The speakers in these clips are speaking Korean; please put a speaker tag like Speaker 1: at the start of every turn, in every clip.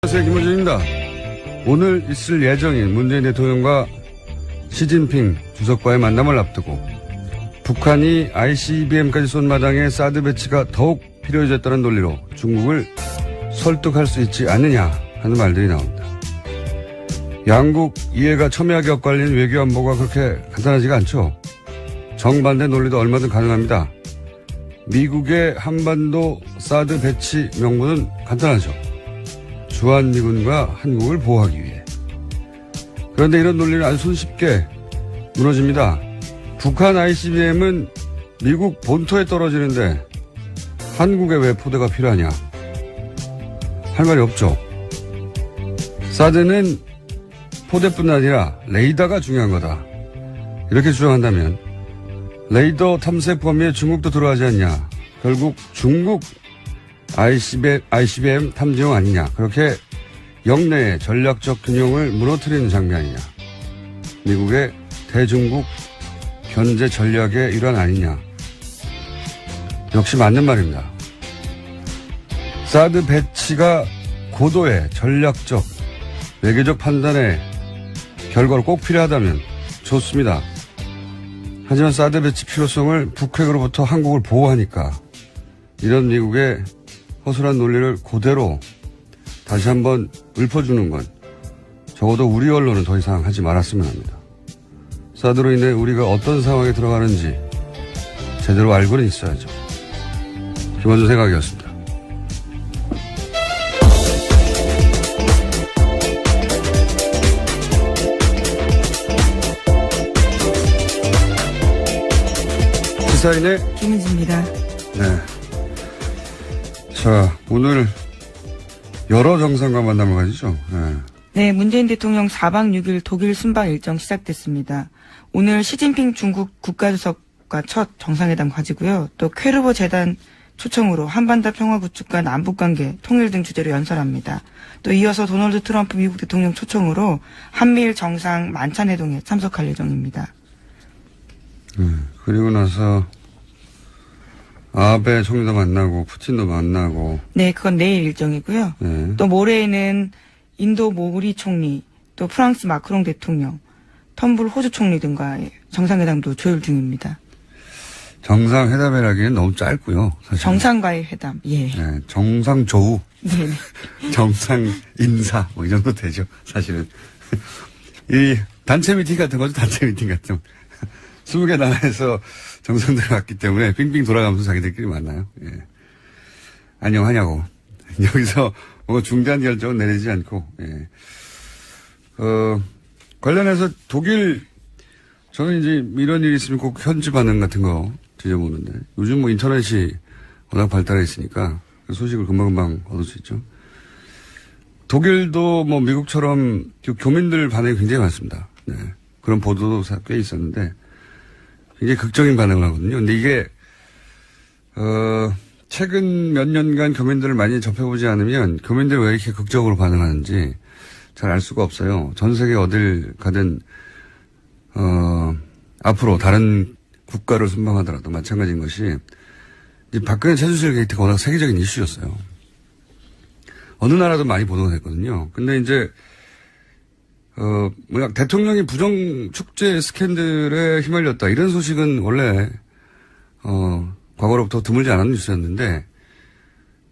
Speaker 1: 안녕하세요, 김호준입니다. 오늘 있을 예정인 문재인 대통령과 시진핑 주석과의 만남을 앞두고 북한이 ICBM까지 쏜 마당에 사드 배치가 더욱 필요해졌다는 논리로 중국을 설득할 수 있지 않느냐 하는 말들이 나옵니다. 양국 이해가 첨예하게 엇갈린 외교 안보가 그렇게 간단하지가 않죠. 정반대 논리도 얼마든 가능합니다. 미국의 한반도 사드 배치 명분은 간단하죠. 주한미군과 한국을 보호하기 위해. 그런데 이런 논리는 아주 손쉽게 무너집니다. 북한 ICBM은 미국 본토에 떨어지는데 한국에 왜 포대가 필요하냐? 할 말이 없죠. 사드는 포대뿐 아니라 레이더가 중요한 거다. 이렇게 주장한다면 레이더 탐색 범위에 중국도 들어가지 않냐. 결국 중국 ICBM 탐지용 아니냐. 그렇게 영내의 전략적 균형을 무너뜨리는 장면 아니냐. 미국의 대중국 견제 전략의 일환 아니냐. 역시 맞는 말입니다. 사드 배치가 고도의 전략적, 외교적 판단의 결과로 꼭 필요하다면 좋습니다. 하지만 사드 배치 필요성을 북핵으로부터 한국을 보호하니까 이런 미국의 허술한 논리를 그대로 다시 한번 읊어주는 건 적어도 우리 언론은 더 이상 하지 말았으면 합니다. 사드로 인해 우리가 어떤 상황에 들어가는지 제대로 알고는 있어야죠. 김원준 생각이었습니다. 시사인의
Speaker 2: 김은지입니다.
Speaker 1: 네. 자, 오늘 여러 정상과 만남을 가지죠. 네.
Speaker 2: 네, 문재인 대통령 4박 6일 독일 순방 일정 시작됐습니다. 오늘 시진핑 중국 국가주석과 첫 정상회담 가지고요. 또 퀘르보 재단 초청으로 한반도 평화 구축과 남북관계, 통일 등 주제로 연설합니다. 또 이어서 도널드 트럼프 미국 대통령 초청으로 한미일 정상 만찬회동에 참석할 예정입니다.
Speaker 1: 그리고 나서 아베 총리도 만나고 푸틴도 만나고.
Speaker 2: 네, 그건 내일 일정이고요.
Speaker 1: 네.
Speaker 2: 또 모레에는 인도 모리 총리, 또 프랑스 마크롱 대통령, 텀블 호주 총리 등과의 정상회담도 조율 중입니다.
Speaker 1: 정상회담이라기엔 너무 짧고요. 사실.
Speaker 2: 정상과의 회담, 예.
Speaker 1: 네, 정상조우,
Speaker 2: 네.
Speaker 1: 정상인사 뭐 이 정도 되죠. 사실은. 이 단체 미팅 같은 거죠. 단체 미팅 같은 20개 나라에서 정상들 왔기 때문에 빙빙 돌아가면서 자기들끼리 만나요. 예. 안녕하냐고. 여기서 뭐 중대한 결정은 내리지 않고, 예. 관련해서 독일, 저는 이제 이런 일이 있으면 꼭 현지 반응 같은 거 뒤져보는데, 요즘 뭐 인터넷이 워낙 발달해 있으니까 그 소식을 금방금방 얻을 수 있죠. 독일도 뭐 미국처럼 교민들 반응이 굉장히 많습니다. 네. 그런 보도도 꽤 있었는데, 굉장히 극적인 반응을 하거든요. 근데 이게, 최근 몇 년간 교민들을 많이 접해보지 않으면 교민들이 왜 이렇게 극적으로 반응하는지 잘 알 수가 없어요. 전 세계 어딜 가든, 앞으로 다른 국가를 순방하더라도 마찬가지인 것이, 이제 박근혜 최순실 게이트가 워낙 세계적인 이슈였어요. 어느 나라도 많이 보도가 됐거든요. 근데 이제, 대통령이 부정 축제 스캔들에 휘말렸다. 이런 소식은 원래, 과거로부터 드물지 않은 뉴스였는데,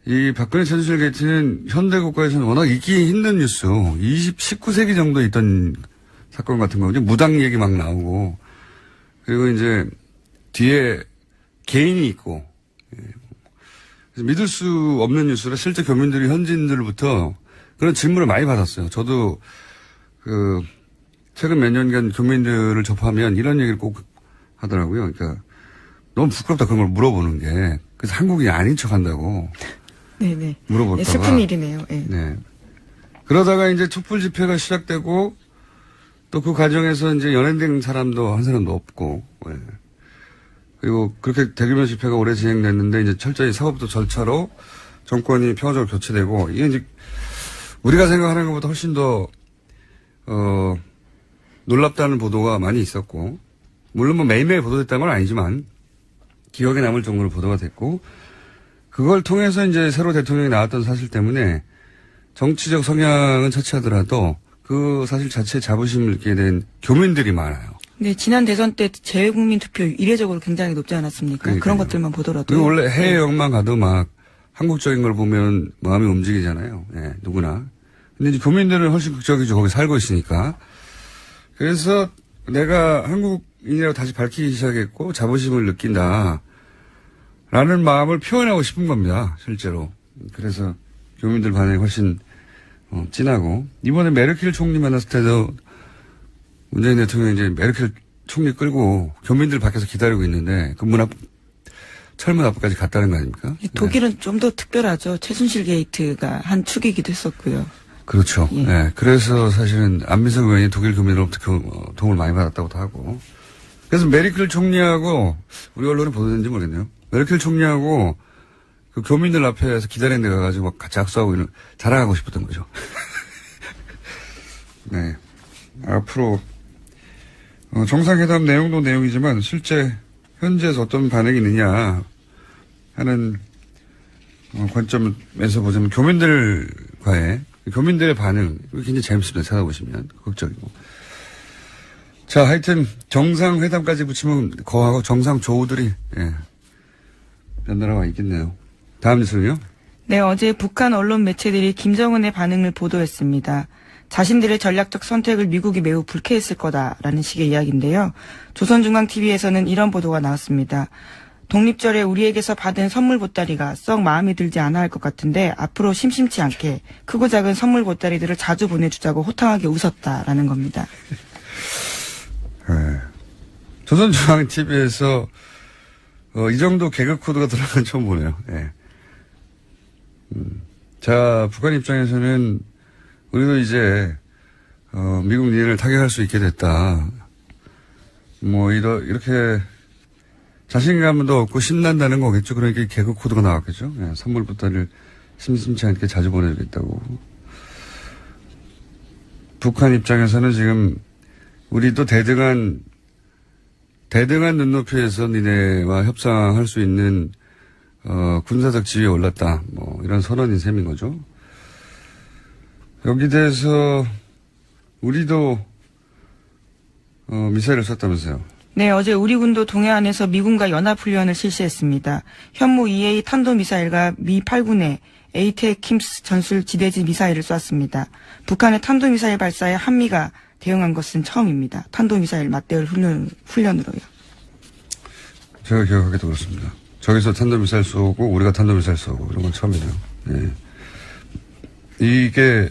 Speaker 1: 이 박근혜 최순실 게이트는 현대 국가에서는 워낙 있기 힘든 뉴스, 19세기 정도에 있던 사건 같은 거거든요. 무당 얘기 막 나오고, 그리고 이제 뒤에 개인이 있고, 그래서 믿을 수 없는 뉴스라 실제 교민들이 현지인들로부터 그런 질문을 많이 받았어요. 저도 최근 몇 년간 교민들을 접하면 이런 얘기를 꼭 하더라고요. 그러니까 너무 부끄럽다 그런 걸 물어보는 게. 그래서 한국인이 아닌 척 한다고.
Speaker 2: 네네.
Speaker 1: 물어볼까봐.
Speaker 2: 네, 슬픈 일이네요. 네.
Speaker 1: 네. 그러다가 이제 촛불 집회가 시작되고 또 그 과정에서 이제 연행된 사람도 한 사람도 없고. 네. 그리고 그렇게 대규모 집회가 오래 진행됐는데 이제 철저히 사법도 절차로 정권이 평화적으로 교체되고 이게 이제 우리가 생각하는 것보다 훨씬 더 놀랍다는 보도가 많이 있었고, 물론 뭐 매일매일 보도됐다는 건 아니지만, 기억에 남을 정도로 보도가 됐고, 그걸 통해서 이제 새로 대통령이 나왔던 사실 때문에, 정치적 성향은 차치하더라도 그 사실 자체에 자부심을 느끼게 된 교민들이 많아요.
Speaker 2: 네, 지난 대선 때 재외국민 투표 이례적으로 굉장히 높지 않았습니까?
Speaker 1: 그러니까요.
Speaker 2: 그런 것들만 보더라도.
Speaker 1: 그리고 원래 해외 여행만 가도 막 한국적인 걸 보면 마음이 움직이잖아요. 예, 누구나. 근데 이제 교민들은 훨씬 극적이죠. 거기 살고 있으니까. 그래서 내가 한국인이라고 다시 밝히기 시작했고 자부심을 느낀다. 라는 마음을 표현하고 싶은 겁니다. 실제로. 그래서 교민들 반응이 훨씬 진하고. 이번에 메르켈 총리 만났을 때도 문재인 대통령이 이제 메르켈 총리 끌고 교민들 밖에서 기다리고 있는데 그 문 앞, 철문 앞까지 갔다는 거 아닙니까?
Speaker 2: 독일은
Speaker 1: 네.
Speaker 2: 좀 더 특별하죠. 최순실 게이트가 한 축이기도 했었고요.
Speaker 1: 그렇죠.
Speaker 2: 예.
Speaker 1: 네. 그래서 사실은 안민석 의원이 독일 교민으로부터 도움을 많이 받았다고도 하고. 그래서 메르켈 총리하고 우리 언론에 보도된지 모르겠네요. 메르켈 총리하고 그 교민들 앞에서 기다리는 데 가가지고 막 같이 악수하고 자랑하고 싶었던 거죠. 네. 앞으로 정상회담 내용도 내용이지만 실제 현지에서 어떤 반응이 있느냐 하는 관점에서 보자면 교민들의 반응 굉장히 재밌습니다. 찾아보시면 극적이고. 자, 하여튼 정상회담까지 붙이면 거하고 정상조우들이 연달아와 있겠네요. 다음 뉴스는요?
Speaker 2: 네, 어제 북한 언론 매체들이 김정은의 반응을 보도했습니다. 자신들의 전략적 선택을 미국이 매우 불쾌했을 거다라는 식의 이야기인데요. 조선중앙TV에서는 이런 보도가 나왔습니다. 독립절에 우리에게서 받은 선물 보따리가 썩 마음에 들지 않아 할 것 같은데 앞으로 심심치 않게 크고 작은 선물 보따리들을 자주 보내주자고 호탕하게 웃었다라는 겁니다.
Speaker 1: 네. 조선중앙TV에서 이 정도 개그 코드가 들어간 건 처음 보네요. 네. 자, 북한 입장에서는 우리도 이제 미국 니은을 타격할 수 있게 됐다. 이렇게 자신감도 없고 신난다는 거겠죠. 그러니까 개그 코드가 나왔겠죠. 예, 선물 보따리를 심심치 않게 자주 보내주겠다고. 북한 입장에서는 지금 우리도 대등한 눈높이에서 니네와 협상할 수 있는 군사적 지위에 올랐다. 이런 선언인 셈인 거죠. 여기 대해서 우리도 미사일을 쐈다면서요.
Speaker 2: 네, 어제 우리 군도 동해안에서 미군과 연합훈련을 실시했습니다. 현무 EA 탄도미사일과 미 8군의 ATACMS 전술 지대지 미사일을 쐈습니다. 북한의 탄도미사일 발사에 한미가 대응한 것은 처음입니다. 탄도미사일 맞대응 훈련으로요.
Speaker 1: 제가 기억하기도 그렇습니다. 저기서 탄도미사일 쏘고 우리가 탄도미사일 쏘고 이런 건 처음이네요. 네. 이게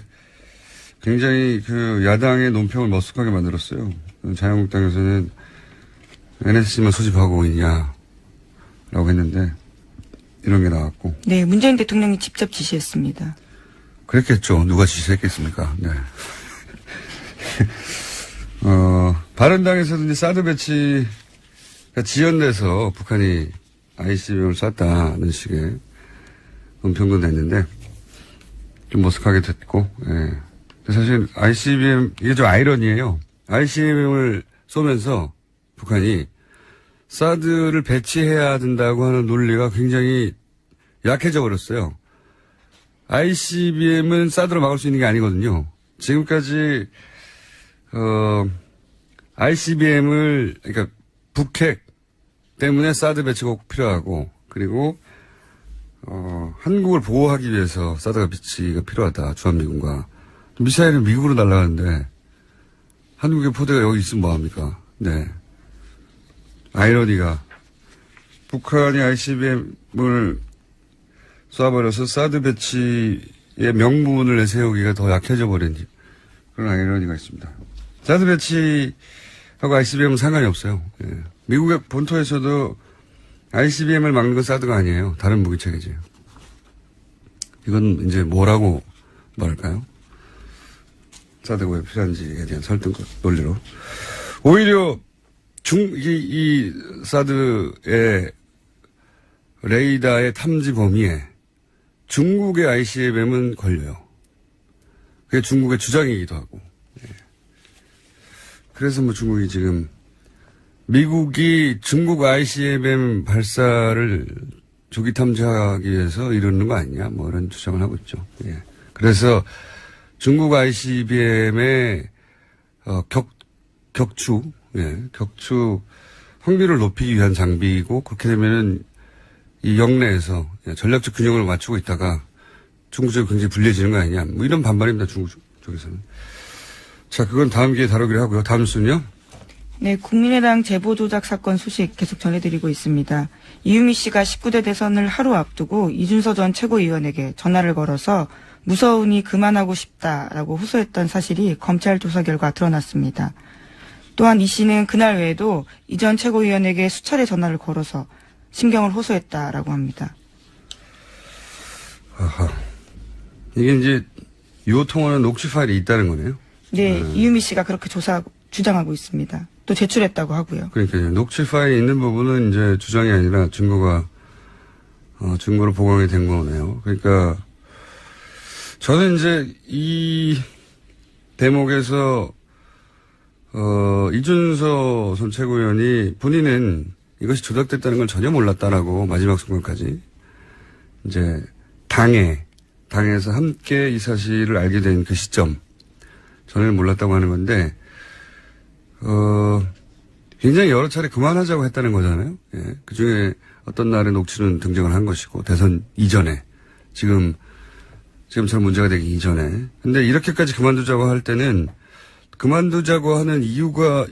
Speaker 1: 굉장히 그 야당의 논평을 머쓱하게 만들었어요. 자유한국당에서는 NSC만 소집하고 있냐라고 했는데 이런 게 나왔고.
Speaker 2: 네, 문재인 대통령이 직접 지시했습니다.
Speaker 1: 그랬겠죠. 누가 지시했겠습니까? 네. 바른당에서도 이제 사드 배치가 지연돼서 북한이 ICBM을 쐈다는 식의 논평도 냈는데 좀 머쓱하게 됐고, 예. 사실 ICBM, 이게 좀 아이러니예요. ICBM을 쏘면서 북한이 사드를 배치해야 된다고 하는 논리가 굉장히 약해져 버렸어요. ICBM은 사드로 막을 수 있는 게 아니거든요. 지금까지, ICBM을, 그러니까 북핵 때문에 사드 배치가 꼭 필요하고, 그리고, 한국을 보호하기 위해서 사드 배치가 필요하다. 주한미군과. 미사일은 미국으로 날아가는데, 한국의 포대가 여기 있으면 뭐합니까? 네. 아이러니가, 북한이 ICBM을 쏴버려서 사드 배치의 명분을 내세우기가 더 약해져 버린 그런 아이러니가 있습니다. 사드 배치하고 ICBM은 상관이 없어요. 예. 미국의 본토에서도 ICBM을 막는 건 사드가 아니에요. 다른 무기 체계지요. 이건 이제 뭐라고 말할까요? 사드가 왜 필요한지에 대한 설득 논리로. 오히려 이 사드의 레이더의 탐지 범위에 중국의 ICBM은 걸려요. 그게 중국의 주장이기도 하고. 예. 그래서 중국이 지금 미국이 중국 ICBM 발사를 조기 탐지하기 위해서 이러는 거 아니냐 이런 주장을 하고 있죠. 예. 그래서 중국 ICBM의 격추 확률을 높이기 위한 장비이고, 그렇게 되면은 이 영내에서 전략적 균형을 맞추고 있다가 중국 쪽이 굉장히 불리해지는 거 아니냐. 뭐 이런 반발입니다, 중국 쪽에서는. 자, 그건 다음 기회에 다루기로 하고요. 다음 순요.
Speaker 2: 네, 국민의당 제보 조작 사건 소식 계속 전해드리고 있습니다. 이유미 씨가 19대 대선을 하루 앞두고 이준서 전 최고위원에게 전화를 걸어서 무서우니 그만하고 싶다라고 호소했던 사실이 검찰 조사 결과 드러났습니다. 또한 이 씨는 그날 외에도 이 전 최고위원에게 수차례 전화를 걸어서 심경을 호소했다라고 합니다.
Speaker 1: 아하. 이게 이제 요 통화는 녹취 파일이 있다는 거네요.
Speaker 2: 네, 이유미 씨가 그렇게 주장하고 있습니다. 또 제출했다고 하고요.
Speaker 1: 그러니까요. 녹취 파일이 있는 부분은 이제 주장이 아니라 증거로 보강이 된 거네요. 그러니까 저는 이제 이 대목에서 이준서 전 최고위원이 본인은 이것이 조작됐다는 걸 전혀 몰랐다라고 마지막 순간까지 이제 당에서 함께 이 사실을 알게 된 그 시점 전혀 몰랐다고 하는 건데 굉장히 여러 차례 그만하자고 했다는 거잖아요. 예. 그 중에 어떤 날에 녹취는 등장을 한 것이고 대선 이전에 지금처럼 문제가 되기 이전에. 근데 이렇게까지 그만두자고 할 때는 그만두자고 하는 이유가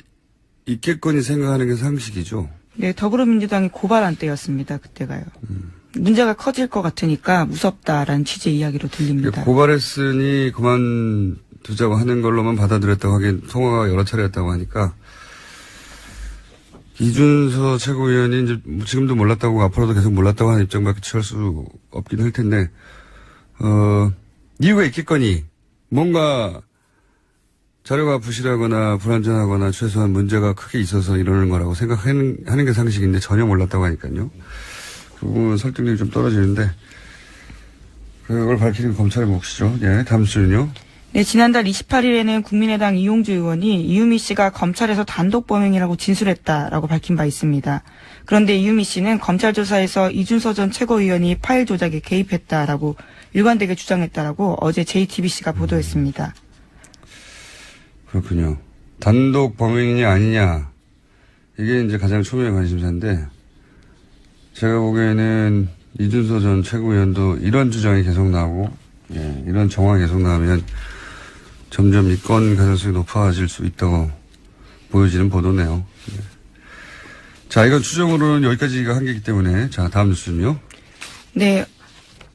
Speaker 1: 있겠거니 생각하는 게 상식이죠.
Speaker 2: 네, 더불어민주당이 고발한 때였습니다. 그때가요. 문제가 커질 것 같으니까 무섭다라는 취지의 이야기로 들립니다.
Speaker 1: 고발했으니 그만두자고 하는 걸로만 받아들였다고 하기엔 통화가 여러 차례였다고 하니까 이준서 최고위원이 이제 지금도 몰랐다고 앞으로도 계속 몰랐다고 하는 입장밖에 취할 수 없긴 할 텐데 이유가 있겠거니 뭔가 자료가 부실하거나 불완전하거나 최소한 문제가 크게 있어서 이러는 거라고 생각하는 게 상식인데 전혀 몰랐다고 하니까요. 그 부분은 설득력이 좀 떨어지는데 그걸 밝히는 검찰의 몫이죠. 예, 다음 주는요.
Speaker 2: 네, 지난달 28일에는 국민의당 이용주 의원이 이유미 씨가 검찰에서 단독 범행이라고 진술했다라고 밝힌 바 있습니다. 그런데 이유미 씨는 검찰 조사에서 이준서 전 최고위원이 파일 조작에 개입했다라고 일관되게 주장했다라고 어제 JTBC가 보도했습니다.
Speaker 1: 그렇군요. 단독 범행이냐 아니냐 이게 이제 가장 초미의 관심사인데 제가 보기에는 이준서 전 최고위원도 이런 주장이 계속 나오고 이런 정황이 계속 나오면 점점 입건 가능성이 높아질 수 있다고 보여지는 보도네요. 자, 이건 추정으로는 여기까지가 한계이기 때문에 자, 다음 뉴스는요.
Speaker 2: 네.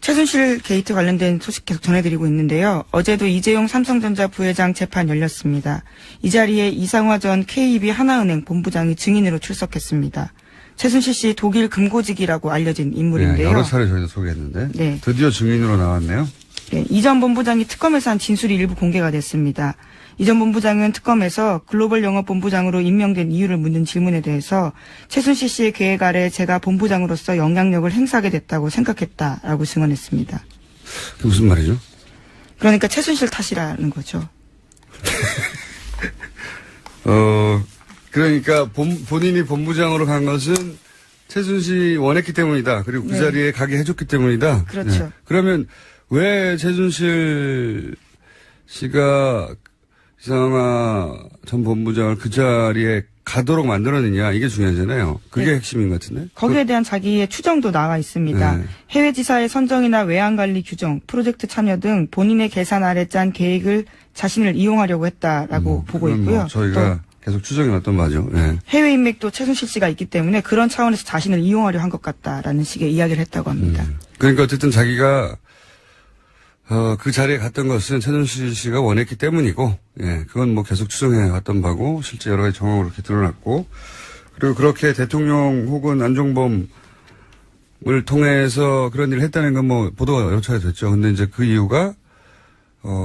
Speaker 2: 최순실 게이트 관련된 소식 계속 전해드리고 있는데요. 어제도 이재용 삼성전자 부회장 재판 열렸습니다. 이 자리에 이상화 전 KB 하나은행 본부장이 증인으로 출석했습니다. 최순실 씨 독일 금고직이라고 알려진 인물인데요.
Speaker 1: 네, 여러 차례 저희도 소개했는데
Speaker 2: 네.
Speaker 1: 드디어 증인으로 나왔네요.
Speaker 2: 네, 이 전 본부장이 특검에서 한 진술이 일부 공개가 됐습니다. 이 전 본부장은 특검에서 글로벌 영업본부장으로 임명된 이유를 묻는 질문에 대해서 최순실 씨의 계획 아래 제가 본부장으로서 영향력을 행사하게 됐다고 생각했다라고 증언했습니다.
Speaker 1: 그게 무슨 말이죠?
Speaker 2: 그러니까 최순실 탓이라는 거죠.
Speaker 1: 그러니까 본인이 본부장으로 간 것은 최순실이 원했기 때문이다. 그리고 그 자리에 가게 해줬기 때문이다.
Speaker 2: 그렇죠.
Speaker 1: 네. 그러면 왜 최순실 씨가 이상화 전 본부장을 그 자리에 가도록 만들었느냐 이게 중요하잖아요. 그게
Speaker 2: 네.
Speaker 1: 핵심인 것 같은데.
Speaker 2: 거기에 대한 자기의 추정도 나와 있습니다.
Speaker 1: 네.
Speaker 2: 해외 지사의 선정이나 외환관리 규정, 프로젝트 참여 등 본인의 계산 아래 짠 계획을 자신을 이용하려고 했다라고 보고
Speaker 1: 그건
Speaker 2: 있고요.
Speaker 1: 뭐 저희가 계속 추정해왔던 바죠. 네.
Speaker 2: 해외 인맥도 최순실 씨가 있기 때문에 그런 차원에서 자신을 이용하려 한 것 같다라는 식의 이야기를 했다고 합니다.
Speaker 1: 그러니까 어쨌든 자기가 그 자리에 갔던 것은 최순실 씨가 원했기 때문이고, 예, 그건 뭐 계속 추정해 왔던 바고, 실제 여러 가지 정황으로 이렇게 드러났고, 그리고 그렇게 대통령 혹은 안종범을 통해서 그런 일을 했다는 건 뭐 보도가 여러 차례 됐죠. 근데 이제 그 이유가,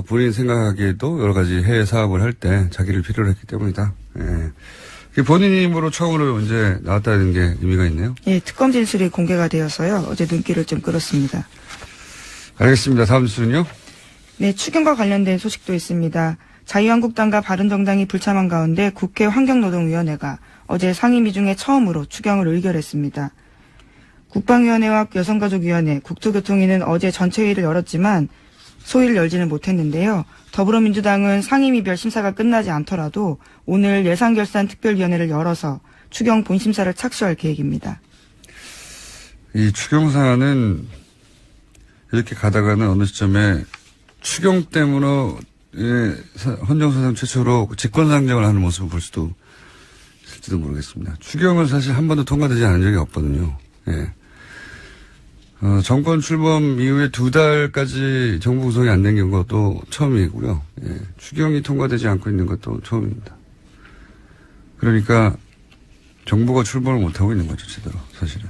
Speaker 1: 본인 생각하기에도 여러 가지 해외 사업을 할 때 자기를 필요로 했기 때문이다. 예. 본인 힘으로 처음으로 이제 나왔다는 게 의미가 있네요.
Speaker 2: 예, 특검 진술이 공개가 되어서요. 어제 눈길을 좀 끌었습니다.
Speaker 1: 알겠습니다. 다음 뉴스는요?
Speaker 2: 네, 추경과 관련된 소식도 있습니다. 자유한국당과 바른정당이 불참한 가운데 국회 환경노동위원회가 어제 상임위 중에 처음으로 추경을 의결했습니다. 국방위원회와 여성가족위원회, 국토교통위는 어제 전체회의를 열었지만 소위를 열지는 못했는데요. 더불어민주당은 상임위별 심사가 끝나지 않더라도 오늘 예산결산특별위원회를 열어서 추경 본심사를 착수할 계획입니다.
Speaker 1: 이 추경사안은 이렇게 가다가는 어느 시점에 추경 때문에 헌정사상 최초로 직권상정을 하는 모습을 볼 수도 있을지도 모르겠습니다. 추경은 사실 한 번도 통과되지 않은 적이 없거든요. 예. 정권 출범 이후에 2달까지 정부 구성이 안 된 경우가 또 처음이고요. 예. 추경이 통과되지 않고 있는 것도 처음입니다. 그러니까 정부가 출범을 못하고 있는 거죠, 제대로, 사실은.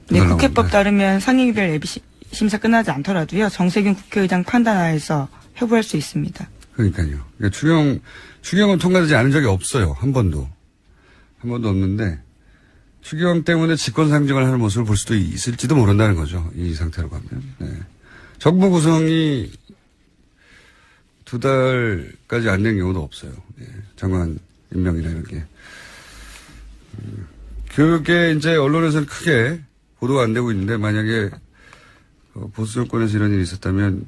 Speaker 2: 네, 국회법 따르면 상임위별 예비 심사 끝나지 않더라도요. 정세균 국회의장 판단하에서 회부할 수 있습니다.
Speaker 1: 그러니까요. 그러니까 추경은 통과되지 않은 적이 없어요. 한 번도 없는데 추경 때문에 직권상정을 하는 모습을 볼 수도 있을지도 모른다는 거죠. 이 상태로 가면. 네. 정부 구성이 2달까지 안 된 경우도 없어요. 네. 장관 임명이나 이런 게. 그게 이제 언론에서는 크게 보도가 안 되고 있는데 만약에 보수 정권에서 이런 일이 있었다면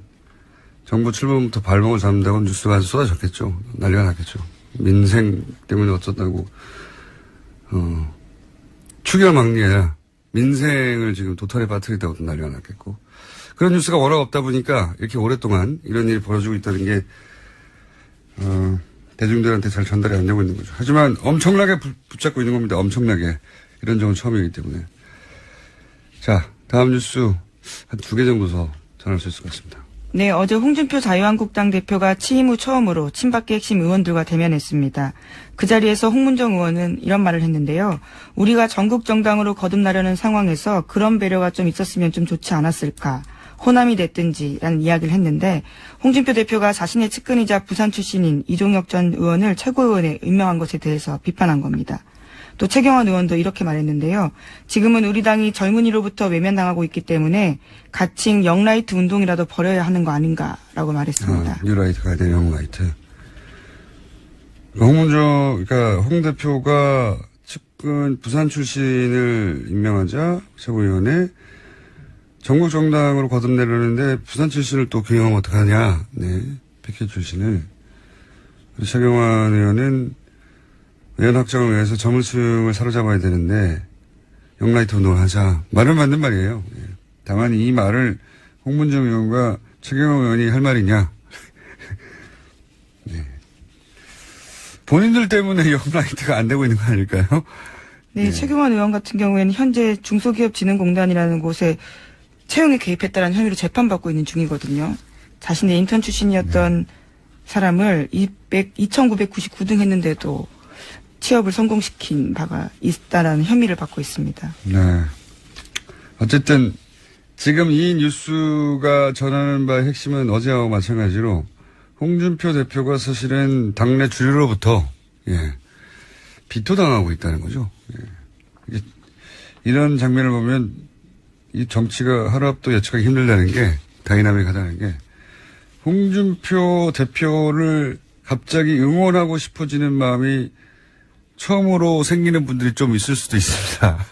Speaker 1: 정부 출범부터 발목을 잡는다고 뉴스가 아주 쏟아졌겠죠. 난리가 났겠죠. 민생 때문에 어쩌다고 추경을 막는 게 아니라 민생을 지금 도탄에 빠뜨리다고 난리가 났겠고 그런 뉴스가 워낙 없다 보니까 이렇게 오랫동안 이런 일이 벌어지고 있다는 게 대중들한테 잘 전달이 안 되고 있는 거죠. 하지만 엄청나게 붙잡고 있는 겁니다. 엄청나게. 이런 적은 처음이기 때문에. 자, 다음 뉴스 한 2개 정도 더 전할 수 있을 것 같습니다.
Speaker 2: 네, 어제 홍준표 자유한국당 대표가 취임 후 처음으로 친박계 핵심 의원들과 대면했습니다. 그 자리에서 홍문정 의원은 이런 말을 했는데요. 우리가 전국 정당으로 거듭나려는 상황에서 그런 배려가 좀 있었으면 좀 좋지 않았을까. 호남이 됐든지라는 이야기를 했는데 홍준표 대표가 자신의 측근이자 부산 출신인 이종혁 전 의원을 최고위원에 임명한 것에 대해서 비판한 겁니다. 또 최경환 의원도 이렇게 말했는데요. 지금은 우리 당이 젊은이로부터 외면당하고 있기 때문에 가칭 영라이트 운동이라도 벌여야 하는 거 아닌가라고 말했습니다.
Speaker 1: 뉴라이트가 아니라 영라이트. 그러니까 홍 대표가 측근 부산 출신을 임명하자 최고위원회 전국 정당으로 거듭내려는데 부산 출신을 또 경영하면 어떡하냐. 네. 백혜 출신을. 최경환 의원은 의원 확정을 위해서 젊은층을 사로잡아야 되는데 영라이트 운동을 하자. 말은 맞는 말이에요. 예. 다만 이 말을 홍문정 의원과 최경환 의원이 할 말이냐. 네. 본인들 때문에 영라이트가 안 되고 있는 거 아닐까요?
Speaker 2: 네, 최경환 의원 같은 경우에는 현재 중소기업진흥공단이라는 곳에 채용에 개입했다는 혐의로 재판받고 있는 중이거든요. 자신의 인턴 출신이었던 사람을 2,999등 했는데도 취업을 성공시킨 바가 있다라는 혐의를 받고 있습니다.
Speaker 1: 네. 어쨌든 지금 이 뉴스가 전하는 바의 핵심은 어제와 마찬가지로 홍준표 대표가 사실은 당내 주류로부터 비토당하고 있다는 거죠. 예. 이런 장면을 보면 이 정치가 하루 앞도 예측하기 힘들다는 게 다이나믹하다는 게 홍준표 대표를 갑자기 응원하고 싶어지는 마음이 처음으로 생기는 분들이 좀 있을 수도 있습니다.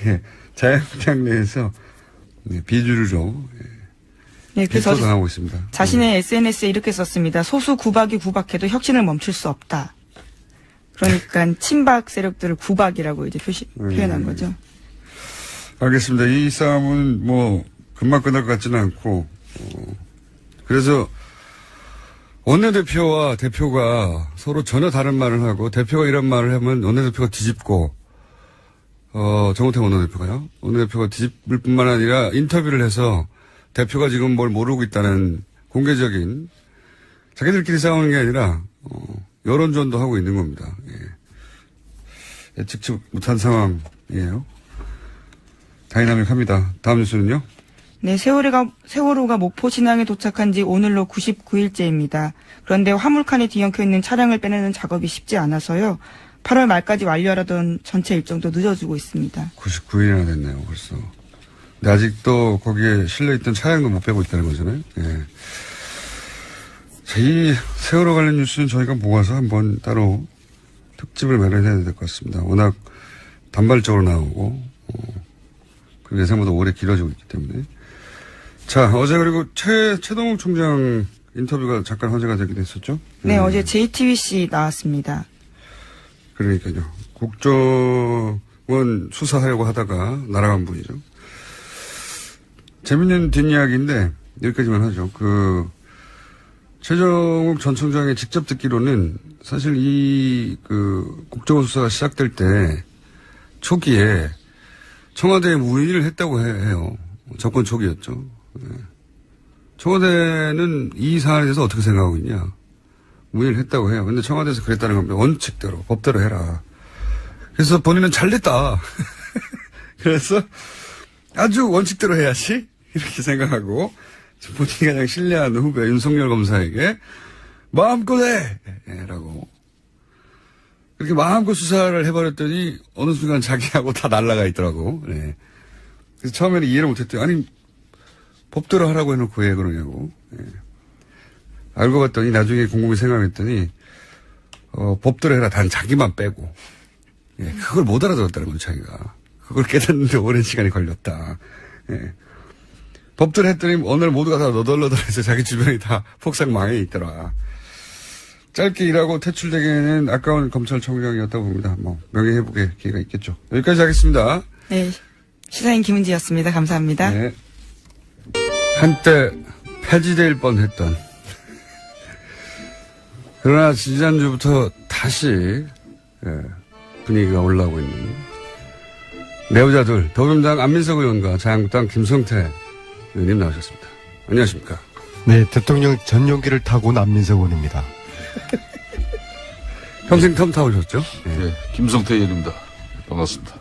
Speaker 1: 예, 자유한국당 내에서 비주류로
Speaker 2: 그래서
Speaker 1: 당하고 있습니다.
Speaker 2: 자신의 SNS에 이렇게 썼습니다. 소수 구박이 구박해도 혁신을 멈출 수 없다. 그러니까 친박 세력들을 구박이라고 이제 표현한 거죠.
Speaker 1: 알겠습니다. 이 싸움은 뭐 금방 끝날 것 같지는 않고 그래서 원내대표와 대표가 서로 전혀 다른 말을 하고 대표가 이런 말을 하면 원내대표가 뒤집고 정우택 원내대표가요. 원내대표가 뒤집을 뿐만 아니라 인터뷰를 해서 대표가 지금 뭘 모르고 있다는 공개적인 자기들끼리 싸우는 게 아니라 여론전도 하고 있는 겁니다. 예. 예측치 못한 상황이에요. 다이나믹합니다. 다음 뉴스는요?
Speaker 2: 네, 세월호가 목포 신항에 도착한 지 오늘로 99일째입니다. 그런데 화물칸에 뒤엉켜 있는 차량을 빼내는 작업이 쉽지 않아서요. 8월 말까지 완료하려던 전체 일정도 늦어지고 있습니다.
Speaker 1: 99일이나 됐네요, 벌써. 근데 아직도 거기에 실려있던 차량도 못 빼고 있다는 거잖아요. 예. 자, 이 세월호 관련 뉴스는 저희가 모아서 한번 따로 특집을 마련해야 될 것 같습니다. 워낙 단발적으로 나오고, 그리고 예상보다 오래 길어지고 있기 때문에. 자, 어제 그리고 최동욱 총장 인터뷰가 잠깐 화제가 되기도 했었죠?
Speaker 2: 네, 어제 JTBC 나왔습니다.
Speaker 1: 그러니까요. 국정원 수사하려고 하다가 날아간 분이죠. 재밌는 뒷이야기인데, 여기까지만 하죠. 최정욱 전 총장이 직접 듣기로는 사실 국정원 수사가 시작될 때 초기에 청와대에 문의를 했다고 해요. 정권 초기였죠. 네. 청와대는 이 사안에 대해서 어떻게 생각하고 있냐. 문의를 했다고 해요. 근데 청와대에서 그랬다는 겁니다. 원칙대로, 법대로 해라. 그래서 본인은 잘됐다. 그래서 아주 원칙대로 해야지. 이렇게 생각하고 본인이 가장 신뢰하는 후배 윤석열 검사에게 마음껏 해! 라고. 그렇게 마음껏 수사를 해버렸더니 어느 순간 자기하고 다 날아가 있더라고. 네. 그래서 처음에는 이해를 못했대요. 아니, 법대로 하라고 해놓고 왜 그러냐고. 네. 알고 봤더니 나중에 곰곰이 생각했더니, 법대로 해라. 단 자기만 빼고. 예, 그걸 못 알아들었다는 거죠, 자기가. 그걸 깨닫는데 오랜 시간이 걸렸다. 예. 법대로 했더니 오늘 모두가 다 너덜너덜해서 자기 주변이 다 폭삭 망해 있더라. 짧게 일하고 퇴출되기에는 아까운 검찰총장이었다고 봅니다. 명예회복의 기회가 있겠죠. 여기까지 하겠습니다.
Speaker 2: 네. 시사인 김은지였습니다. 감사합니다.
Speaker 1: 네. 한때 폐지될 뻔했던. 그러나 지난주부터 다시 분위기가 올라오고 있는 내부자들 더불어민주당 안민석 의원과 자유한국당 김성태 의원님 나오셨습니다. 안녕하십니까?
Speaker 3: 네, 대통령 전용기를 타고 온 안민석 의원입니다.
Speaker 1: 평생 텀 타오셨죠? 네.
Speaker 4: 예, 김성태 의원입니다. 반갑습니다.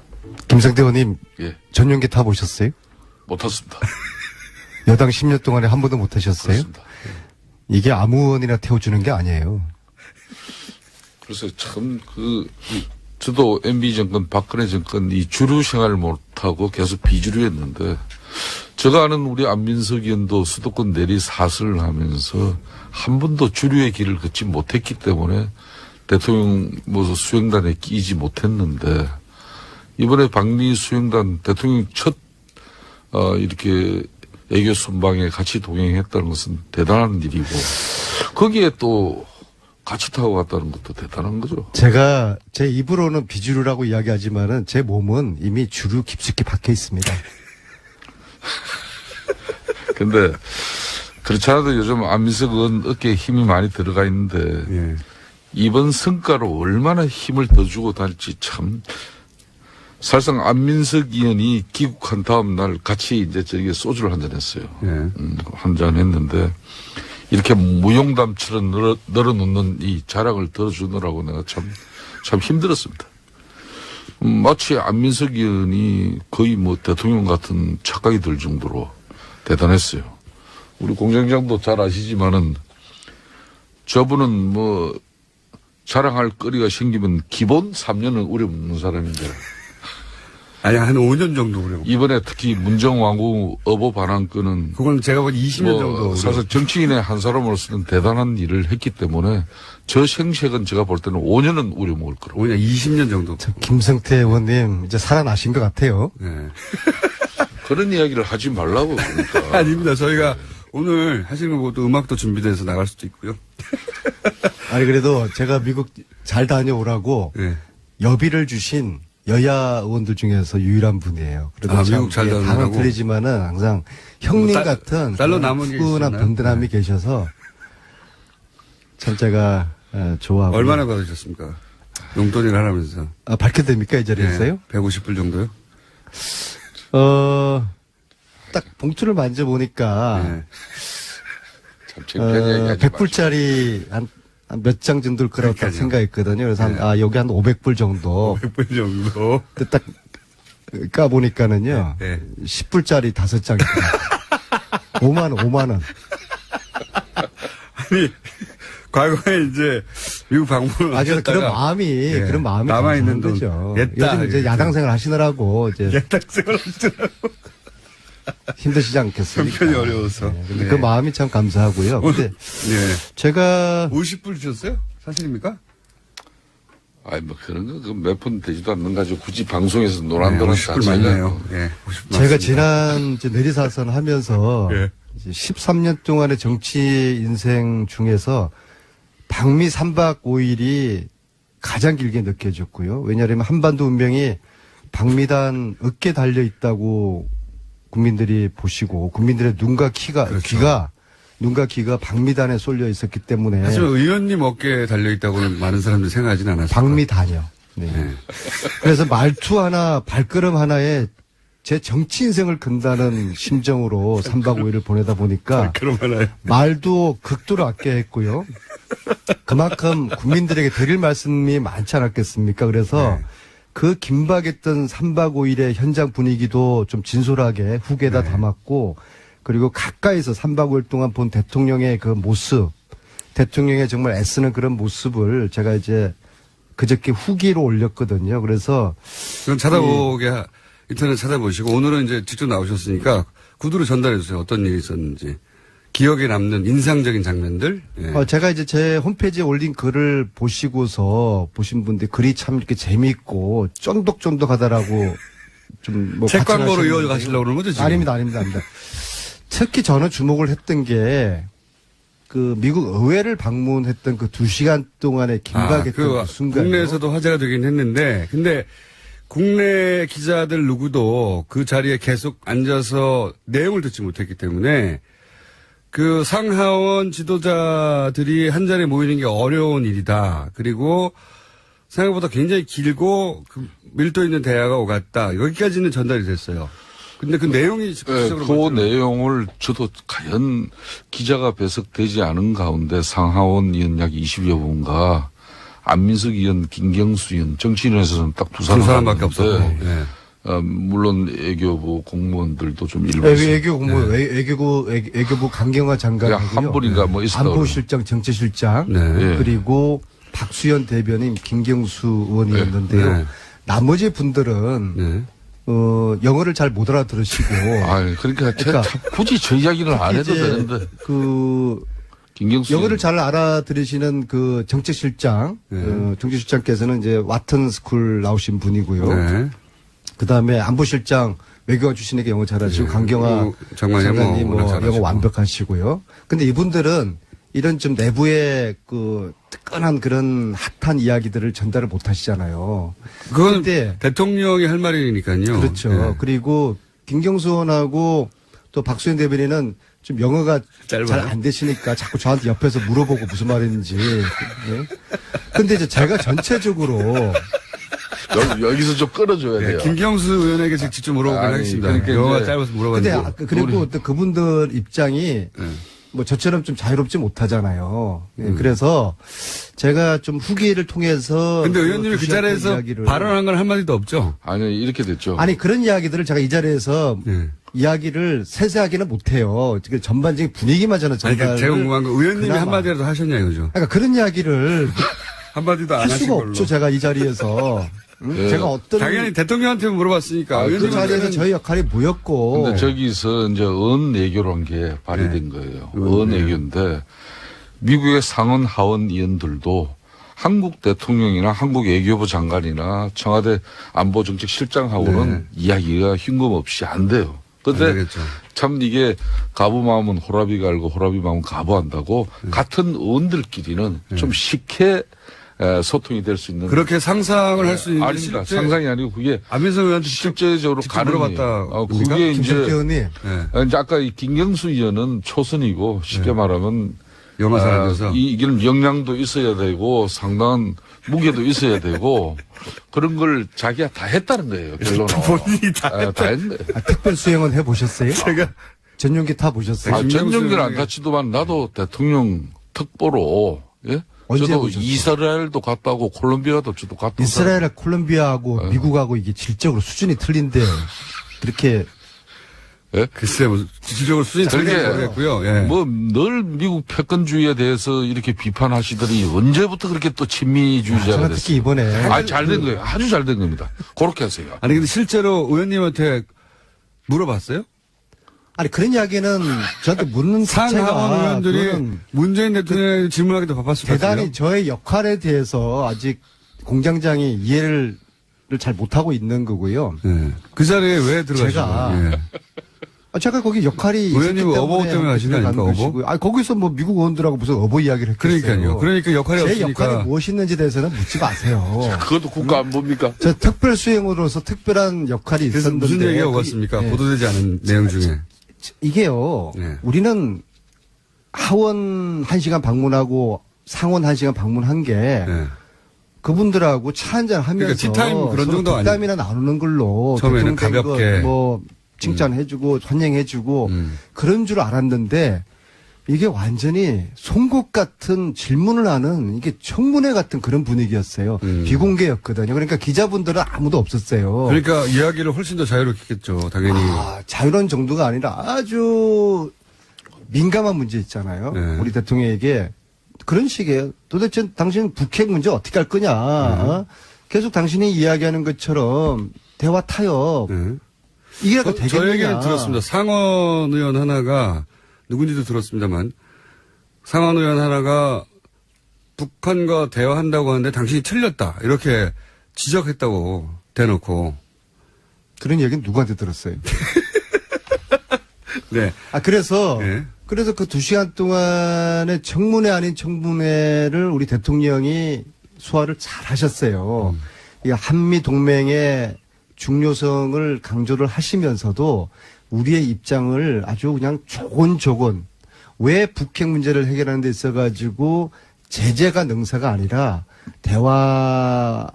Speaker 3: 김성태 의원님,
Speaker 4: 예,
Speaker 3: 전용기 타보셨어요?
Speaker 4: 못 탔습니다.
Speaker 3: 여당 10년 동안에 한 번도 못 타셨어요?
Speaker 4: 그렇습니다.
Speaker 3: 이게 아무 의원이나 태워주는 게 아니에요.
Speaker 4: 그래서 참 저도 MB 정권, 박근혜 정권 이 주류 생활을 못하고 계속 비주류였는데 제가 아는 우리 안민석 의원도 수도권 내리 사슬을 하면서 한 번도 주류의 길을 걷지 못했기 때문에 대통령 수행단에 끼지 못했는데 이번에 방미 수행단 대통령 첫 이렇게 애교 순방에 같이 동행했다는 것은 대단한 일이고 거기에 또 같이 타고 갔다는 것도 대단한 거죠.
Speaker 3: 제가 제 입으로는 비주류라고 이야기하지만은 제 몸은 이미 주류 깊숙이 박혀 있습니다.
Speaker 4: 근데 그렇지 않아도 요즘 안민석 의원 어깨에 힘이 많이 들어가 있는데
Speaker 1: 예.
Speaker 4: 이번 성과로 얼마나 힘을 더 주고 다닐지 참 사실상 안민석 의원이 귀국한 다음 날 같이 이제 저기 소주를 한잔 했어요.
Speaker 1: 예.
Speaker 4: 한잔 했는데 이렇게 무용담처럼 널어놓는 이 자랑을 들어주느라고 내가 참 힘들었습니다. 마치 안민석 의원이 거의 대통령 같은 착각이 들 정도로 대단했어요. 우리 공장장도 잘 아시지만은 저분은 자랑할 거리가 생기면 기본 3년은 우려먹는 사람인데.
Speaker 1: 아니, 한 5년 정도 그래요.
Speaker 4: 이번에 특히 문정왕후 어보 반환건은.
Speaker 1: 그건 제가 본 20년 정도.
Speaker 4: 사실 정치인의 한 사람으로서는 대단한 일을 했기 때문에 저 생색은 제가 볼 때는 5년은 우려먹을 거라고.
Speaker 1: 5년, 20년 정도.
Speaker 3: 김성태 의원님 이제 살아나신 것 같아요.
Speaker 1: 네.
Speaker 4: 그런 이야기를 하지 말라고 그러니까.
Speaker 1: 아닙니다. 저희가 오늘 하시는 거 보고 또 음악도 준비돼서 나갈 수도 있고요.
Speaker 3: 아니 그래도 제가 미국 잘 다녀오라고
Speaker 1: 네.
Speaker 3: 여비를 주신 여야 의원들 중에서 유일한 분이에요. 그래도
Speaker 1: 미국 잘 다녀오라고?
Speaker 3: 당은 틀리지만은 항상 형님 같은
Speaker 1: 딸로 남은 게
Speaker 3: 푸근한
Speaker 1: 있었나요?
Speaker 3: 든든함이 계셔서 참 제가 좋아하고.
Speaker 1: 얼마나 받으셨습니까? 용돈을 하라면서.
Speaker 3: 밝혀도 됩니까 이 자리에서요?
Speaker 1: 150불 정도요?
Speaker 3: 딱 봉투를 만져보니까
Speaker 1: 네.
Speaker 4: 참 창피한 얘기하지
Speaker 3: 100불짜리 한 몇 장 정도일 거라고 딱
Speaker 1: 그러니까요.
Speaker 3: 생각했거든요. 그래서 여기 한 500불 정도.
Speaker 1: 100불 정도.
Speaker 3: 근데 딱 까보니까는요.
Speaker 1: 네.
Speaker 3: 10불짜리 5장이 5만 원.
Speaker 1: 아니, 과거에 이제 미국 방문을
Speaker 3: 그래서 그런
Speaker 1: 하셨다가
Speaker 3: 마음이
Speaker 1: 남아있는 돈
Speaker 3: 거죠.
Speaker 1: 냈다.
Speaker 3: 요즘 이제 야당 생활 하시느라고 이제
Speaker 1: 야당 생활 하시더라고.
Speaker 3: 힘드시지 않겠습니까?
Speaker 1: 형편이 어려워서.
Speaker 3: 근데
Speaker 1: 네.
Speaker 3: 그 마음이 참 감사하고요. 근데
Speaker 1: 네.
Speaker 3: 제가
Speaker 1: 50불 주셨어요? 사실입니까?
Speaker 4: 아이, 뭐, 그런 거, 몇 푼 되지도 않는 가지고 굳이 방송에서 노란도란
Speaker 1: 50불 맞네요. 예. 50불
Speaker 3: 제가
Speaker 1: 맞습니다.
Speaker 3: 지난 이제 내리사선 하면서
Speaker 1: 예.
Speaker 3: 이제 13년 동안의 정치 인생 중에서 방미 3박 5일이 가장 길게 느껴졌고요. 왜냐하면 한반도 운명이 방미단 어깨에 달려 있다고 국민들이 보시고 국민들의 눈과 귀가 방미단에 쏠려 있었기 때문에
Speaker 1: 하지만 의원님 어깨에 달려있다고는 많은 사람들이 생각하지는 않았어요.
Speaker 3: 방미단이요. 네.
Speaker 1: 네.
Speaker 3: 그래서 말투 하나, 발걸음 하나에 제 정치 인생을 건다는 심정으로 3박 5일을 보내다 보니까
Speaker 1: 그럼 하나요.
Speaker 3: 말도 극도로 아껴했고요. 그만큼 국민들에게 드릴 말씀이 많지 않았겠습니까? 그래서
Speaker 1: 네.
Speaker 3: 그 긴박했던 3박 5일의 현장 분위기도 좀 진솔하게 후계에다
Speaker 1: 네.
Speaker 3: 담았고 그리고 가까이서 3박 5일 동안 본 대통령의 그 모습, 대통령의 정말 애쓰는 그런 모습을 제가 이제 그저께 후기로 올렸거든요. 그래서
Speaker 1: 그건 찾아보게, 인터넷 찾아보시고, 오늘은 이제 직접 나오셨으니까 구두로 전달해 주세요. 어떤 일이 있었는지. 기억에 남는 인상적인 장면들. 예.
Speaker 3: 제가 이제 제 홈페이지에 올린 글을 보시고서 보신 분들 글이 참 이렇게 재미있고 쫀득쫀득하다라고 좀 뭐
Speaker 1: 책 광고로
Speaker 3: 가칭하시는
Speaker 1: 이어 가시려고 그러는 거죠, 지금?
Speaker 3: 아닙니다. 특히 저는 주목을 했던 게 그 미국 의회를 방문했던 그 2시간 동안의 긴박했던 그 순간.
Speaker 1: 국내에서도 화제가 되긴 했는데, 근데 국내 기자들 누구도 그 자리에 계속 앉아서 내용을 듣지 못했기 때문에 그 상하원 지도자들이 한 자리에 모이는 게 어려운 일이다. 그리고 생각보다 굉장히 길고 그 밀도 있는 대화가 오갔다. 여기까지는 전달이 됐어요. 근데 그 내용이
Speaker 4: 그 내용을 저도 과연 기자가 배석되지 않은 가운데 상하원 의원 약 20여 분과 안민석 의원, 김경수 의원, 정치인에서는 딱 두
Speaker 1: 사람밖에 없었고.
Speaker 4: 네. 물론 애교부 공무원들도 좀 일부
Speaker 3: 외교부 강경화 장관하고요.
Speaker 4: 한 분인가 뭐 있었다.
Speaker 3: 안보실장, 정치실장
Speaker 1: 네.
Speaker 3: 그리고 박수현 대변인, 김경수 의원이었는데요.
Speaker 1: 네.
Speaker 3: 나머지 분들은
Speaker 1: 네.
Speaker 3: 영어를 잘 못 알아들으시고.
Speaker 4: 그러니까 참 굳이 저 이야기를 안 해도
Speaker 3: 이제
Speaker 4: 되는데. 김경수
Speaker 3: 영어를 잘 알아들으시는 그 정책실장, 정책실장께서는 이제 와튼 스쿨 나오신 분이고요.
Speaker 1: 네.
Speaker 3: 그 다음에 안보실장 외교관 출신에게 영어 잘하시고 강경화 장관이 영어 완벽하시고요. 근데 이분들은 이런 좀 내부의 그 뜨끈한 그런 핫한 이야기들을 전달을 못 하시잖아요.
Speaker 1: 그건 대통령이 할 말이니까요.
Speaker 3: 그렇죠.
Speaker 1: 네.
Speaker 3: 그리고 김경수 의원하고 또 박수현 대변인은 좀 영어가 잘 안 되시니까 자꾸 저한테 옆에서 물어보고 무슨 말인지. 예? 근데 이제 제가 전체적으로
Speaker 4: 여기서 좀 끌어줘야 돼요.
Speaker 1: 김경수 의원에게 직접 물어보긴 하겠습니다.
Speaker 4: 그러니까
Speaker 1: 영어가 짧아서 물어봤는데.
Speaker 3: 근데 그리고 또 그분들 입장이 뭐 저처럼 좀 자유롭지 못하잖아요. 예, 그래서 제가 좀 후기를 통해서.
Speaker 1: 근데 의원님이 그 자리에서 발언한 건 한마디도 없죠?
Speaker 4: 아니, 이렇게 됐죠.
Speaker 3: 아니, 그런 이야기들을 제가 이 자리에서 이야기를 세세하게는 못해요. 전반적인 분위기만 저는 전달을.
Speaker 1: 제가 궁금한 건 의원님이 한마디라도 하셨냐 이거죠?
Speaker 3: 그러니까 그런 이야기를
Speaker 1: 한마디도 안
Speaker 3: 할
Speaker 1: 하신
Speaker 3: 수가
Speaker 1: 걸로.
Speaker 3: 없죠. 제가 이 자리에서. 제가 어떤.
Speaker 1: 당연히 대통령한테 물어봤으니까.
Speaker 3: 그 자리에서 저희 역할이 뭐였고.
Speaker 4: 근데 저기서 이제 언외교란 게 발휘된 거예요. 언외교인데 미국의 상원 하원 의원들도 한국 대통령이나 한국 외교부 장관이나 청와대 안보정책실장하고는 이야기가 흉금없이 안 돼요. 근데 참 이게 가부 마음은 호라비 갈고 호라비 마음은 가부한다고 같은 의원들끼리는 좀 쉽게 소통이 될 수 있는.
Speaker 1: 그렇게 상상을 할 수 있는.
Speaker 4: 아닙니다. 상상이 아니고 그게.
Speaker 1: 안민석 의원한테
Speaker 4: 실제적으로
Speaker 1: 물어봤다.
Speaker 4: 그게 이제.
Speaker 3: 의원님.
Speaker 4: 이제 아까 이 김경수 의원은 초선이고 쉽게 말하면.
Speaker 1: 영어 사람에서.
Speaker 4: 이런 역량도 있어야 되고 상당한 무게도 있어야 되고 그런 걸 자기가 다 했다는 거예요. 결론은.
Speaker 1: 본인이 다
Speaker 4: 했는 거예요.
Speaker 3: 특별 수행은 해보셨어요?
Speaker 1: 제가.
Speaker 3: 전용기 타보셨어요?
Speaker 4: 전용기는 안 타치도만 나도 대통령 특보로, 예? 저도 이스라엘도 갔다 오고 콜롬비아도 저도 갔다 오고.
Speaker 3: 이스라엘, 콜롬비아하고 미국하고 이게 질적으로 수준이 틀린데 그렇게.
Speaker 1: 예? 글쎄, 뭐, 지질적으로 수준이 틀리게 모르겠고요. 예.
Speaker 4: 뭐, 늘 미국 패권주의에 대해서 이렇게 비판하시더니 언제부터 그렇게 또 친미주의자가 됐어요?
Speaker 3: 특히 이번에.
Speaker 4: 잘 된 거예요. 아주 잘 된 겁니다. 그렇게 하세요.
Speaker 1: 아니, 근데 실제로 의원님한테 물어봤어요?
Speaker 3: 아니, 그런 이야기는 저한테 묻는
Speaker 1: 상하원 의원들이 문재인 대통령에게 질문하기도 바빴을 것 같아요.
Speaker 3: 대단히 저의 역할에 대해서 아직 공장장이 이해를 잘 못하고 있는 거고요.
Speaker 1: 네. 그 자리에 왜 들어가신
Speaker 3: 제가
Speaker 1: 거예요? 예.
Speaker 3: 제가 거기 역할이 있었기
Speaker 1: 의원님
Speaker 3: 때문에
Speaker 1: 어버 때문에 하신 거 아닙니까, 어버?
Speaker 3: 거기서 뭐 미국 의원들하고 무슨 어버 이야기를 했겠어요.
Speaker 1: 그러니까요. 그러니까 역할이
Speaker 3: 제
Speaker 1: 없으니까.
Speaker 3: 역할이 무엇이있는지 대해서는 묻지 마세요.
Speaker 4: 그것도 국가 안보입니까?
Speaker 3: 저 특별 수행으로서 특별한 역할이
Speaker 1: 그래서
Speaker 3: 있었는데.
Speaker 1: 무슨 얘기가 오갔습니까?
Speaker 3: 예.
Speaker 1: 보도되지 않은 내용 중에.
Speaker 3: 이게요.
Speaker 1: 네.
Speaker 3: 우리는 하원 1시간 방문하고 상원 1시간 방문한 게
Speaker 1: 네.
Speaker 3: 그분들하고 차 한잔 하면서
Speaker 1: 그러니까 티타임 그런 정도 아니에요?
Speaker 3: 땀이나 나누는 걸로
Speaker 1: 처음에는
Speaker 3: 대통령 된
Speaker 1: 가볍게.
Speaker 3: 거 뭐 칭찬해주고 환영해주고 그런 줄 알았는데 이게 완전히 송곳 같은 질문을 하는 이게 청문회 같은 그런 분위기였어요. 비공개였거든요. 그러니까 기자분들은 아무도 없었어요.
Speaker 1: 그러니까 이야기를 훨씬 더 자유롭겠죠, 당연히.
Speaker 3: 자유로운 정도가 아니라 아주 민감한 문제 있잖아요.
Speaker 1: 네.
Speaker 3: 우리 대통령에게 그런 식이에요. 도대체 당신 북핵 문제 어떻게 할 거냐. 어? 계속 당신이 이야기하는 것처럼 대화 타협.
Speaker 1: 네.
Speaker 3: 이게 되겠느냐.
Speaker 1: 저 얘기는 들었습니다. 상원 의원 하나가 누군지도 들었습니다만 상원 의원 하나가 북한과 대화한다고 하는데 당신이 틀렸다. 이렇게 지적했다고 대놓고.
Speaker 3: 그런 얘기는 누구한테 들었어요?
Speaker 1: 네.
Speaker 3: 그래서
Speaker 1: 네.
Speaker 3: 그 2시간 동안의 청문회 아닌 청문회를 우리 대통령이 소화를 잘 하셨어요. 이 한미 동맹의 중요성을 강조를 하시면서도 우리의 입장을 아주 그냥 조곤조곤 왜 북핵 문제를 해결하는 데 있어가지고 제재가 능사가 아니라 대화와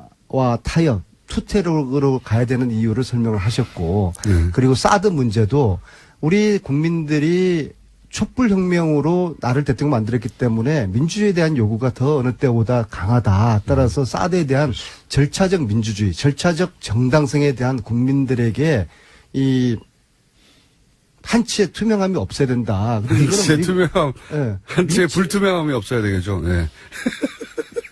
Speaker 3: 타협, 투태력으로 가야 되는 이유를 설명을 하셨고 그리고 사드 문제도 우리 국민들이 촛불혁명으로 나를 대통령 만들었기 때문에 민주주의에 대한 요구가 더 어느 때보다 강하다. 따라서 사드에 대한 절차적 민주주의, 절차적 정당성에 대한 국민들에게 이 한치의 투명함이 없어야 된다.
Speaker 1: 한치의 투명함,
Speaker 3: 네.
Speaker 1: 한치의 불투명함이 없어야 되겠죠. 네.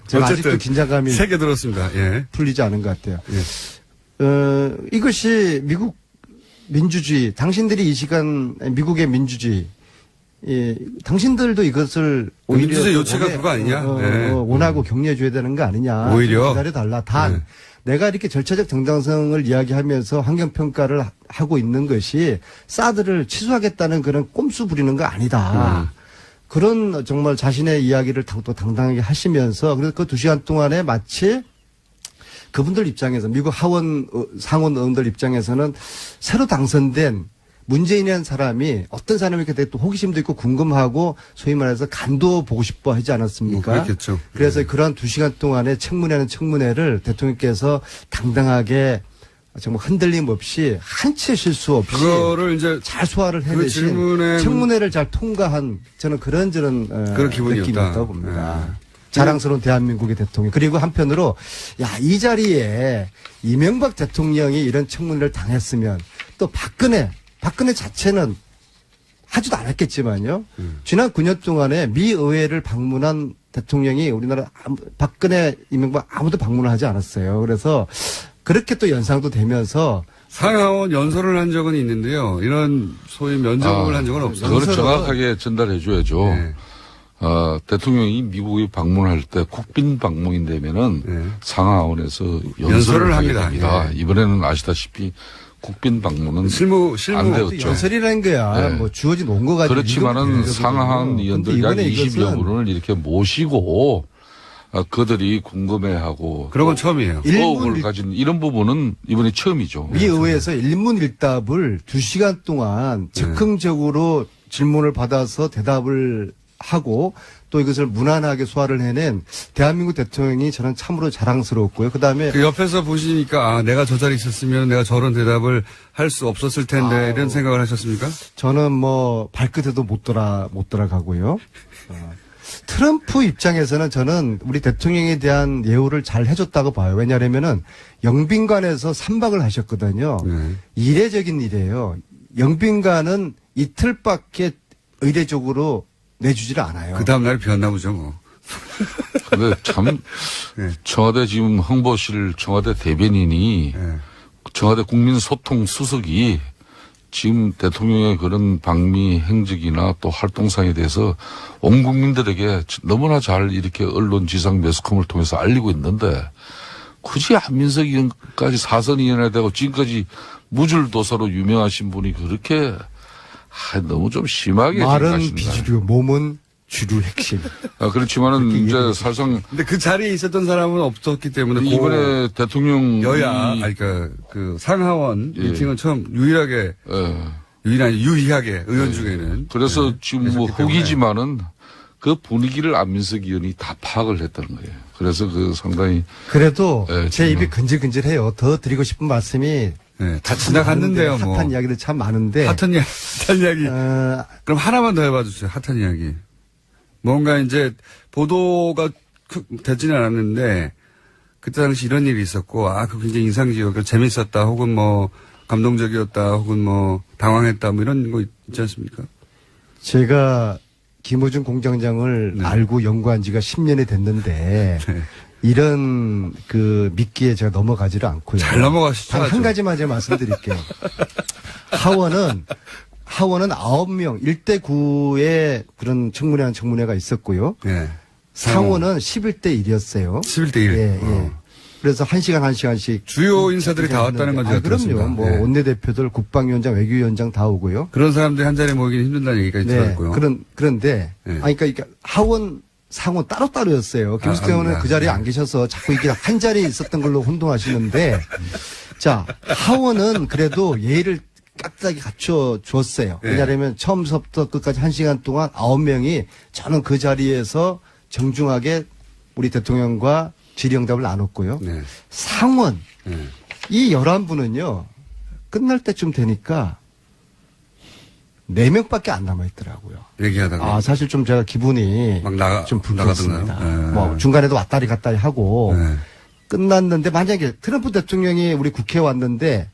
Speaker 3: 제가 아직도 긴장감이
Speaker 1: 세게 들었습니다. 예.
Speaker 3: 풀리지 않은 것 같아요.
Speaker 1: 예.
Speaker 3: 이것이 미국 민주주의, 당신들이 이 시간 미국의 민주주의, 당신들도 이것을 오히려
Speaker 1: 민주주의 요체가 그거 아니냐? 네.
Speaker 3: 원하고 격려해줘야 되는 거 아니냐?
Speaker 1: 오히려
Speaker 3: 기다려달라. 단 내가 이렇게 절차적 정당성을 이야기하면서 환경평가를 하고 있는 것이 사드를 취소하겠다는 그런 꼼수 부리는 거 아니다. 그런 정말 자신의 이야기를 또 당당하게 하시면서 그래서 그 2시간 동안에 마치 그분들 입장에서 미국 하원 상원 의원들 입장에서는 새로 당선된 문재인이라는 사람이 어떤 사람이 이렇게 또 호기심도 있고 궁금하고 소위 말해서 간도 보고 싶어 하지 않았습니까?
Speaker 1: 그렇겠죠.
Speaker 3: 그래서 그러한 2시간 동안에 청문회는 청문회를 대통령께서 당당하게 정말 흔들림 없이 한치의 실수 없이
Speaker 1: 그거를 이제
Speaker 3: 잘 소화를
Speaker 1: 그
Speaker 3: 해내신 청문회를 잘 통과한 저는 그런
Speaker 1: 그런
Speaker 3: 느낌이었다고 봅니다. 자랑스러운 대한민국의 대통령. 그리고 한편으로 이 자리에 이명박 대통령이 이런 청문회를 당했으면 또 박근혜 자체는 하지도 않았겠지만요. 지난 9년 동안에 미 의회를 방문한 대통령이 우리나라 박근혜, 이명박 아무도 방문을 하지 않았어요. 그래서 그렇게 또 연상도 되면서
Speaker 1: 상하원 연설을 한 적은 있는데요. 이런 소위 면접을 한 적은 없어요.
Speaker 4: 그걸 정확하게 전달해 줘야죠.
Speaker 1: 네.
Speaker 4: 대통령이 미국에 방문할 때 국빈 방문인데면은 상하원에서 연설을 하게 됩니다.
Speaker 1: 예.
Speaker 4: 이번에는 아시다시피 국빈 방문은
Speaker 1: 실무
Speaker 4: 안 되었죠.
Speaker 3: 연설이라는 거야.
Speaker 4: 네.
Speaker 3: 뭐 주어진 온거 가지고.
Speaker 4: 그렇지만은 상하원 의원들 약 20여 분을 이렇게 모시고 그들이 궁금해하고
Speaker 1: 그런 건 처음이에요.
Speaker 4: 의혹을 가진 이런 부분은 이번에 처음이죠.
Speaker 3: 미 의회에서 일문일답을 2시간 동안 즉흥적으로 질문을 받아서 대답을 하고 또 이것을 무난하게 소화를 해낸 대한민국 대통령이 저는 참으로 자랑스러웠고요. 그다음에
Speaker 1: 그 옆에서 보시니까 내가 저 자리에 있었으면 내가 저런 대답을 할 수 없었을 텐데 이런 생각을 하셨습니까?
Speaker 3: 저는 뭐 발끝에도 못 돌아가고요. 트럼프 입장에서는 저는 우리 대통령에 대한 예우를 잘 해줬다고 봐요. 왜냐하면은 영빈관에서 3박을 하셨거든요. 이례적인 일이에요. 영빈관은 이틀밖에 의례적으로 내주지를 않아요.
Speaker 1: 그 다음날 비었나 보죠, 뭐.
Speaker 4: 근데 참, 청와대 지금 홍보실 청와대 대변인이 청와대 국민소통 수석이 지금 대통령의 그런 방미 행적이나 또 활동상에 대해서 온 국민들에게 너무나 잘 이렇게 언론 지상 매스컴을 통해서 알리고 있는데 굳이 안민석 의원까지 사선위원회 되고 지금까지 무줄도사로 유명하신 분이 그렇게 너무 좀 심하게
Speaker 3: 말은 비주류, 몸은 주류 핵심.
Speaker 4: 그렇지만은 이제 사실상
Speaker 1: 근데 그 자리에 있었던 사람은 없었기 때문에
Speaker 4: 이번에 대통령
Speaker 1: 여야 그러니까 그 상하원 미팅은 처음 유일하게 유의하게 의원 중에는
Speaker 4: 그래서 지금 뭐 혹이지만은 그 분위기를 안민석 의원이 다 파악을 했다는 거예요. 그래서 그 상당히
Speaker 3: 그래도 제 입이 근질근질해요. 더 드리고 싶은 말씀이
Speaker 1: 다 지나갔는데요. 뭐
Speaker 3: 핫한 이야기들 참 많은데
Speaker 1: 핫한 이야기. 그럼 하나만 더 해봐 주세요. 핫한 이야기. 뭔가 이제 보도가 되지는 않았는데 그때 당시 이런 일이 있었고 그 굉장히 인상적이었고 재밌었다 혹은 뭐 감동적이었다 혹은 뭐 당황했다 뭐 이런 거 있지 않습니까?
Speaker 3: 제가 김어준 공장장을 알고 연구한 지가 10년이 됐는데 이런 그 미끼에 제가 넘어가지를 않고요.
Speaker 1: 잘 넘어가시죠.
Speaker 3: 단 한 가지만 제가 말씀드릴게요. 하원은 9명 1대 9의 그런 청문회가 있었고요. 상원은 11대 1이었어요.
Speaker 1: 11대 1.
Speaker 3: 그래서 1시간씩.
Speaker 1: 주요 인사들이 다 왔다는 건지.
Speaker 3: 그럼요. 뭐 원내대표들, 국방위원장, 외교위원장 다 오고요.
Speaker 1: 그런 사람들이 한 자리에 모이기는 힘든다는 얘기까지 들었고요. 그런데 그러니까 하원, 상원 따로따로였어요. 김수태 의원은 그 자리에 안 계셔서 자꾸 이게 한 자리에 있었던 걸로 혼동하시는데 자, 하원은 그래도 예의를 깍딱이 갖춰 주었어요. 왜냐하면 처음부터 끝까지 1시간 동안 9명이 저는 그 자리에서 정중하게 우리 대통령과 질의응답을 나눴고요. 상원 이 11분은요. 끝날 때쯤 되니까 4명밖에 안 남아있더라고요. 얘기하다가.
Speaker 3: 사실 좀 제가 기분이 좀 불편했습니다. 뭐 중간에도 왔다리 갔다리 하고 끝났는데 만약에 트럼프 대통령이 우리 국회에 왔는데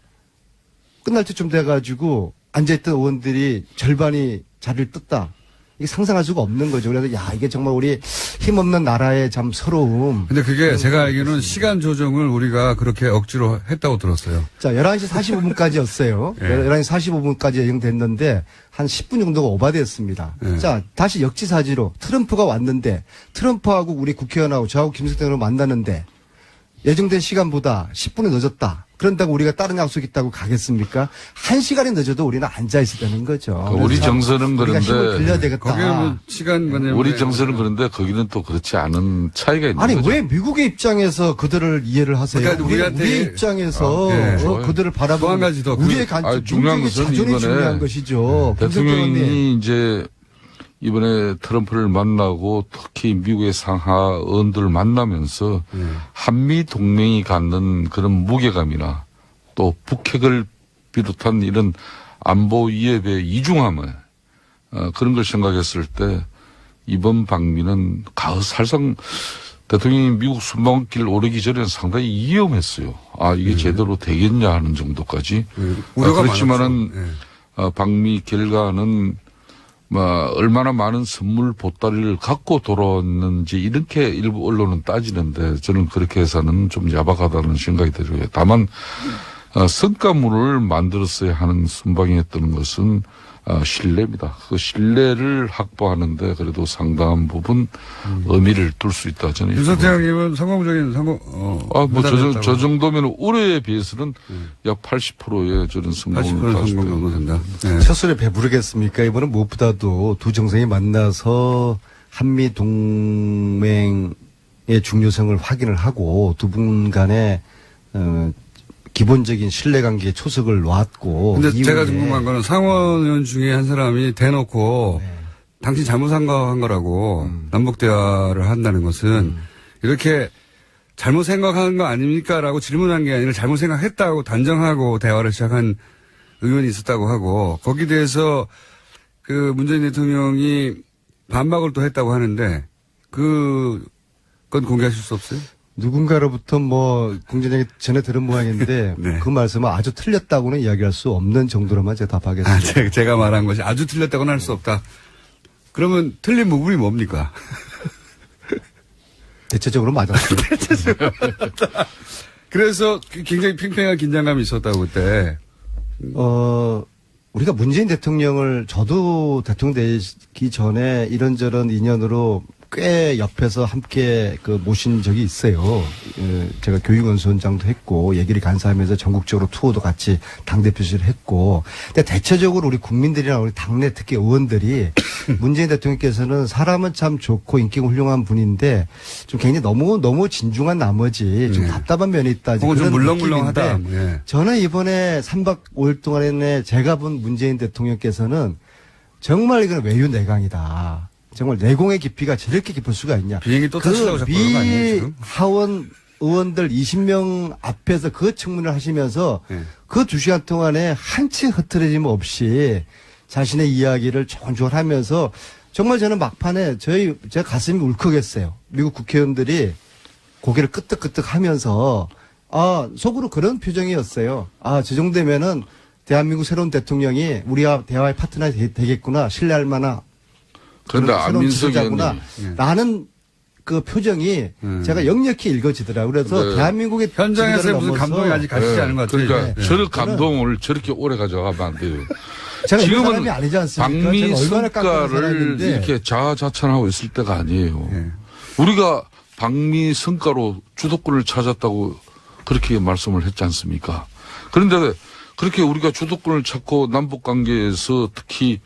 Speaker 3: 끝날 때쯤 돼가지고 앉아있던 의원들이 절반이 자리를 떴다. 이게 상상할 수가 없는 거죠. 그래서 이게 정말 우리 힘없는 나라의 참 서러움.
Speaker 1: 근데 그게 제가 알기로는 시간 조정을 우리가 그렇게 억지로 했다고 들었어요.
Speaker 3: 자, 11시 45분까지였어요. 11시 45분까지 예정됐는데 한 10분 정도가 오바됐습니다. 자, 다시 역지사지로 트럼프가 왔는데 트럼프하고 우리 국회의원하고 저하고 김수태 의원을 만났는데 예정된 시간보다 10분이 늦었다. 그런다고 우리가 다른 약속 있다고 가겠습니까? 1시간이 늦어도 우리는 앉아있어야 되는 거죠.
Speaker 4: 우리 정서는
Speaker 3: 우리가 힘을
Speaker 4: 그런데
Speaker 3: 빌려야 되겠다.
Speaker 1: 거기는 시간
Speaker 4: 우리 정서는 그런데 거기는 또 그렇지 않은 차이가 있는 거죠.
Speaker 3: 왜 미국의 입장에서 그들을 이해를 하세요?
Speaker 1: 그러니까
Speaker 3: 우리의 입장에서 그들을 바라보는
Speaker 1: 또 한 가지 더
Speaker 3: 우리의
Speaker 4: 중요한 것은
Speaker 3: 자존이 중요한 것이죠.
Speaker 4: 대통령이 이제 이번에 트럼프를 만나고 특히 미국의 상하 의원들을 만나면서 한미 동맹이 갖는 그런 무게감이나 또 북핵을 비롯한 이런 안보 위협의 이중함을 그런 걸 생각했을 때 이번 방미는 사실상 대통령이 미국 순방길 오르기 전에는 상당히 위험했어요. 이게 제대로 되겠냐 하는 정도까지. 그렇지만은 방미 결과는 얼마나 많은 선물 보따리를 갖고 돌아왔는지 이렇게 일부 언론은 따지는데 저는 그렇게 해서는 좀 야박하다는 생각이 들어요. 다만 성과물을 만들었어야 하는 순방이었던 것은 신뢰입니다. 그 신뢰를 확보하는데 그래도 상당한 부분 의미를 둘 수 있다. 저는.
Speaker 1: 김성태 형님은 성공적인
Speaker 4: 저 정도면 올해에 비해서는 약 80%의 저는 성공을
Speaker 1: 80% 성공 정도 된다.
Speaker 3: 첫술에 배부르겠습니까? 이번은 무엇보다도 두 정상이 만나서 한미 동맹의 중요성을 확인을 하고 두 분 간의 기본적인 신뢰관계에 초석을 놨고.
Speaker 1: 근데 제가 궁금한 거는 상원 의원 중에 한 사람이 대놓고 당신 잘못 생각한 거라고 남북대화를 한다는 것은 이렇게 잘못 생각한 거 아닙니까? 라고 질문한 게 아니라 잘못 생각했다고 단정하고 대화를 시작한 의원이 있었다고 하고 거기에 대해서 그 문재인 대통령이 반박을 또 했다고 하는데 그건 공개하실 수 없어요?
Speaker 3: 누군가로부터 공전장이 전에 들은 모양인데 그 말씀은 아주 틀렸다고는 이야기할 수 없는 정도로만 제가 답하겠습니다.
Speaker 1: 제가 말한 것이 아주 틀렸다고는 할 수 없다. 그러면 틀린 부분이 뭡니까?
Speaker 3: 대체적으로 맞았어요.
Speaker 1: 대체적으로 맞았다. 그래서 굉장히 팽팽한 긴장감이 있었다고 그때.
Speaker 3: 우리가 문재인 대통령을 저도 대통령 되기 전에 이런저런 인연으로 꽤 옆에서 함께 모신 적이 있어요. 제가 교육원수원장도 했고 얘기를 간사하면서 전국적으로 투어도 같이 당대표실을 했고. 근데 대체적으로 우리 국민들이나 우리 당내 특히 의원들이 문재인 대통령께서는 사람은 참 좋고 인기가 훌륭한 분인데 좀 굉장히 너무 진중한 나머지 좀 답답한 면이 있다.
Speaker 1: 혹은 좀 물렁물렁하다. 예.
Speaker 3: 저는 이번에 3박 5일 동안에 제가 본 문재인 대통령께서는 정말 이건 외유내강이다. 정말 내공의 깊이가 저렇게 깊을 수가 있냐.
Speaker 1: 비행기 또 타시려고 자꾸 그런 거 아니에요, 지금?
Speaker 3: 하원 의원들 20명 앞에서 그 청문을 하시면서
Speaker 1: 네.
Speaker 3: 그 2시간 동안에 한치 흐트러짐 없이 자신의 이야기를 조곤조곤 하면서 정말 저는 막판에 제 가슴이 울컥했어요. 미국 국회의원들이 고개를 끄덕끄덕 하면서 속으로 그런 표정이었어요. 저 정도면은 대한민국 새로운 대통령이 우리와 대화의 파트너가 되겠구나. 신뢰할 만한
Speaker 4: 그런데 안민석 의원님
Speaker 3: 라는 그 표정이 제가 역력히 읽어지더라고요. 그래서 대한민국의
Speaker 1: 현장에서 무슨 감동이 아직 가시지 않은 것 같아요.
Speaker 4: 그러니까 저런 감동을 저렇게 오래 가져가면 안 돼요.
Speaker 3: 제가 이런
Speaker 4: 지금은
Speaker 3: 사람이 아니지 않습니까?
Speaker 4: 박미
Speaker 3: 제가 얼마나 깎은
Speaker 4: 성과를
Speaker 3: 사람인데.
Speaker 4: 이렇게 자아자찬하고 있을 때가 아니에요. 우리가 박미 성과로 주도권을 찾았다고 그렇게 말씀을 했지 않습니까? 그런데 그렇게 우리가 주도권을 찾고 남북 관계에서 특히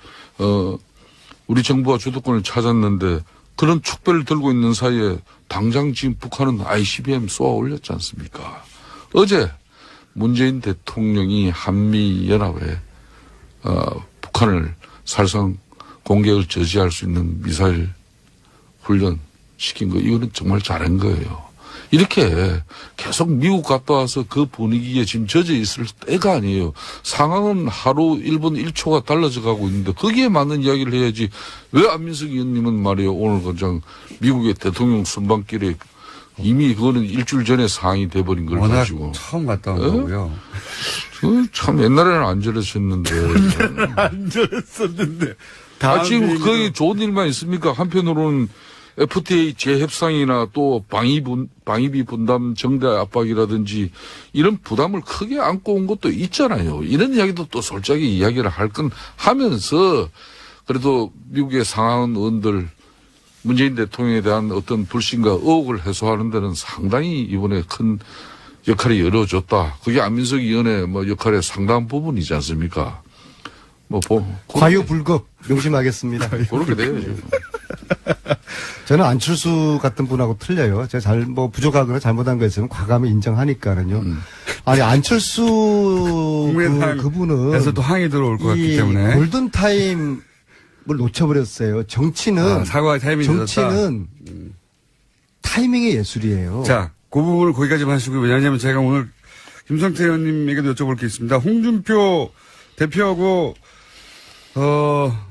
Speaker 4: 우리 정부가 주도권을 찾았는데 그런 축배를 들고 있는 사이에 당장 지금 북한은 ICBM 쏘아 올렸지 않습니까? 어제 문재인 대통령이 한미연합에 북한을 살상 공격을 저지할 수 있는 미사일 훈련 시킨 거 이거는 정말 잘한 거예요. 이렇게 계속 미국 갔다 와서 그 분위기에 지금 젖어 있을 때가 아니에요. 상황은 하루 1분 1초가 달라져 가고 있는데 거기에 맞는 이야기를 해야지. 왜 안민석 의원님은 말이에요. 오늘 그냥 미국의 대통령 순방길에 이미 그거는 일주일 전에 상황이 돼버린 걸
Speaker 1: 워낙
Speaker 4: 가지고.
Speaker 1: 처음 갔다 온 거고요.
Speaker 4: 참 옛날에는 안 저랬었는데.
Speaker 1: 안 저랬었는데.
Speaker 4: 지금 거의 좋은 일만 있습니까? 한편으로는 FTA 재협상이나 또 방위비 분담 정대 압박이라든지 이런 부담을 크게 안고 온 것도 있잖아요. 이런 이야기도 또 솔직하게 이야기를 할 건 하면서 그래도 미국의 상하원 의원들 문재인 대통령에 대한 어떤 불신과 의혹을 해소하는 데는 상당히 이번에 큰 역할이 이루어졌다. 그게 안민석 의원의 역할의 상당한 부분이지 않습니까?
Speaker 3: 과유불급 명심하겠습니다.
Speaker 4: 그렇게 돼야죠.
Speaker 3: 저는 안철수 같은 분하고 틀려요. 제가 부족하거나 잘못한 거 있으면 과감히 인정하니까는요. 아니, 안철수 그분은.
Speaker 1: 에서도 항의 들어올 것 같기 때문에.
Speaker 3: 골든타임을 놓쳐버렸어요. 정치는.
Speaker 1: 사과의 타이밍이
Speaker 3: 정치는 타이밍의 예술이에요.
Speaker 1: 자, 그 부분을 거기까지만 하시고요. 왜냐하면 제가 오늘 김성태 의원님에게도 여쭤볼 게 있습니다. 홍준표 대표하고,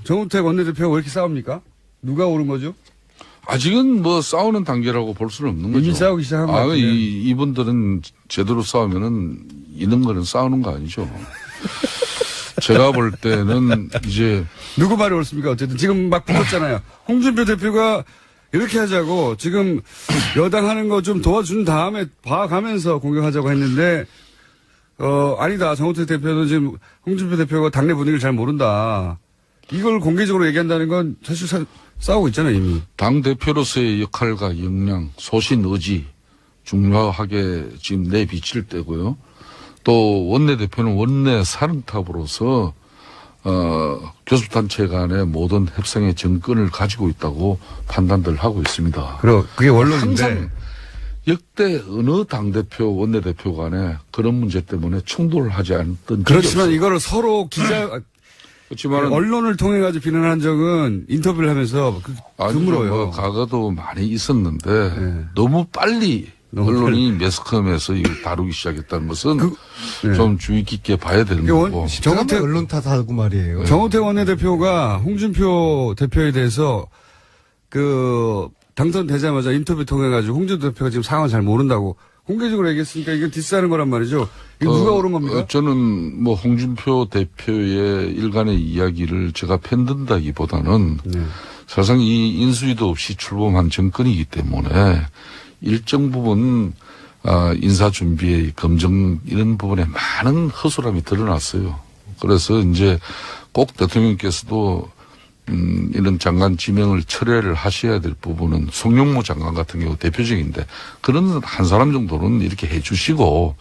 Speaker 1: 정우택 원내대표가 왜 이렇게 싸웁니까? 누가 오른 거죠?
Speaker 4: 아직은 싸우는 단계라고 볼 수는 없는 거죠.
Speaker 1: 이미 싸우기 시작한 거 같아요.
Speaker 4: 이분들은 제대로 싸우면은 이런 거는 싸우는 거 아니죠. 제가 볼 때는 이제.
Speaker 1: 누구 말이 옳습니까? 어쨌든 지금 막 붙었잖아요. 홍준표 대표가 이렇게 하자고 지금 여당 하는 거 좀 도와준 다음에 봐가면서 공격하자고 했는데, 아니다. 정우택 대표는 지금 홍준표 대표가 당내 분위기를 잘 모른다. 이걸 공개적으로 얘기한다는 건 사실 싸우고 있잖아요, 이미.
Speaker 4: 당대표로서의 역할과 역량, 소신, 의지 중요하게 지금 내비칠 때고요. 또 원내대표는 원내 사령탑으로서 교섭단체 간의 모든 협상의 정권을 가지고 있다고 판단들 하고 있습니다.
Speaker 1: 그게 원론인데.
Speaker 4: 항상 역대 어느 당대표, 원내대표 간에 그런 문제 때문에 충돌을 하지 않던
Speaker 1: 그렇지만 이거를 서로
Speaker 4: 그렇지만
Speaker 1: 언론을 통해 가지고 비난한 적은 인터뷰를 하면서 드물어요.
Speaker 4: 과거도 많이 있었는데 너무 빨리 언론이 매스컴에서 이걸 다루기 시작했다는 것은 좀 주의 깊게 봐야 되는 거고.
Speaker 3: 정우택 언론 탓하고 말이에요.
Speaker 1: 정우택 원내대표가 홍준표 대표에 대해서 당선되자마자 인터뷰 통해 가지고 홍준표 대표가 지금 상황을 잘 모른다고 공개적으로 얘기했으니까 이건 디스하는 거란 말이죠. 이거 누가 옳은 겁니까?
Speaker 4: 저는 홍준표 대표의 일간의 이야기를 제가 편든다기보다는 사실상 이 인수위도 없이 출범한 정권이기 때문에 일정 부분 인사 준비에 검증 이런 부분에 많은 허술함이 드러났어요. 그래서 이제 꼭 대통령께서도 이런 장관 지명을 철회를 하셔야 될 부분은 송영무 장관 같은 경우 대표적인데 그런 한 사람 정도는 이렇게 해 주시고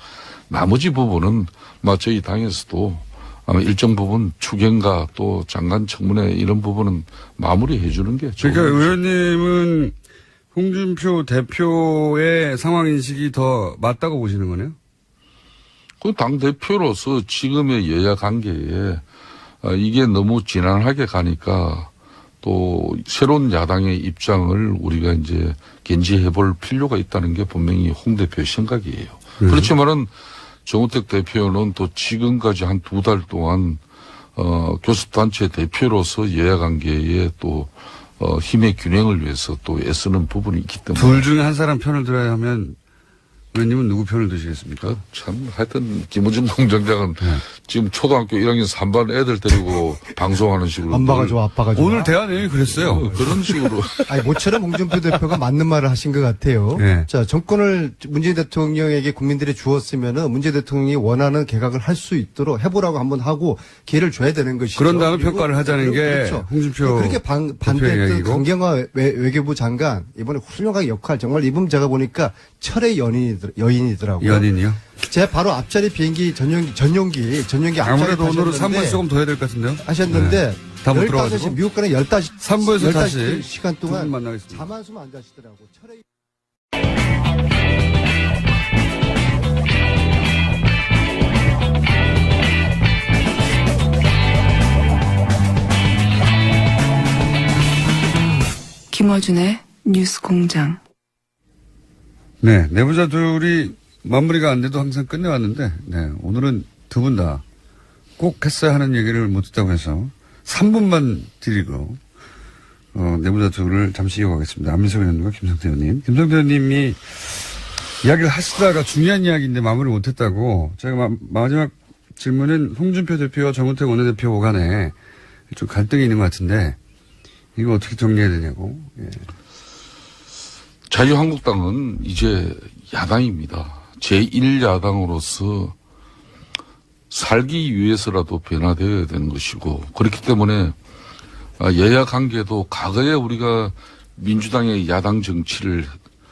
Speaker 4: 나머지 부분은 저희 당에서도 아마 일정 부분 추경과 또 장관 청문회 이런 부분은 마무리해 주는 게 좋은
Speaker 1: 그러니까 의원님은 홍준표 대표의 상황 인식이 더 맞다고 보시는 거네요?
Speaker 4: 그 당대표로서 지금의 여야 관계에 이게 너무 지난하게 가니까 또 새로운 야당의 입장을 우리가 이제 견지해 볼 필요가 있다는 게 분명히 홍 대표의 생각이에요. 그렇지만은 정우택 대표는 또 지금까지 한 2달 동안 교섭단체 대표로서 여야 관계에 또 힘의 균형을 위해서 또 애쓰는 부분이 있기 때문에
Speaker 1: 둘 중에 한 사람 편을 들어야 하면 의원님은 누구 편을 드시겠습니까?
Speaker 4: 참 하여튼 김우중 공장장은 지금 초등학교 1학년 3반 애들 데리고 방송하는 식으로
Speaker 3: 엄마가 좋아 아빠가 좋아.
Speaker 1: 오늘 대화 내용이 그랬어요.
Speaker 4: 그런 식으로
Speaker 3: 아니 모처럼 홍준표 대표가 맞는 말을 하신 것 같아요.
Speaker 1: 네.
Speaker 3: 자 정권을 문재인 대통령에게 국민들이 주었으면은 문재인 대통령이 원하는 개각을 할 수 있도록 해보라고 한번 하고 기회를 줘야 되는 것이죠.
Speaker 1: 그런 다음에 평가를 하자는 게
Speaker 3: 그렇죠.
Speaker 1: 홍준표
Speaker 3: 그렇게 반대했던
Speaker 1: 이야기고.
Speaker 3: 강경화 외교부 장관 이번에 훌륭한 역할 정말 이분 제가 보니까 철의 여인이더라고요.
Speaker 1: 연인이요?
Speaker 3: 제 바로 앞자리 비행기 전용기 앞자리
Speaker 1: 아무래도 오늘은
Speaker 3: 타셨는데
Speaker 1: 3분 조금 더 해야 될 것 같은데요?
Speaker 3: 하셨는데
Speaker 1: 다 못
Speaker 3: 15시
Speaker 1: 들어가지고?
Speaker 3: 미국 가는 15시
Speaker 1: 3부에서 다시
Speaker 3: 시간
Speaker 1: 두 분
Speaker 3: 동안
Speaker 1: 만나겠습니다.
Speaker 3: 잠 한숨 안 자시더라고. 철의
Speaker 5: 김어준의 뉴스공장.
Speaker 1: 네, 내부자들이 마무리가 안 돼도 항상 끝내왔는데, 네, 오늘은 두 분 다 꼭 했어야 하는 얘기를 못 했다고 해서 3분만 드리고, 내부자들을 잠시 이어가겠습니다. 안민석 의원님과 김성태 의원님. 김성태 의원님이 이야기를 하시다가 중요한 이야기인데 마무리 못 했다고, 제가 마지막 질문은 홍준표 대표와 정우택 원내대표 간에 좀 갈등이 있는 것 같은데, 이거 어떻게 정리해야 되냐고. 예.
Speaker 4: 자유한국당은 이제 야당입니다. 제1야당으로서 살기 위해서라도 변화되어야 되는 것이고 그렇기 때문에 여야 관계도 과거에 우리가 민주당의 야당 정치를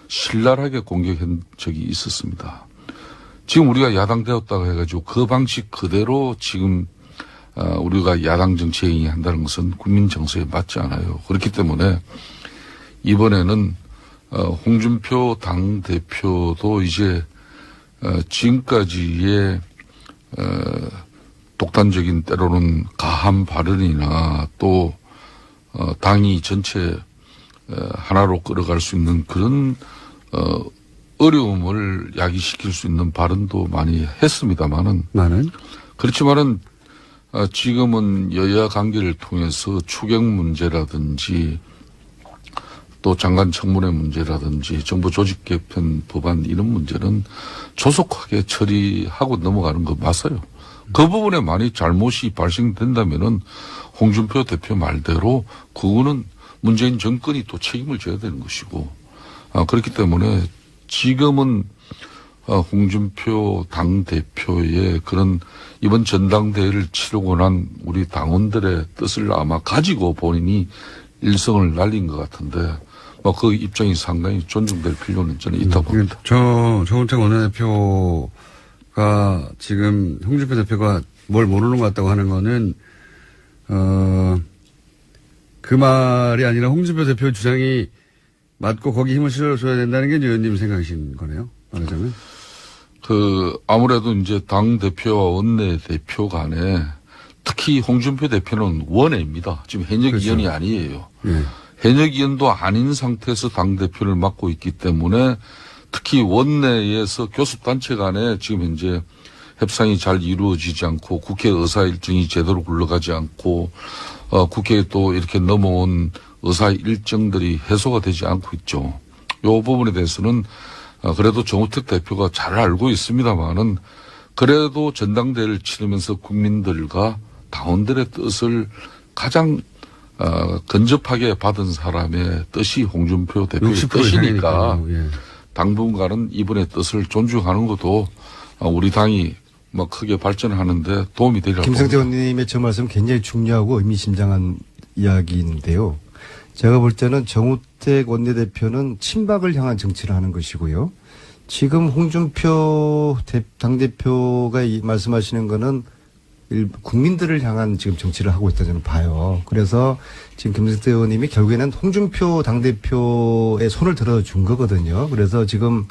Speaker 4: 신랄하게 공격한 적이 있었습니다. 지금 우리가 야당 되었다고 해가지고 그 방식 그대로 지금 우리가 야당 정치에 한다는 것은 국민 정서에 맞지 않아요. 그렇기 때문에 이번에는 홍준표 당대표도 이제 지금까지의 독단적인 때로는 가한 발언이나 또 당이 전체 하나로 끌어갈 수 있는 그런 어려움을 야기시킬 수 있는 발언도 많이 했습니다만은 그렇지만은 지금은 여야 관계를 통해서 추경 문제라든지 또 장관 청문회 문제라든지 정부 조직 개편 법안 이런 문제는 조속하게 처리하고 넘어가는 거 맞아요. 그 부분에 많이 잘못이 발생된다면은 홍준표 대표 말대로 그거는 문재인 정권이 또 책임을 져야 되는 것이고 그렇기 때문에 지금은 홍준표 당대표의 그런 이번 전당대회를 치르고 난 우리 당원들의 뜻을 아마 가지고 본인이 일성을 날린 것 같은데 그 입장이 상당히 존중될 필요는 저는 있다고 봅니다.
Speaker 1: 정우택 원내대표가 지금 홍준표 대표가 뭘 모르는 것 같다고 하는 거는 그 말이 아니라 홍준표 대표의 주장이 맞고 거기 힘을 실어줘야 된다는 게 의원님 생각이신 거네요. 말하자면.
Speaker 4: 아무래도 이제 당대표와 원내대표 간에 특히 홍준표 대표는 원외입니다. 지금 현역
Speaker 1: 그렇죠.
Speaker 4: 의원이 아니에요.
Speaker 1: 네.
Speaker 4: 현역 의원도 아닌 상태에서 당대표를 맡고 있기 때문에 특히 원내에서 교섭단체 간에 지금 현재 협상이 잘 이루어지지 않고 국회 의사 일정이 제대로 굴러가지 않고 국회에 또 이렇게 넘어온 의사 일정들이 해소가 되지 않고 있죠. 이 부분에 대해서는 그래도 정우택 대표가 잘 알고 있습니다만은 그래도 전당대회를 치르면서 국민들과 당원들의 뜻을 가장 근접하게 받은 사람의 뜻이 홍준표 대표의 뜻이니까
Speaker 1: 예.
Speaker 4: 당분간은 이분의 뜻을 존중하는 것도 우리 당이 크게 발전하는데 도움이 되리라고
Speaker 3: 김성태 의원님의 저 말씀 굉장히 중요하고 의미심장한 이야기인데요. 제가 볼 때는 정우택 원내대표는 친박을 향한 정치를 하는 것이고요. 지금 홍준표 당대표가 말씀하시는 거는 국민들을 향한 지금 정치를 하고 있다 저는 봐요. 그래서 지금 김성태 의원님이 결국에는 홍준표 당대표의 손을 들어준 거거든요. 그래서 지금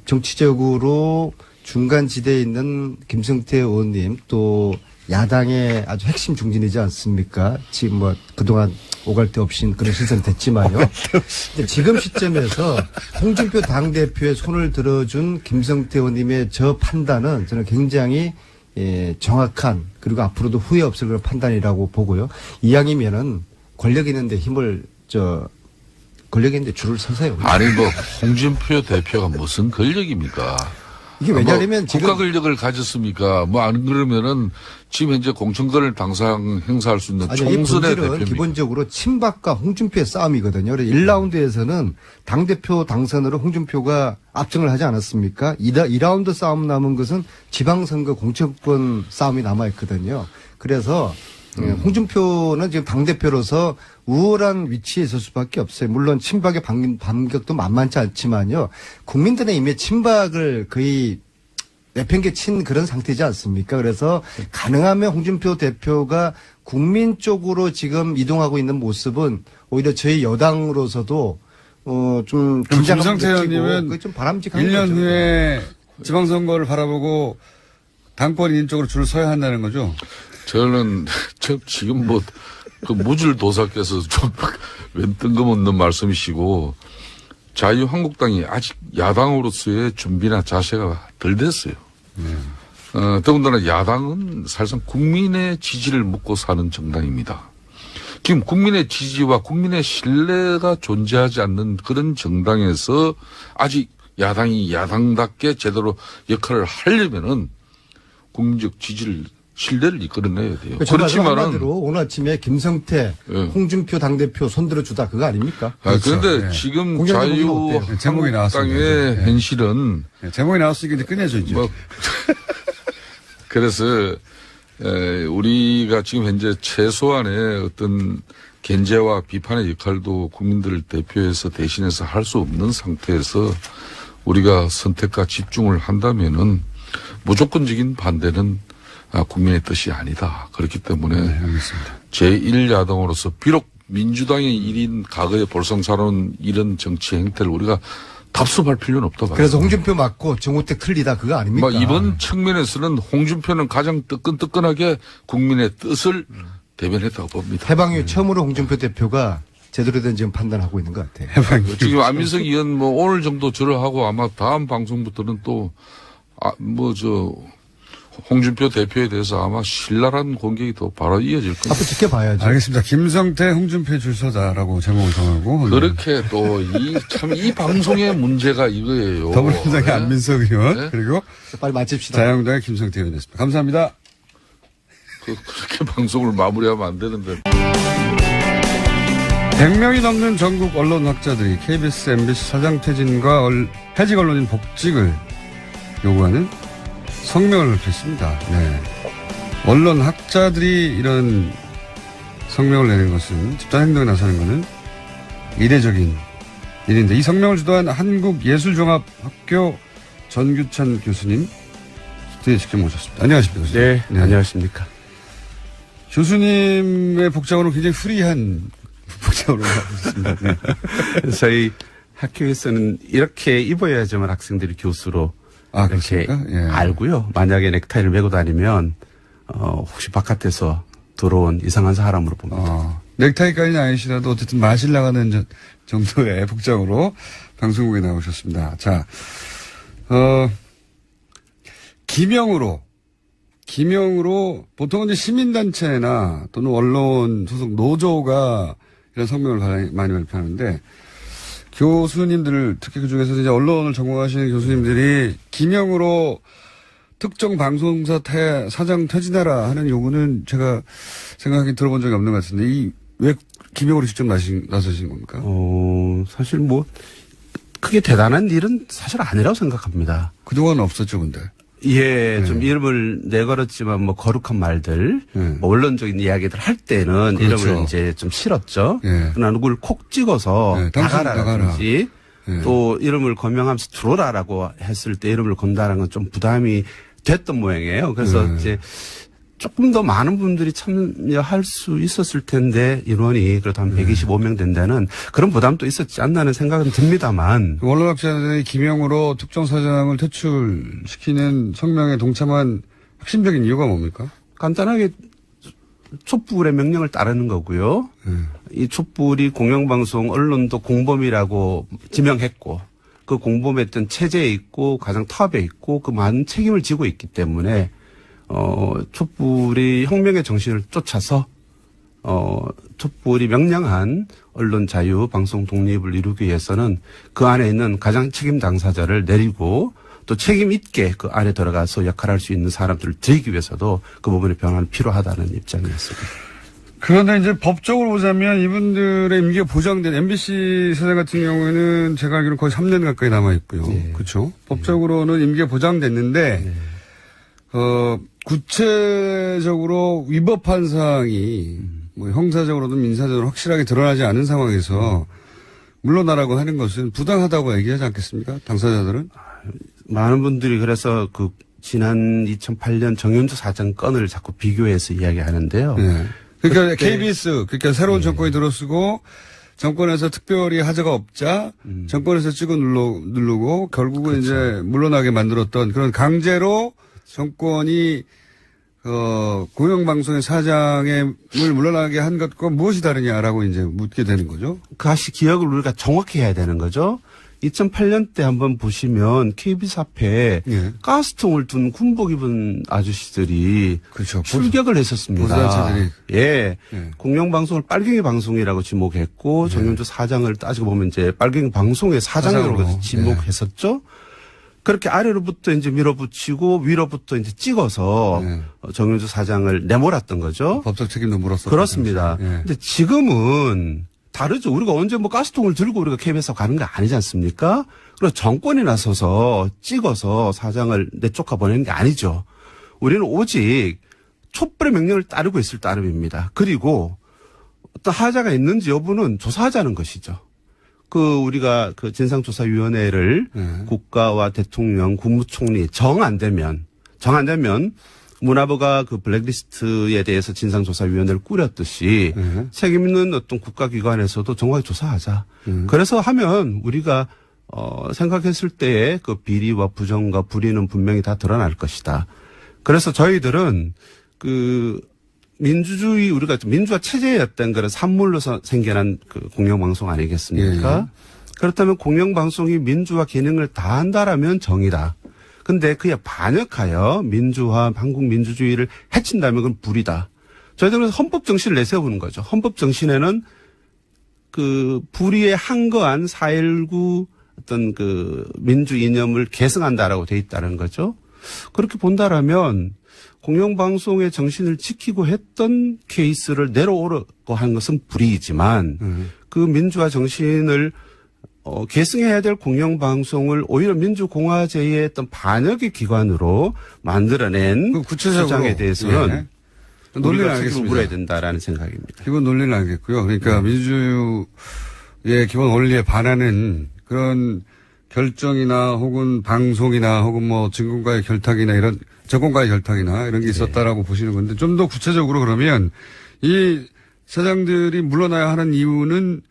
Speaker 3: 정치적으로 중간 지대에 있는 김성태 의원님 또 야당의 아주 핵심 중진이지 않습니까? 지금 뭐 그동안 오갈 데 없이 그런 시선이 됐지만요. 근데 지금 시점에서 홍준표 당대표의 손을 들어준 김성태 의원님의 저 판단은 저는 굉장히 정확한 그리고 앞으로도 후회 없을 그런 판단이라고 보고요. 이왕이면은 권력 있는데 권력 있는데 줄을 서세요.
Speaker 4: 아니 뭐 홍준표 대표가 무슨 권력입니까?
Speaker 3: 이게 왜냐하면
Speaker 4: 지금 국가 권력을 가졌습니까? 뭐 안 그러면은 지금 현재 공천권을 당상 행사할 수 있는 총선의 대표입니다.
Speaker 3: 기본적으로 친박과 홍준표의 싸움이거든요. 1라운드에서는 당대표 당선으로 홍준표가 압승을 하지 않았습니까? 2라운드 싸움 남은 것은 지방선거 공천권 싸움이 남아있거든요. 그래서 홍준표는 지금 당대표로서 우월한 위치에 있을 수밖에 없어요. 물론 친박의 반격도 만만치 않지만요. 국민들의 이미 친박을 거의 내팽개친 그런 상태지 않습니까? 그래서 가능하면 홍준표 대표가 국민 쪽으로 지금 이동하고 있는 모습은 오히려 저희 여당으로서도 좀
Speaker 1: 김성태 의원님은
Speaker 3: 좀 바람직한
Speaker 1: 1년
Speaker 3: 거죠.
Speaker 1: 후에 지방선거를 바라보고 당권 인인 쪽으로 줄을 서야 한다는 거죠?
Speaker 4: 저는 지금 뭐 그 무줄도사께서 좀 웬 뜬금없는 말씀이시고 자유한국당이 아직 야당으로서의 준비나 자세가 덜 됐어요. 더군다나 야당은 사실상 국민의 지지를 묻고 사는 정당입니다. 지금 국민의 지지와 국민의 신뢰가 존재하지 않는 그런 정당에서 아직 야당이 야당답게 제대로 역할을 하려면은 국민적 지지를 신뢰를 이끌어내야 돼요.
Speaker 3: 그렇지만은 한마디로 오늘 아침에 김성태, 홍준표 당대표 손들어주다 그거 아닙니까?
Speaker 4: 그렇죠. 그런데 지금 자유한국당의 현실은
Speaker 1: 제목이 나왔으니까 이제 끝내줘야죠.
Speaker 4: 뭐 그래서 우리가 지금 현재 최소한의 어떤 견제와 비판의 역할도 국민들을 대표해서 대신해서 할 수 없는 상태에서 우리가 선택과 집중을 한다면은 무조건적인 반대는 국민의 뜻이 아니다. 그렇기 때문에 제1야당으로서 비록 민주당의 일인 과거에 볼썽사로운 이런 정치 행태를 우리가 답습할 필요는 없다고 봐요.
Speaker 3: 그래서 홍준표 맞고 정우택 틀리다 그거 아닙니까?
Speaker 4: 이번 측면에서는 홍준표는 가장 뜨끈뜨끈하게 국민의 뜻을 대변했다고 봅니다.
Speaker 3: 해방 이후 처음으로 홍준표 대표가 제대로 된 지금 판단하고 있는 것 같아요.
Speaker 4: 지금 안민석 의원 뭐 오늘 정도 절하하고 아마 다음 방송부터는 또 홍준표 대표에 대해서 아마 신랄한 공격이 더 바로 이어질 겁니다.
Speaker 3: 앞으로 지켜봐야죠.
Speaker 1: 알겠습니다. 김성태, 홍준표 줄서다라고 제목을 정하고.
Speaker 4: 그렇게 또 이 방송의 문제가 이거예요.
Speaker 1: 더불어민주당의 안민석 의원 그리고
Speaker 3: 빨리 마칩시다.
Speaker 1: 자유한국당의 김성태 의원이었습니다. 감사합니다.
Speaker 4: 그렇게 방송을 마무리하면 안 되는데.
Speaker 1: 100명이 넘는 전국 언론학자들이 KBS, MBC 사장 퇴진과 해직 언론인 복직을 요구하는 성명을 냈습니다. 네. 언론학자들이 이런 성명을 내는 것은 집단행동에 나서는 것은 이례적인 일인데 이 성명을 주도한 한국예술종합학교 전규찬 교수님 스튜디오에 직접 모셨습니다. 안녕하십니까 교수님.
Speaker 6: 네, 안녕하십니까.
Speaker 1: 교수님의 복장으로 굉장히 프리한 복장으로 하고 있습니다. 네.
Speaker 6: 저희 학교에서는 이렇게 입어야지만 학생들이 교수로 이렇게 알고요. 만약에 넥타이를 메고 다니면 혹시 바깥에서 들어온 이상한 사람으로 봅니다.
Speaker 1: 넥타이까지는 아니시라도 어쨌든 마실 나가는 정도의 복장으로 방송국에 나오셨습니다. 자, 기명으로 보통은 이제 시민단체나 또는 언론 소속 노조가 이런 성명을 많이 발표하는데 교수님들 특히 그중에서 이제 언론을 전공하시는 교수님들이 기명으로 특정 방송사 사장 퇴진하라 하는 요구는 제가 생각하기 들어본 적이 없는 것 같은데 왜 기명으로 직접 나서신 겁니까?
Speaker 6: 사실 크게 대단한 일은 사실 아니라고 생각합니다.
Speaker 1: 그동안 없었죠, 근데.
Speaker 6: 예, 좀 이름을 내걸었지만 뭐 거룩한 말들, 뭐 원론적인 이야기들 할 때는
Speaker 1: 그렇죠.
Speaker 6: 이름을 이제 좀 싫었죠.
Speaker 1: 예.
Speaker 6: 그러나 누굴 콕 찍어서 나가라든지 또 이름을 거명하면서 들어오라라고 했을 때 이름을 건다는 건 좀 부담이 됐던 모양이에요. 그래서 이제 조금 더 많은 분들이 참여할 수 있었을 텐데 인원이 그래도 한 125명 된다는 그런 부담도 있었지 않나는 생각은 듭니다만.
Speaker 1: 원로학자들이 기명으로 특정 사장을 퇴출시키는 성명에 동참한 핵심적인 이유가 뭡니까?
Speaker 6: 간단하게 촛불의 명령을 따르는 거고요. 이 촛불이 공영방송 언론도 공범이라고 지명했고 그 공범했던 체제에 있고 가장 탑에 있고 그 많은 책임을 지고 있기 때문에 촛불이 혁명의 정신을 쫓아서 촛불이 명령한 언론 자유, 방송 독립을 이루기 위해서는 그 안에 있는 가장 책임 당사자를 내리고 또 책임 있게 그 안에 들어가서 역할할 수 있는 사람들을 드리기 위해서도 그 부분의 변화는 필요하다는 입장이었습니다.
Speaker 1: 그런데 이제 법적으로 보자면 이분들의 임기가 보장된 MBC 사장 같은 경우에는 제가 알기로는 거의 3년 가까이 남아 있고요.
Speaker 6: 네.
Speaker 1: 그렇죠? 법적으로는 임기가 보장됐는데 구체적으로 위법한 사항이 뭐 형사적으로든 민사적으로 확실하게 드러나지 않은 상황에서 물러나라고 하는 것은 부당하다고 얘기하지 않겠습니까? 당사자들은?
Speaker 6: 많은 분들이 그래서 그 지난 2008년 정윤주 사장 건을 자꾸 비교해서 이야기하는데요.
Speaker 1: 네. 그러니까 KBS, 그러니까 새로운 정권이 들어서고 정권에서 특별히 하자가 없자 정권에서 찍어 누르고 결국은
Speaker 6: 그렇죠.
Speaker 1: 이제 물러나게 만들었던 그런 강제로 정권이 공영방송의 사장을 물러나게 한 것과 무엇이 다르냐라고 이제 묻게 되는 거죠.
Speaker 6: 다시 기억을 우리가 정확히 해야 되는 거죠. 2008년 때 한번 보시면 KBS 앞에
Speaker 1: 예.
Speaker 6: 가스통을 둔 군복 입은 아저씨들이
Speaker 1: 그렇죠.
Speaker 6: 출격을 했었습니다.
Speaker 1: 보도자들이.
Speaker 6: 예.
Speaker 1: 예.
Speaker 6: 공영방송을 빨갱이 방송이라고 지목했고 정윤주 사장을 따지고 보면 이제 빨갱이 방송의 사장으로
Speaker 1: 사장으로.
Speaker 6: 지목했었죠. 그렇게 아래로부터 이제 밀어붙이고 위로부터 이제 찍어서 정윤주 사장을 내몰았던 거죠.
Speaker 1: 법적 책임도 물었었죠.
Speaker 6: 그렇습니다.
Speaker 1: 예.
Speaker 6: 근데 지금은 다르죠. 우리가 언제 뭐 가스통을 들고 우리가 KBS 가는 거 아니지 않습니까? 그래서 정권이 나서서 찍어서 사장을 내쫓아 보내는 게 아니죠. 우리는 오직 촛불의 명령을 따르고 있을 따름입니다. 그리고 어떤 하자가 있는지 여부는 조사하자는 것이죠. 우리가 진상조사위원회를 국가와 대통령, 국무총리 정 안 되면 문화부가 그 블랙리스트에 대해서 진상조사위원회를 꾸렸듯이 책임 있는 어떤 국가기관에서도 정확히 조사하자. 그래서 하면 우리가 생각했을 때의 그 비리와 부정과 불의는 분명히 다 드러날 것이다. 그래서 저희들은 민주주의 우리가 민주화 체제였던 그런 산물로서 생겨난 그 공영방송 아니겠습니까?
Speaker 1: 예.
Speaker 6: 그렇다면 공영방송이 민주화 기능을 다한다라면 정의다. 근데 그에 반역하여 민주화, 한국 민주주의를 해친다면 그건 불이다. 저희들은 헌법 정신을 내세우는 거죠. 헌법 정신에는 그 불의에 한거한 4.19 어떤 그 민주 이념을 계승한다라고 돼 있다는 거죠. 그렇게 본다라면 공영방송의 정신을 지키고 했던 케이스를 내려오려고 하는 것은 불이지만 그 민주화 정신을 계승해야 될 공영방송을 오히려 민주공화제의 어떤 반역의 기관으로 만들어낸 주장에 대해서는
Speaker 1: 논리는
Speaker 6: 우리가 책임을 물어야
Speaker 1: 알겠습니다.
Speaker 6: 된다라는 생각입니다.
Speaker 1: 기본 논리는 알겠고요. 그러니까 민주주의의 기본 원리에 반하는 그런 결정이나 혹은 방송이나 혹은 뭐 정권과의 결탁이나 이런 게 있었다라고 보시는 건데 좀 더 구체적으로 그러면 이 사장들이 물러나야 하는 이유는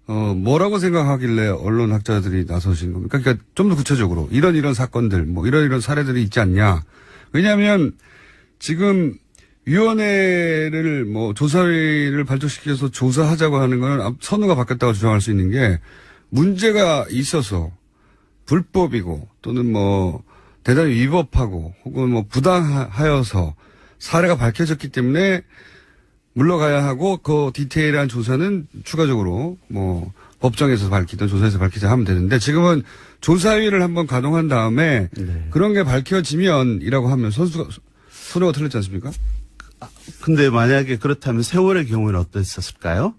Speaker 1: 뭐라고 생각하길래 언론학자들이 나서신 겁니까? 그러니까 좀 더 구체적으로 이런 사건들 뭐 이런 사례들이 있지 않냐. 왜냐하면 지금 위원회를 뭐 조사회를 발족시켜서 조사하자고 하는 거는 선우가 바뀌었다고 주장할 수 있는 게 문제가 있어서 불법이고 또는 뭐 대단히 위법하고 혹은 뭐 부당하여서 사례가 밝혀졌기 때문에 물러가야 하고 그 디테일한 조사는 추가적으로 뭐 법정에서 밝히든 조사에서 밝히자 하면 되는데 지금은 조사위를 한번 가동한 다음에 그런 게 밝혀지면이라고 하면 선우가 틀렸지 않습니까?
Speaker 6: 근데 만약에 그렇다면 세월의 경우는 어땠었을까요?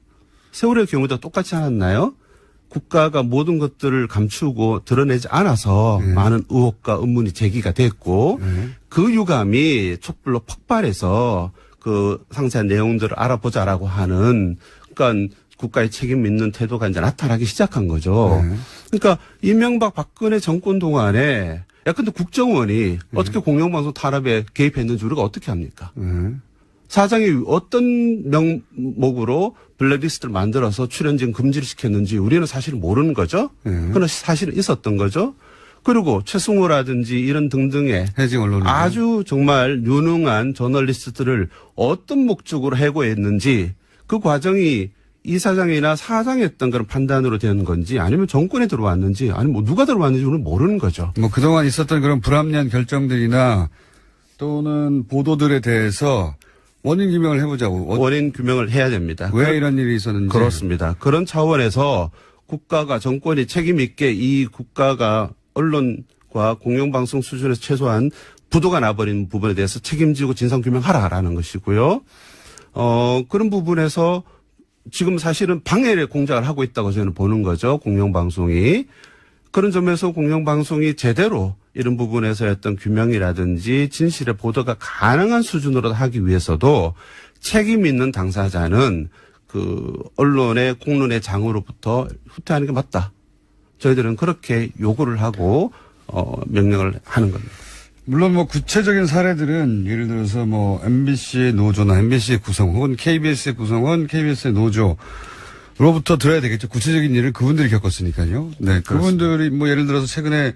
Speaker 6: 세월의 경우도 똑같지 않았나요? 국가가 모든 것들을 감추고 드러내지 않아서 많은 의혹과 의문이 제기가 됐고 그 유감이 촛불로 폭발해서 그 상세한 내용들을 알아보자라고 하는 그러니까 국가의 책임 있는 태도가 이제 나타나기 시작한 거죠. 그러니까 이명박 박근혜 정권 동안에 야 근데 국정원이 어떻게 공영방송 탄압에 개입했는지 우리가 어떻게 합니까? 사장이 어떤 명목으로 블랙리스트를 만들어서 출연진 금지를 시켰는지 우리는 사실 모르는 거죠. 그러나 사실은 있었던 거죠. 그리고 최승호라든지 이런 등등의
Speaker 1: 해직 언론인
Speaker 6: 아주 정말 유능한 저널리스트들을 어떤 목적으로 해고했는지 그 과정이 이사장이나 사장이었던 그런 판단으로 되는 건지 아니면 정권에 들어왔는지 아니면 뭐 누가 들어왔는지 우리는 모르는 거죠.
Speaker 1: 뭐 그동안 있었던 그런 불합리한 결정들이나 또는 보도들에 대해서 원인 규명을 해보자고.
Speaker 6: 원인 규명을 해야 됩니다.
Speaker 1: 왜 이런 일이 있었는지.
Speaker 6: 그렇습니다. 그런 차원에서 국가가 정권이 책임 있게 이 국가가 언론과 공영방송 수준에서 최소한 부도가 나버린 부분에 대해서 책임지고 진상규명하라라는 것이고요. 그런 부분에서 지금 사실은 방해의 공작을 하고 있다고 저는 보는 거죠. 공영방송이. 그런 점에서 공영방송이 제대로 이런 부분에서 어떤 규명이라든지 진실의 보도가 가능한 수준으로 하기 위해서도 책임 있는 당사자는 그 언론의 공론의 장으로부터 후퇴하는 게 맞다. 저희들은 그렇게 요구를 하고 명령을 하는 겁니다.
Speaker 1: 물론 뭐 구체적인 사례들은 예를 들어서 뭐 MBC의 노조나 MBC의 구성 혹은 KBS의 구성원, KBS의 노조로부터 들어야 되겠죠. 구체적인 일을 그분들이 겪었으니까요. 네, 그분들이 뭐 예를 들어서 최근에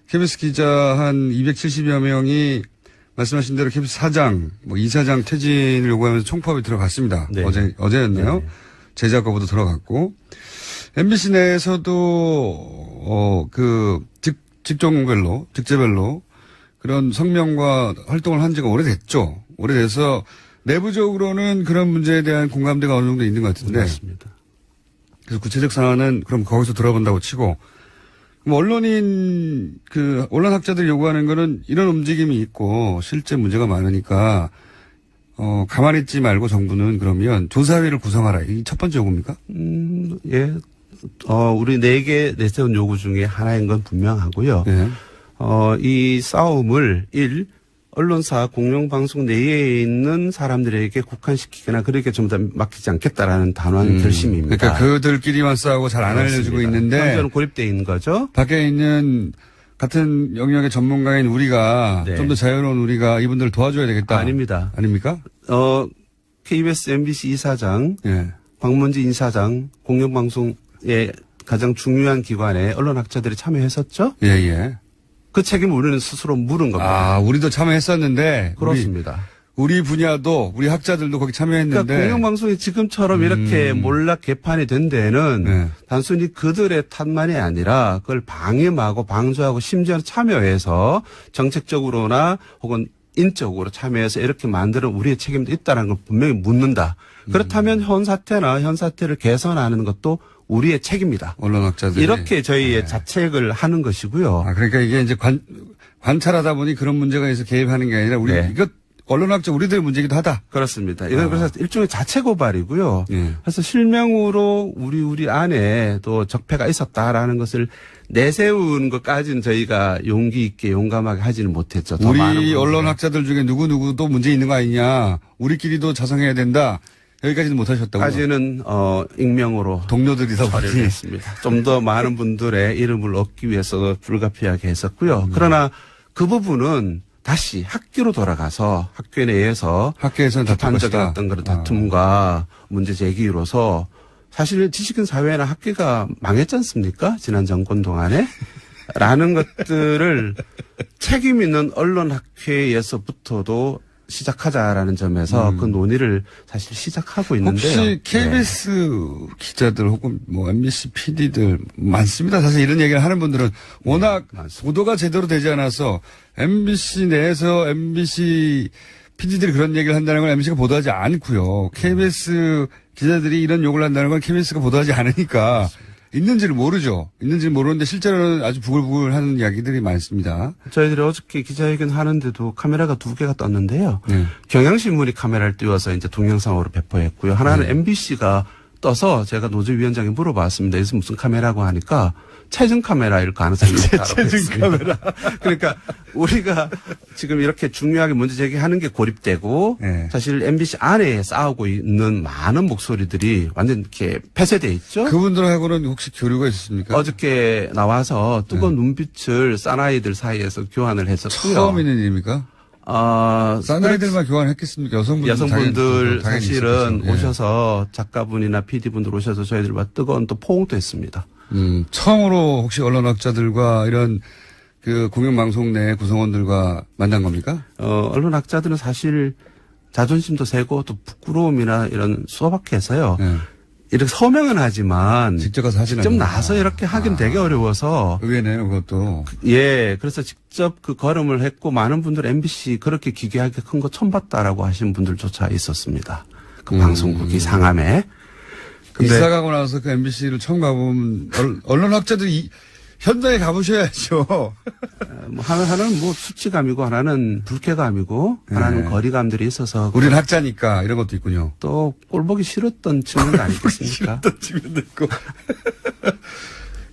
Speaker 1: KBS 기자 한 270여 명이 말씀하신 대로 KBS 사장, 뭐 이사장 퇴진을 요구하면서 총파업에 들어갔습니다.
Speaker 6: 네.
Speaker 1: 어제였나요?
Speaker 6: 네.
Speaker 1: 제자 거부도 들어갔고 MBC 내에서도 직제별로 그런 성명과 활동을 한 지가 오래됐죠. 오래돼서 내부적으로는 그런 문제에 대한 공감대가 어느 정도 있는 것 같은데.
Speaker 6: 맞습니다.
Speaker 1: 그래서 구체적 사안은 그럼 거기서 들어본다고 치고, 그럼 언론학자들이 요구하는 거는 이런 움직임이 있고 실제 문제가 많으니까, 가만히 있지 말고 정부는 그러면 조사회를 구성하라. 이게 첫 번째 요구입니까?
Speaker 6: 예. 우리 4개 내세운 요구 중에 하나인 건 분명하고요.
Speaker 1: 네.
Speaker 6: 이 싸움을 언론사 공영방송 내에 있는 사람들에게 국한시키거나 그렇게 전부 다 맡기지 않겠다라는 단호한 결심입니다.
Speaker 1: 그러니까 그들끼리만 싸우고 잘 안 알려주고 있는데.
Speaker 6: 현재는 고립되어 있는 거죠.
Speaker 1: 밖에 있는 같은 영역의 전문가인 우리가
Speaker 6: 네.
Speaker 1: 좀 더 자유로운 우리가 이분들을 도와줘야 되겠다.
Speaker 6: 아닙니다.
Speaker 1: 아닙니까?
Speaker 6: KBS, MBC 이사장,
Speaker 1: 예.
Speaker 6: 박문지 이사장, 공영방송의 가장 중요한 기관에 언론학자들이 참여했었죠.
Speaker 1: 예, 예.
Speaker 6: 그 책임을 우리는 스스로 물은 겁니다.
Speaker 1: 아, 우리도 참여했었는데.
Speaker 6: 그렇습니다.
Speaker 1: 우리 분야도, 우리 학자들도 거기 참여했는데.
Speaker 6: 그러니까 공영방송이 지금처럼 이렇게 몰락 개판이 된 데는
Speaker 1: 네.
Speaker 6: 단순히 그들의 탓만이 아니라 그걸 방임하고 방조하고 심지어 참여해서 정책적으로나 혹은 인적으로 참여해서 이렇게 만드는 우리의 책임도 있다는 걸 분명히 묻는다. 그렇다면 현 사태를 개선하는 것도 우리의 책임이다.
Speaker 1: 언론학자들이.
Speaker 6: 이렇게 저희의 자책을 하는 것이고요.
Speaker 1: 아, 그러니까 이게 이제 관찰하다 보니 그런 문제가 있어 개입하는 게 아니라
Speaker 6: 네.
Speaker 1: 이거 언론학자 우리들의 문제이기도 하다.
Speaker 6: 그렇습니다. 이건 그래서 일종의 자체 고발이고요.
Speaker 1: 예.
Speaker 6: 그래서 실명으로 우리 안에 또 적폐가 있었다라는 것을 내세우는 것까지는 저희가 용기 있게 용감하게 하지는 못했죠. 더 많은
Speaker 1: 우리
Speaker 6: 분들은.
Speaker 1: 언론학자들 중에 누구누구도 문제 있는 거 아니냐. 우리끼리도 자성해야 된다. 여기까지는 못하셨다고요.
Speaker 6: 까지는 익명으로
Speaker 1: 동료들이다
Speaker 6: 처리를
Speaker 1: 보니.
Speaker 6: 했습니다. 좀 더 많은 분들의 이름을 얻기 위해서 불가피하게 했었고요. 그러나 그 부분은 다시 학교로 돌아가서 학교 내에서
Speaker 1: 학교에서는 다툴
Speaker 6: 비판적인
Speaker 1: 것이다.
Speaker 6: 어떤 그런 다툼과 문제 제기로서 사실 지식인 사회나 학교가 망했지 않습니까? 지난 정권 동안에. 라는 것들을 책임 있는 언론학회에서부터도 시작하자라는 점에서 그 논의를 사실 시작하고 있는데요.
Speaker 1: 혹시 KBS 기자들 혹은 뭐 MBC PD들 많습니다. 사실 이런 얘기를 하는 분들은 워낙 보도가 제대로 되지 않아서 MBC 내에서 MBC PD들이 그런 얘기를 한다는 걸 MBC가 보도하지 않고요. KBS 기자들이 이런 욕을 한다는 건 KBS가 보도하지 않으니까 있는지를 모르죠. 있는지를 모르는데 실제로는 아주 부글부글 하는 이야기들이 많습니다.
Speaker 6: 저희들이 어저께 기자회견 하는데도 카메라가 2개가 떴는데요.
Speaker 1: 네.
Speaker 6: 경향신문이 카메라를 띄워서 이제 동영상으로 배포했고요. 하나는 MBC가 떠서 제가 노조위원장에 물어봤습니다. 그래서 무슨 카메라고 하니까 체증 카메라일 가능성이 있다고 했습니다. 그러니까 우리가 지금 이렇게 중요하게 문제 제기하는 게 고립되고
Speaker 1: 네.
Speaker 6: 사실 MBC 안에 싸우고 있는 많은 목소리들이 완전 이렇게 폐쇄돼 있죠.
Speaker 1: 그분들하고는 혹시 교류가 있었습니까?
Speaker 6: 어저께 나와서 뜨거운 눈빛을 사나이들 사이에서 교환을 했었고요.
Speaker 1: 처음 있는 일입니까? 사나이들만 교환했겠습니까?
Speaker 6: 여성분들
Speaker 1: 당연히
Speaker 6: 사실은
Speaker 1: 있었겠죠. 예.
Speaker 6: 오셔서 작가분이나 PD분들 오셔서 저희들과 뜨거운 또 포옹도 했습니다.
Speaker 1: 처음으로 혹시 언론학자들과 이런 그 공영방송 내 구성원들과 만난 겁니까?
Speaker 6: 언론학자들은 사실 자존심도 세고 또 부끄러움이나 이런 수업학회에서요.
Speaker 1: 네.
Speaker 6: 이렇게 서명은 하지만
Speaker 1: 직접 가서 하진
Speaker 6: 직접
Speaker 1: 않는구나.
Speaker 6: 나서 이렇게 하긴 되게 어려워서
Speaker 1: 의외네요, 그것도.
Speaker 6: 예, 그래서 직접 그 걸음을 했고 많은 분들 MBC 그렇게 기괴하게 큰 거 처음 봤다라고 하시는 분들조차 있었습니다. 그 방송국이 상암에. 근데
Speaker 1: 이사 가고 나서 그 MBC를 처음 가보면 언론학자들이 현장에 가보셔야죠.
Speaker 6: 뭐 하나는 뭐 수치감이고 하나는 불쾌감이고 하나는
Speaker 1: 네.
Speaker 6: 거리감들이 있어서
Speaker 1: 우린 학자니까 이런 것도 있군요.
Speaker 6: 또 꼴보기 싫었던 측면도 아니겠습니까?
Speaker 1: 싫었던 측면도 있고.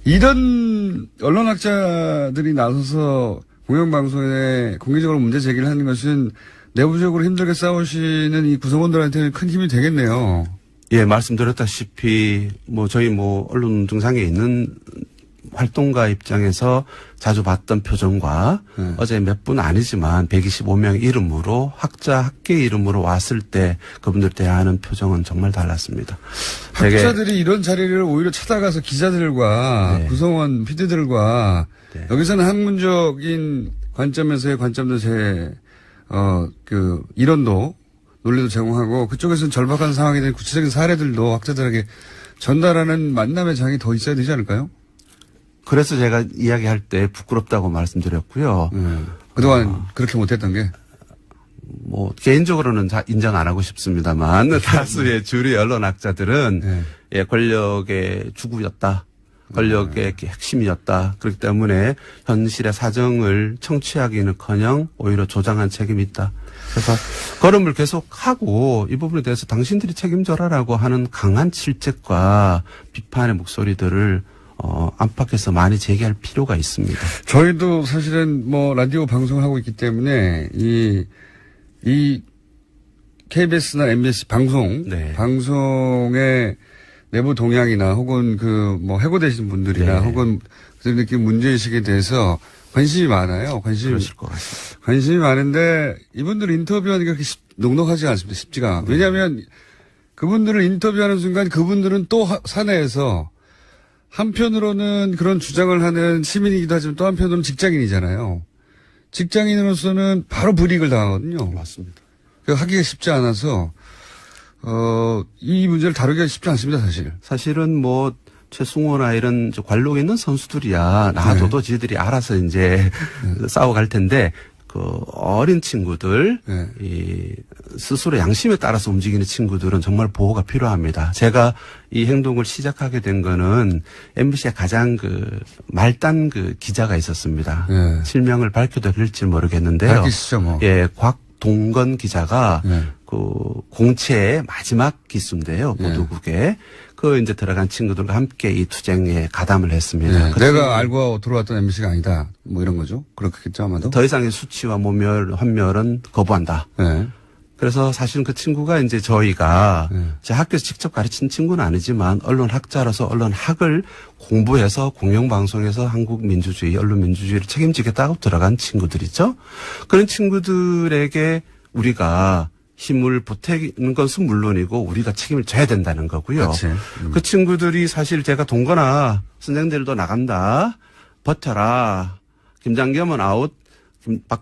Speaker 1: 이런 언론학자들이 나서서 공영방송에 공개적으로 문제 제기를 하는 것은 내부적으로 힘들게 싸우시는 이 구성원들한테는 큰 힘이 되겠네요.
Speaker 6: 예, 말씀드렸다시피 뭐 저희 뭐 언론 등상에 있는 활동가 입장에서 자주 봤던 표정과 어제 몇 분 아니지만 125명 이름으로 학계 이름으로 왔을 때 그분들 대하는 표정은 정말 달랐습니다.
Speaker 1: 학자들이 이런 자리를 오히려 찾아가서 기자들과
Speaker 6: 네.
Speaker 1: 구성원 PD들과
Speaker 6: 네.
Speaker 1: 여기서는 학문적인 관점에서의 이론도 논리도 제공하고 그쪽에서는 절박한 상황에 대한 구체적인 사례들도 학자들에게 전달하는 만남의 장이 더 있어야 되지 않을까요?
Speaker 6: 그래서 제가 이야기할 때 부끄럽다고 말씀드렸고요.
Speaker 1: 그동안 그렇게 못했던 게.
Speaker 6: 뭐 개인적으로는 인정 안 하고 싶습니다만 다수의 주류 언론학자들은
Speaker 1: 네.
Speaker 6: 예, 권력의 주구였다. 권력의 핵심이었다. 그렇기 때문에 현실의 사정을 청취하기는커녕 오히려 조장한 책임이 있다. 그래서 걸음을 계속하고 이 부분에 대해서 당신들이 책임져라라고 하는 강한 질책과 비판의 목소리들을 안팎에서 많이 제기할 필요가 있습니다.
Speaker 1: 저희도 사실은 뭐 라디오 방송을 하고 있기 때문에 이 KBS나 MBC
Speaker 6: 네.
Speaker 1: 방송의 내부 동향이나 혹은 뭐 해고되신 분들이나
Speaker 6: 네.
Speaker 1: 혹은 그들 느낀 문제의식에 대해서 관심이 많아요.
Speaker 6: 그러실 것 같습니다.
Speaker 1: 관심이 많은데 이분들 인터뷰하는 게 그렇게 녹록하지 않습니다. 쉽지가. 왜냐하면 그분들을 인터뷰하는 순간 그분들은 또 사내에서 한편으로는 그런 주장을 하는 시민이기도 하지만 또 한편으로는 직장인이잖아요. 직장인으로서는 바로 불이익을 당하거든요.
Speaker 6: 맞습니다.
Speaker 1: 하기가 쉽지 않아서 이 문제를 다루기가 쉽지 않습니다, 사실.
Speaker 6: 사실은 뭐 최승호나 이런 관록에 있는 선수들이야 놔둬도 지들이 알아서 이제 싸워갈 텐데 그 어린 친구들
Speaker 1: 네.
Speaker 6: 이 스스로 양심에 따라서 움직이는 친구들은 정말 보호가 필요합니다. 제가 이 행동을 시작하게 된 거는 MBC의 가장 말단 기자가 있었습니다.
Speaker 1: 네.
Speaker 6: 실명을 밝혀도 될지 모르겠는데요.
Speaker 1: 밝히시죠, 뭐.
Speaker 6: 예, 곽동건 기자가
Speaker 1: 네.
Speaker 6: 공채의 마지막 기수인데요. 보도국에. 이제 들어간 친구들과 함께 이 투쟁에 가담을 했습니다.
Speaker 1: 네. 내가 알고 들어왔던 MBC가 아니다. 뭐 이런 거죠. 그렇겠죠, 아마도.
Speaker 6: 더 이상의 수치와 모멸, 환멸은 거부한다.
Speaker 1: 네.
Speaker 6: 그래서 사실은 그 친구가 이제 저희가 제 학교에서 직접 가르친 친구는 아니지만 언론학자로서 언론학을 공부해서 공영방송에서 한국 민주주의, 언론 민주주의를 책임지겠다고 들어간 친구들이죠. 그런 친구들에게 우리가 힘을 보태는 것은 물론이고 우리가 책임을 져야 된다는 거고요. 그 친구들이 사실 제가 동거나 선생들도 나간다. 버텨라. 김장겸은 아웃.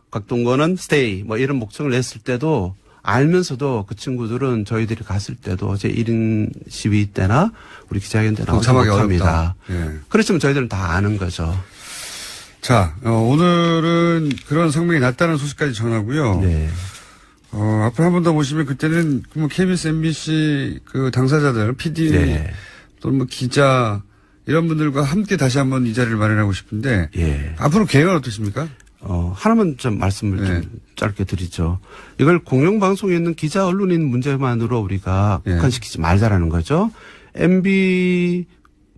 Speaker 6: 박동건은 스테이. 뭐 이런 목청을 냈을 때도 알면서도 그 친구들은 저희들이 갔을 때도 제 1인 시위 때나 우리 기자회견 때 나오지 못합니다. 그렇지만 저희들은 다 아는 거죠.
Speaker 1: 자, 오늘은 그런 성명이 났다는 소식까지 전하고요.
Speaker 6: 네.
Speaker 1: 앞으로 한 번 더 보시면 그때는 뭐 KBS, MBC 당사자들, PD
Speaker 6: 네.
Speaker 1: 또는 뭐 기자 이런 분들과 함께 다시 한번 이 자리를 마련하고 싶은데
Speaker 6: 예.
Speaker 1: 앞으로 계획은 어떠십니까?
Speaker 6: 하나만 좀 말씀을 좀 짧게 드리죠. 이걸 공영방송에 있는 기자 언론인 문제만으로 우리가 국한시키지 말자라는 거죠. MB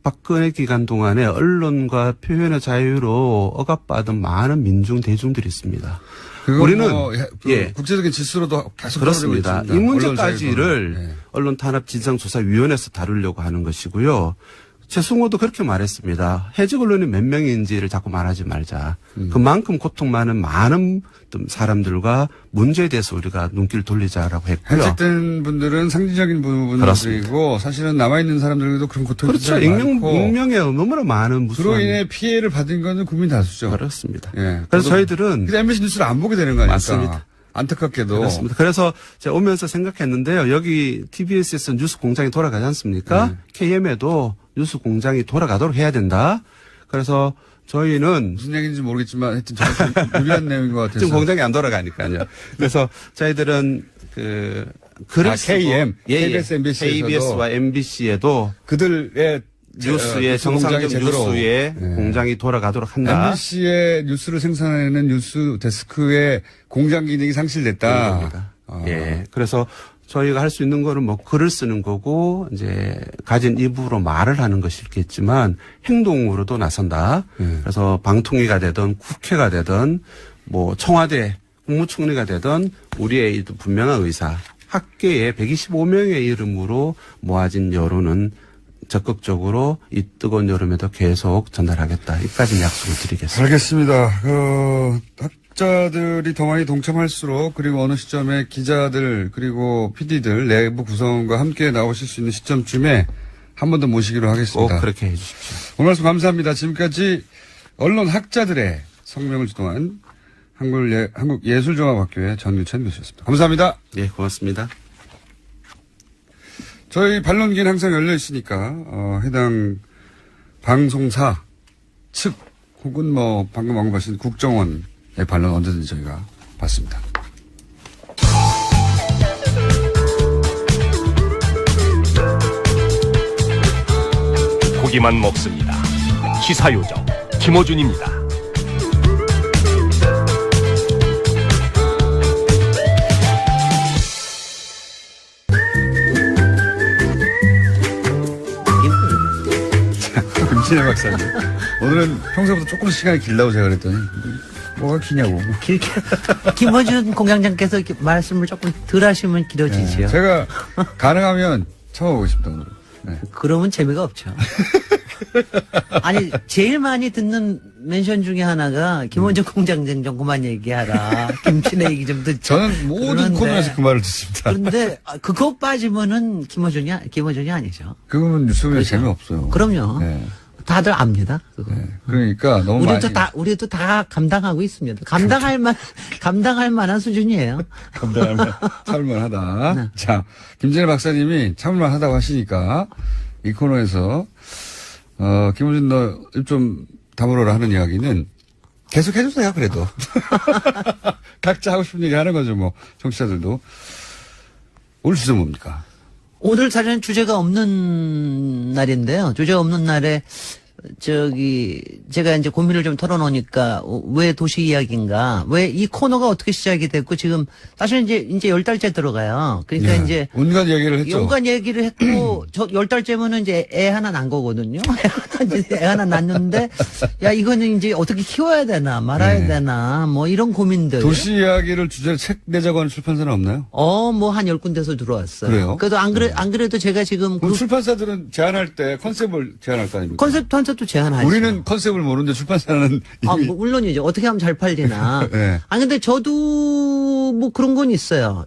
Speaker 6: 박근혜 기간 동안에 언론과 표현의 자유로 억압받은 많은 민중 대중들이 있습니다. 우리는
Speaker 1: 국제적인 지수로도 계속
Speaker 6: 그렇습니다. 이 문제까지를
Speaker 1: 네.
Speaker 6: 언론 탄압 진상조사위원회에서 다루려고 하는 것이고요. 최승호도 그렇게 말했습니다. 해직 언론이 몇 명인지를 자꾸 말하지 말자. 그만큼 고통 많은 사람들과 문제에 대해서 우리가 눈길을 돌리자라고 했고요.
Speaker 1: 해직된 분들은 상징적인 부분들이고 사실은 남아있는 사람들도 그런 고통이
Speaker 6: 그렇죠. 익명에 너무나 많은 무수한.
Speaker 1: 그로 인해 피해를 받은 것은 국민 다수죠.
Speaker 6: 그렇습니다.
Speaker 1: 예.
Speaker 6: 그래서 저희들은.
Speaker 1: 그래서 MBC 뉴스를 안 보게 되는 거 아닙니까?
Speaker 6: 맞습니다.
Speaker 1: 안타깝게도.
Speaker 6: 그렇습니다. 그래서 제가 오면서 생각했는데요. 여기 TBS에서 뉴스 공장이 돌아가지 않습니까? KM에도 뉴스 공장이 돌아가도록 해야 된다. 그래서 저희는
Speaker 1: 무슨 얘기인지 모르겠지만 하여튼 저는 유리한 내용인 것 같아서.
Speaker 6: 지금 공장이 안 돌아가니까요. 그래서 저희들은 글을 쓰고
Speaker 1: KM, KBS, MBC에서도
Speaker 6: KBS와 MBC에도
Speaker 1: 그들의
Speaker 6: 뉴스의 정상적 뉴스의 공장이 돌아가도록 한다.
Speaker 1: MBC의 뉴스를 생산하는 뉴스 데스크의 공장 기능이 상실됐다.
Speaker 6: 예. 그래서 저희가 할 수 있는 거는 뭐 글을 쓰는 거고 이제 가진 입으로 말을 하는 것이겠지만 행동으로도 나선다. 그래서 방통위가 되든 국회가 되든 뭐 청와대 국무총리가 되든 우리의 분명한 의사 학계의 125명의 이름으로 모아진 여론은 적극적으로 이 뜨거운 여름에도 계속 전달하겠다. 이까지 약속을 드리겠습니다.
Speaker 1: 알겠습니다. 학자들이 더 많이 동참할수록 그리고 어느 시점에 기자들 그리고 PD들 내부 구성원과 함께 나오실 수 있는 시점쯤에 한 번 더 모시기로 하겠습니다.
Speaker 6: 꼭 그렇게 해 주십시오.
Speaker 1: 오늘 말씀 감사합니다. 지금까지 언론 학자들의 성명을 주동한 한국예술종합학교의 전규찬 교수였습니다. 감사합니다.
Speaker 6: 예, 고맙습니다.
Speaker 1: 저희 반론기는 항상 열려 있으니까 해당 방송사 측 혹은 뭐 방금 언급하신 국정원의 반론 언제든지 저희가 받습니다.
Speaker 7: 고기만 먹습니다. 시사요정 김어준입니다.
Speaker 1: 김진애 박사님. 오늘은 평소보다 조금 시간이 길다고 제가 그랬더니 뭐가 기냐고.
Speaker 8: 길게 김어준 공장장께서 이렇게 말씀을 조금 덜 하시면 길어지지요.
Speaker 1: 네, 제가 가능하면 참아보겠습니다 오늘. 네.
Speaker 8: 그러면 재미가 없죠. 아니 제일 많이 듣는 멘션 중에 하나가 김어준 공장장 좀 그만 얘기하라. 김진애 얘기 좀 듣자.
Speaker 1: 저는 모든 코너에서 그 말을 듣습니다.
Speaker 8: 그런데 그거 빠지면은 김어준이 아니죠.
Speaker 1: 그거는 뉴스에
Speaker 8: 그렇죠.
Speaker 1: 재미없어요.
Speaker 8: 그럼요.
Speaker 1: 네.
Speaker 8: 다들 압니다. 그거.
Speaker 1: 네. 그러니까 너무
Speaker 8: 우리도 다 감당하고 있습니다. 감당할 만한 수준이에요.
Speaker 1: 참을만하다.
Speaker 8: 네.
Speaker 1: 자, 김진애 박사님이 참을만하다고 하시니까 이 코너에서 김어준 너 좀 다물어라 하는 이야기는 계속 해주세요. 그래도 각자 하고 싶은 얘기 하는 거죠. 뭐 청취자들도. 오늘 주제 뭡니까?
Speaker 8: 오늘 사실은 주제가 없는 날인데요. 주제가 없는 날에 제가 이제 고민을 좀 털어놓으니까 왜 도시 이야기인가, 왜 이 코너가 어떻게 시작이 됐고 지금 사실 이제 10달째 들어가요. 그러니까 이제
Speaker 1: 온갖 얘기를 했죠.
Speaker 8: 온갖 얘기를 했고 저 10달째면은 이제 애 하나 난 거거든요. 애 하나 낳는데 야 이거는 이제 어떻게 키워야 되나 말아야 되나 뭐 이런 고민들.
Speaker 1: 도시 이야기를 주제로 책 내자고 하는 출판사는 없나요?
Speaker 8: 뭐 한 10군데서 들어왔어요.
Speaker 1: 그래요?
Speaker 8: 그래도 안 그래도 제가 지금
Speaker 1: 그럼 출판사들은 제안할 때 컨셉을 제안할 거 아닙니까?
Speaker 8: 컨셉도 제안하죠.
Speaker 1: 우리는 컨셉을 모르는데 출판사는 이미
Speaker 8: 뭐 물론이죠. 어떻게 하면 잘 팔리나.
Speaker 1: 네.
Speaker 8: 근데 저도 뭐 그런 건 있어요.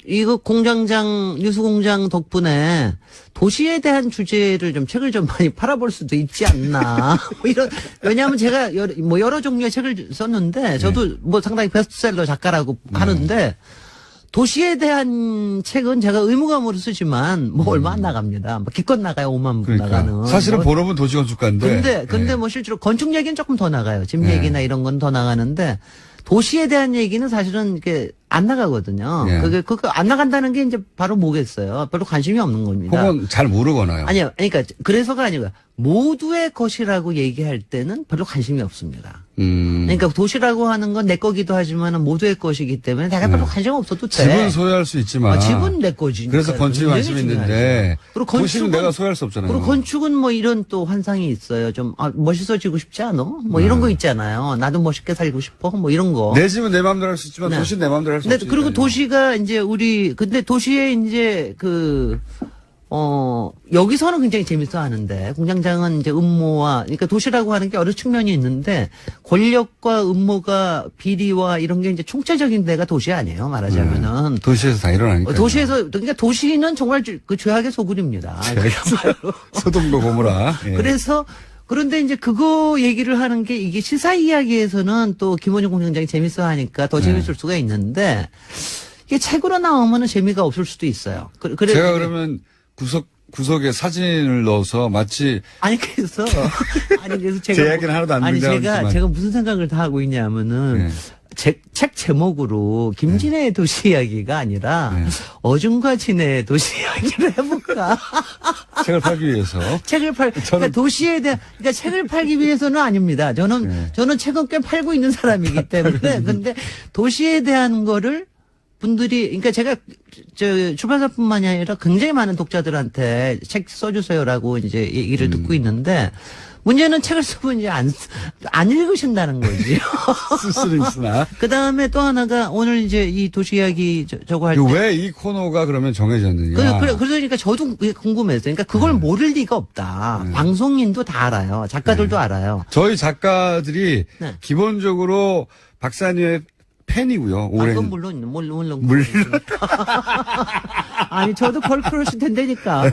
Speaker 8: 이거 공장장, 뉴스공장 덕분에 도시에 대한 주제를 책을 좀 많이 팔아볼 수도 있지 않나. 왜냐하면 제가 여러 종류의 책을 썼는데 저도 뭐 상당히 베스트셀러 작가라고 하는데 도시에 대한 책은 제가 의무감으로 쓰지만 뭐 얼마 안 나갑니다. 뭐 기껏 나가요. 5만 부 나가는.
Speaker 1: 사실은 본업은 도시건축가인데.
Speaker 8: 근데 뭐 실제로 건축 얘기는 조금 더 나가요. 집 얘기나 이런 건 더 나가는데 도시에 대한 얘기는 사실은 이게 안 나가거든요. 그거 안 나간다는 게 이제 바로 뭐겠어요. 별로 관심이 없는 겁니다.
Speaker 1: 혹은 잘 모르거나요.
Speaker 8: 아니요. 그러니까 그래서가 아니고요. 모두의 것이라고 얘기할 때는 별로 관심이 없습니다. 그러니까 도시라고 하는 건 내 거기도 하지만 모두의 것이기 때문에 내가 별로 관심 없어도 돼.
Speaker 1: 집은 소유할 수 있지만.
Speaker 8: 집은 내 거지.
Speaker 1: 그래서 건축에 관심이 있는데.
Speaker 8: 그리고
Speaker 1: 도시는 내가 소유할 수 없잖아요.
Speaker 8: 그리고 건축은 뭐 이런 또 환상이 있어요. 좀 멋있어지고 싶지 않아? 뭐 이런 거 있잖아요. 나도 멋있게 살고 싶어. 뭐 이런 거.
Speaker 1: 내 집은 내 마음대로 할 수 있지만
Speaker 8: 네.
Speaker 1: 도시는 내 마음대로 할 수 없지.
Speaker 8: 그리고 도시가 이제 근데 도시에 이제 여기서는 굉장히 재밌어 하는데, 공장장은 이제 음모와, 그러니까 도시라고 하는 게 여러 측면이 있는데, 권력과 음모가 비리와 이런 게 이제 총체적인 데가 도시 아니에요, 말하자면은.
Speaker 1: 도시에서 다 일어나니까.
Speaker 8: 그러니까 도시는 정말 그 죄악의 소굴입니다.
Speaker 1: 소돔과 고모라. 예.
Speaker 8: 그런데 이제 그거 얘기를 하는 게 이게 시사 이야기에서는 또 김원중 공장장이 재밌어 하니까 더 재밌을 수가 있는데, 이게 책으로 나오면은 재미가 없을 수도 있어요.
Speaker 1: 제가 그러면 구석에 사진을 넣어서 마치
Speaker 8: 그래서 제가
Speaker 1: 제 이야기는 하나도 안
Speaker 8: 제가 무슨 생각을 다 하고 있냐면은 책 제목으로 김진애의 도시 이야기가 아니라 어중과 진애의 도시 이야기를 해볼까?
Speaker 1: 책을 팔기 위해서.
Speaker 8: 그러니까 도시에 대한, 그러니까 책을 팔기 위해서는 아닙니다. 저는 책은 꽤 팔고 있는 사람이기 때문에. 근데 도시에 대한 거를 분들이, 그러니까 제가 출판사뿐만이 아니라 굉장히 많은 독자들한테 책 써주세요라고 이제 얘기를 듣고 있는데, 문제는 책을 쓰면 이제 안 읽으신다는 거지.
Speaker 1: 쓸 수는 있으나.
Speaker 8: 그 다음에 또 하나가 오늘 이제 이 도시 이야기 저거 할 때.
Speaker 1: 왜 이 코너가 그러면 정해졌느냐.
Speaker 8: 그러니까 저도 궁금했어요. 그러니까 그걸 모를 리가 없다. 방송인도 다 알아요. 작가들도 알아요.
Speaker 1: 저희 작가들이 기본적으로 박사님의 팬이고요.
Speaker 8: 그건 물론. 아니, 저도 걸크러시 된다니까.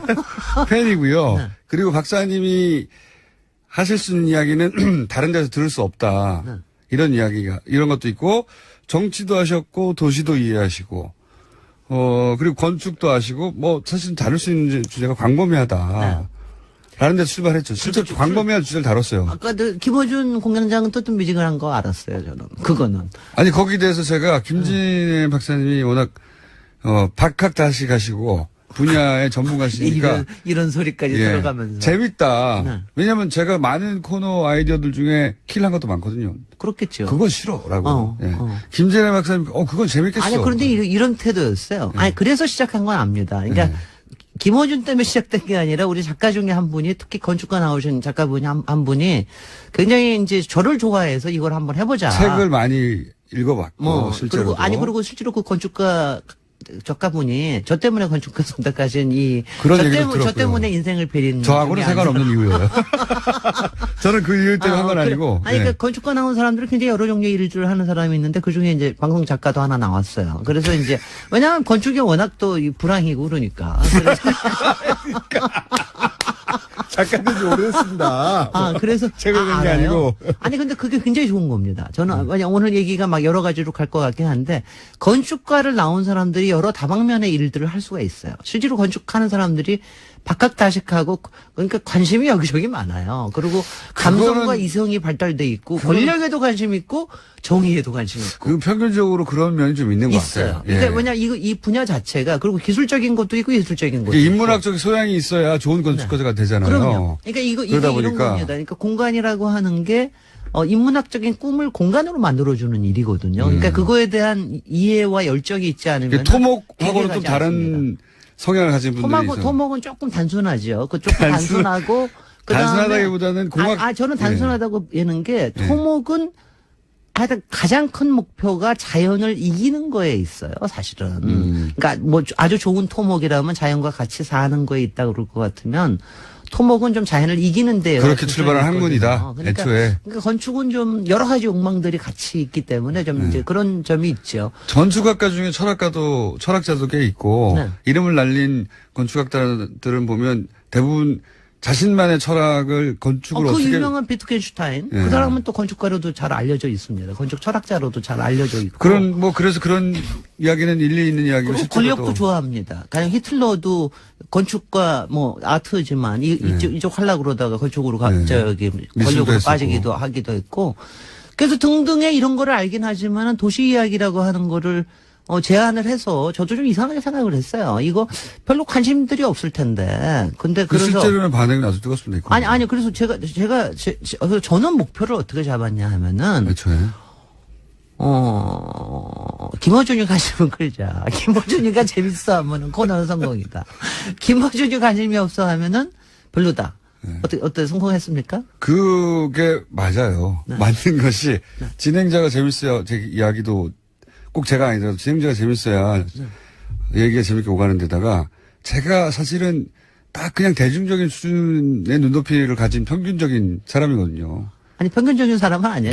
Speaker 1: 팬이고요. 그리고 박사님이 하실 수 있는 이야기는 다른 데서 들을 수 없다. 이런 것도 있고, 정치도 하셨고, 도시도 이해하시고, 그리고 건축도 하시고, 사실 다룰 수 있는 주제가 광범위하다. 라는 데 출발했죠. 실제로 광범위한 주제를 다뤘어요.
Speaker 8: 아까 김어준 공장장은 또 미지근한 거 알았어요, 저는. 그거는.
Speaker 1: 아니, 거기에 대해서 제가 김진애 박사님이 워낙, 박학다시 가시고, 분야의 전문가시니까.
Speaker 8: 이런 소리까지 들어가면서.
Speaker 1: 재밌다. 왜냐면 제가 많은 코너 아이디어들 중에 킬한 것도 많거든요.
Speaker 8: 그렇겠죠.
Speaker 1: 그거 싫어라고. 김진애 박사님, 그건 재밌겠어.
Speaker 8: 아니, 그런데 이런 태도였어요. 아니, 그래서 시작한 건 압니다. 그러니까, 김어준 때문에 시작된 게 아니라 우리 작가 중에 한 분이, 특히 건축가 나오신 작가분이 한 분이 굉장히 이제 저를 좋아해서 이걸 한번 해보자.
Speaker 1: 책을 많이 읽어봤고, 실제로.
Speaker 8: 그리고 실제로 그 건축가 작가분이 저 때문에 건축가 선택하신 저 때문에 인생을 베린.
Speaker 1: 저하고는 상관없는 이유예요. 저는 그 이유 때문에 한 건 아니고.
Speaker 8: 그러니까 건축가 나온 사람들은 굉장히 여러 종류의 일을 하는 사람이 있는데 그 중에 이제 방송 작가도 하나 나왔어요. 그래서 이제 왜냐하면 건축이 워낙 또 불황이고 그러니까.
Speaker 1: 작가된 지 오래됐습니다.
Speaker 8: 그래서.
Speaker 1: 책을 낸 게 아니고.
Speaker 8: 아니, 근데 그게 굉장히 좋은 겁니다. 저는, 오늘 얘기가 막 여러 가지로 갈 것 같긴 한데, 건축가를 나온 사람들이 여러 다방면의 일들을 할 수가 있어요. 실제로 건축하는 사람들이 박학다식하고, 그러니까 관심이 여기저기 많아요. 그리고 감성과 이성이 발달돼 있고, 권력에도 관심 있고, 정의에도 관심 있고.
Speaker 1: 평균적으로 그런 면이 좀 있는 것 같아요.
Speaker 8: 그러니까 왜냐, 이 분야 자체가, 그리고 기술적인 것도 있고, 예술적인 것도 있고.
Speaker 1: 인문학적 소양이 있어요. 좋은 건축가가 되잖아요.
Speaker 8: 그럼요. 그러니까 이게 이런 겁니다. 그러니까 공간이라고 하는 게, 인문학적인 꿈을 공간으로 만들어주는 일이거든요. 그러니까 그거에 대한 이해와 열정이 있지 않으면.
Speaker 1: 토목하고는 좀 다른 성향을 가진 분들이 있어요.
Speaker 8: 토목은 조금 단순하죠. 조금 단순하고.
Speaker 1: 단순하다기보다는
Speaker 8: 저는 단순하다고 얘는 게 토목은 하여튼 가장 큰 목표가 자연을 이기는 거에 있어요, 사실은. 그러니까 아주 좋은 토목이라면 자연과 같이 사는 거에 있다 그럴 것 같으면 토목은 좀 자연을 이기는 데요.
Speaker 1: 그렇게 출발한 학문이다.
Speaker 8: 그러니까,
Speaker 1: 애초에.
Speaker 8: 그러니까 건축은 좀 여러 가지 욕망들이 같이 있기 때문에 좀 이제 그런 점이 있죠.
Speaker 1: 건축학과 중에 철학자도 꽤 있고 이름을 날린 건축학자들은 보면 대부분 자신만의 철학을 건축으로
Speaker 8: 그 유명한 비트겐슈타인 그 사람은 또 건축가로도 잘 알려져 있습니다. 건축 철학자로도 잘 알려져 있고.
Speaker 1: 그래서 그런 이야기는 일리 있는 이야기고
Speaker 8: 그리고 권력도 좋아합니다. 가령 히틀러도 건축과 아트지만 이쪽 하려고 그러다가 건축으로 권력으로 빠지기도 하기도 했고. 그래서 등등의 이런 거를 알긴 하지만은 도시 이야기라고 하는 거를 제안을 해서 저도 좀 이상하게 생각을 했어요. 이거 별로 관심들이 없을 텐데. 근데
Speaker 1: 그
Speaker 8: 그래서
Speaker 1: 실제로는 반응이 아주 뜨겁습니다.
Speaker 8: 아니 그래서 저는 목표를 어떻게 잡았냐 하면은
Speaker 1: 애초에.
Speaker 8: 김어준이 관심은 끌자. 김어준이가 재밌어 하면은 코너는 성공이다. 김어준이 관심이 없어 하면은 별로다.
Speaker 1: 네.
Speaker 8: 어때 성공했습니까?
Speaker 1: 그게 맞아요.
Speaker 8: 네.
Speaker 1: 맞는 것이 진행자가 재밌어야 제 이야기도 꼭 제가 아니더라도 진행자가 재밌어야 얘기가 재밌게 오가는 데다가 제가 사실은 딱 그냥 대중적인 수준의 눈높이를 가진 평균적인 사람이거든요.
Speaker 8: 아니 평균적인 사람은 아니야.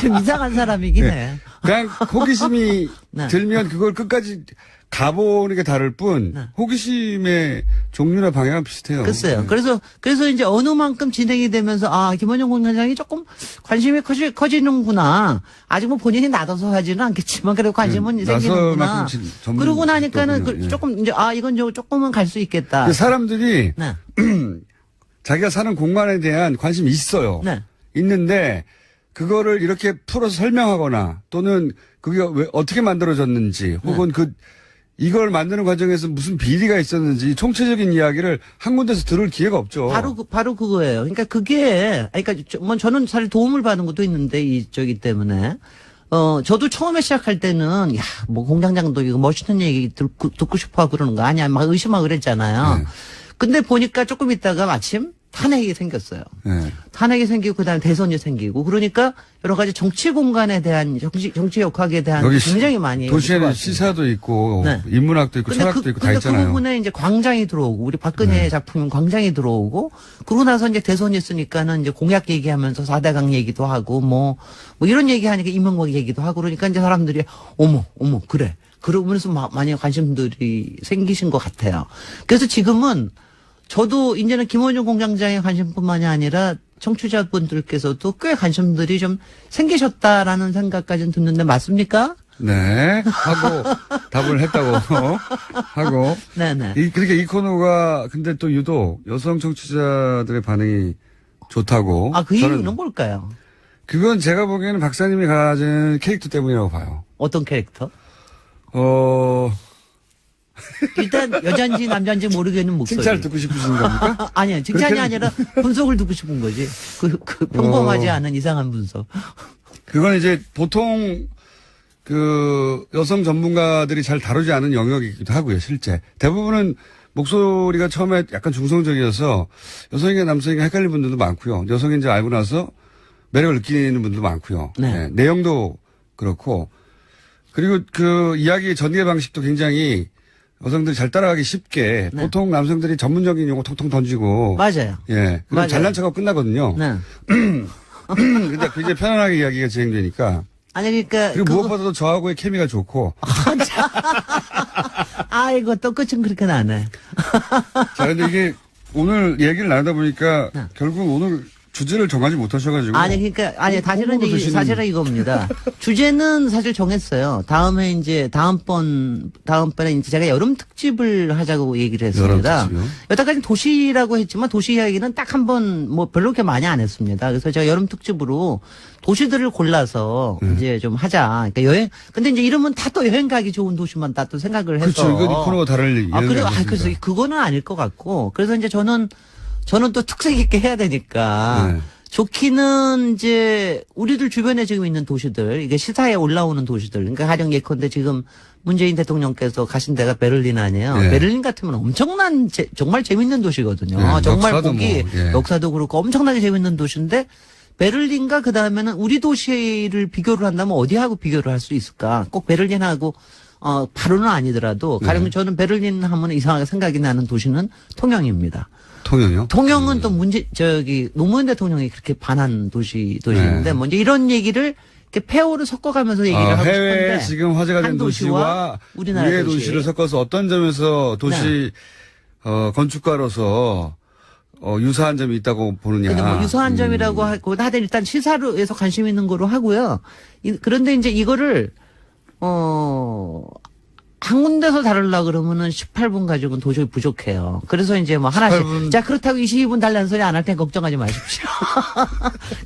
Speaker 8: 좀 이상한 사람이긴 해.
Speaker 1: 그냥 호기심이
Speaker 8: 네.
Speaker 1: 들면 그걸 끝까지 가보는 게 다를 뿐
Speaker 8: 네.
Speaker 1: 호기심의 종류나 방향은 비슷해요.
Speaker 8: 글쎄요. 그래서 이제 어느 만큼 진행이 되면서 김원영 공장장이 조금 관심이 커지는구나. 아직 뭐 본인이 나서서 하지는 않겠지만 그래도 관심은 생기는구나. 그러고 나니까는 조금 이제 이건 조금은 갈 수 있겠다.
Speaker 1: 그 사람들이
Speaker 8: 네.
Speaker 1: 자기가 사는 공간에 대한 관심이 있어요.
Speaker 8: 네.
Speaker 1: 있는데 그거를 이렇게 풀어서 설명하거나 또는 그게 왜 어떻게 만들어졌는지 혹은 이걸 만드는 과정에서 무슨 비리가 있었는지 총체적인 이야기를 한 군데서 들을 기회가 없죠.
Speaker 8: 바로 그거예요. 그러니까 뭐 저는 사실 도움을 받은 것도 있는데 이쪽이 때문에 저도 처음에 시작할 때는 뭐 공장장도 이거 멋있는 얘기 듣고 싶어 하고 그러는 거 아니야 막 의심하고 그랬잖아요.
Speaker 1: 네.
Speaker 8: 근데 보니까 조금 있다가 마침 탄핵이 생겼어요.
Speaker 1: 네.
Speaker 8: 탄핵이 생기고 그다음에 대선이 생기고 그러니까 여러 가지 정치 공간에 대한 정치 역학에 대한 굉장히 많이
Speaker 1: 도시에는 시사도 있고
Speaker 8: 네.
Speaker 1: 인문학도 있고 철학도 있고 다 있잖아요.
Speaker 8: 그 부분에 이제 광장이 들어오고 우리 박근혜 작품인 광장이 들어오고 그러고 나서 이제 대선이 있으니까는 이제 공약 얘기하면서 4대강 얘기도 하고 뭐 이런 얘기하니까 이명박 얘기도 하고 그러니까 이제 사람들이 어머 그래. 그러면서 많이 관심들이 생기신 것 같아요. 그래서 지금은 저도 이제는 김원중 공장장의 관심뿐만이 아니라 청취자분들께서도 꽤 관심들이 좀 생기셨다라는 생각까지는 듣는데 맞습니까?
Speaker 1: 네. 하고 답을 했다고 하고.
Speaker 8: 네네.
Speaker 1: 그러니까 이 코너가 근데 또 유독 여성 청취자들의 반응이 좋다고.
Speaker 8: 그 이유는 뭘까요?
Speaker 1: 그건 제가 보기에는 박사님이 가진 캐릭터 때문이라고 봐요.
Speaker 8: 어떤 캐릭터? 일단 여잔지 남잔지 모르겠는 목소리.
Speaker 1: 칭찬을 듣고 싶으신 겁니까?
Speaker 8: 아니요. 칭찬이 아니라 분석을 듣고 싶은 거지. 그 평범하지 않은 이상한 분석.
Speaker 1: 그건 이제 보통 그 여성 전문가들이 잘 다루지 않은 영역이기도 하고요. 실제. 대부분은 목소리가 처음에 약간 중성적이어서 여성인가 남성인가 헷갈리는 분들도 많고요. 여성인지 알고 나서 매력을 느끼는 분들도 많고요.
Speaker 8: 네.
Speaker 1: 네, 내용도 그렇고. 그리고 그 이야기 전개 방식도 굉장히 여성들이 잘 따라가기 쉽게
Speaker 8: 네.
Speaker 1: 보통 남성들이 전문적인 용어 톡톡 던지고
Speaker 8: 맞아요.
Speaker 1: 예. 그럼 잘난 척하고 끝나거든요.
Speaker 8: 네.
Speaker 1: 근데 굉장히 편안하게 이야기가 진행되니까.
Speaker 8: 아니 그러니까
Speaker 1: 그리고 무엇보다도 저하고의 케미가 좋고.
Speaker 8: 아이고 또 끝은 그렇게 나네.
Speaker 1: 자, 근데 이게 오늘 얘기를 나누다 보니까
Speaker 8: 네.
Speaker 1: 결국 오늘 주제를 정하지 못하셔가지고.
Speaker 8: 사실은 이겁니다. 주제는 사실 정했어요. 다음에 이제 다음번에 이제 제가 여름 특집을 하자고 얘기를 했습니다.
Speaker 1: 여름 특집이요?
Speaker 8: 여태까지 도시라고 했지만 도시 이야기는 딱 한 번 뭐 별로 그렇게 많이 안 했습니다. 그래서 제가 여름 특집으로 도시들을 골라서 이제 좀 하자. 그러니까 근데 이제 이러면 다 또 여행 가기 좋은 도시만 다 또 생각을 해서.
Speaker 1: 그렇죠. 이건 이 코너가 다를 얘기예요.
Speaker 8: 그래서 그거는 아닐 것 같고. 그래서 이제 저는 또 특색 있게 해야 되니까.
Speaker 1: 네.
Speaker 8: 좋기는 이제 우리들 주변에 지금 있는 도시들, 이게 시사에 올라오는 도시들. 그러니까 가령 예컨대 지금 문재인 대통령께서 가신 데가 베를린 아니에요.
Speaker 1: 네.
Speaker 8: 베를린 같으면 엄청난 정말 재밌는 도시거든요.
Speaker 1: 네,
Speaker 8: 정말
Speaker 1: 역사도
Speaker 8: 보기
Speaker 1: 예.
Speaker 8: 역사도 그렇고 엄청나게 재밌는 도시인데 베를린과 그 다음에는 우리 도시를 비교를 한다면 어디하고 비교를 할 수 있을까? 꼭 베를린하고 바로는 아니더라도 가령 저는 베를린 하면 이상하게 생각이 나는 도시는 통영입니다.
Speaker 1: 통영이요?
Speaker 8: 통영은 또 노무현 대통령이 그렇게 반한 도시인데
Speaker 1: 네.
Speaker 8: 뭐 이제 이런 얘기를 이렇게 페어를 섞어가면서 얘기를 하고
Speaker 1: 해외에
Speaker 8: 싶은데
Speaker 1: 지금 화제가 된
Speaker 8: 한
Speaker 1: 도시와
Speaker 8: 우리나라
Speaker 1: 우리의
Speaker 8: 도시.
Speaker 1: 도시를 섞어서 어떤 점에서 도시 건축가로서 유사한 점이 있다고 보느냐.
Speaker 8: 근데 뭐 유사한 점이라고 하고 다들 일단 시사로에서 관심 있는 거로 하고요. 그런데 이제 이거를 한 군데서 다루려고 그러면은 18분 가지고는 도저히 부족해요. 그래서 이제 뭐 하나씩.
Speaker 1: 18분.
Speaker 8: 자, 그렇다고 22분 달라는 소리 안 할 테니 걱정하지 마십시오.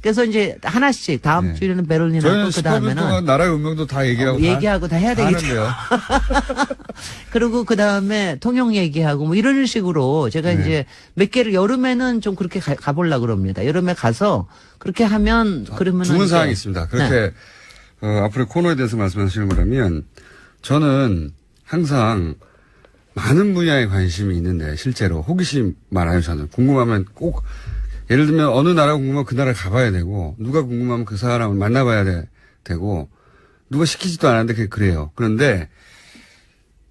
Speaker 8: 그래서 이제 하나씩 다음
Speaker 1: 네.
Speaker 8: 주에는 베를린
Speaker 1: 저희는
Speaker 8: 하고 그
Speaker 1: 18분
Speaker 8: 다음에는
Speaker 1: 동안 나라의 운명도 다
Speaker 8: 얘기하고 다 해야 되겠죠.
Speaker 1: 하는데요.
Speaker 8: 그리고 그 다음에 통영 얘기하고 뭐 이런 식으로 제가
Speaker 1: 네.
Speaker 8: 이제 몇 개를 여름에는 좀 그렇게 가보려고 그럽니다. 여름에 가서 그렇게 하면 그러면은
Speaker 1: 좋은
Speaker 8: 이제-
Speaker 1: 사항이 있습니다. 그렇게 앞으로 코너에 대해서 말씀하시는 거라면 저는 항상 많은 분야에 관심이 있는데 실제로 호기심 많아요. 저는 궁금하면 꼭 예를 들면 어느 나라 궁금하면 그 나라 가봐야 되고 누가 궁금하면 그 사람을 만나봐야 되고 누가 시키지도 않았는데 그래요. 그런데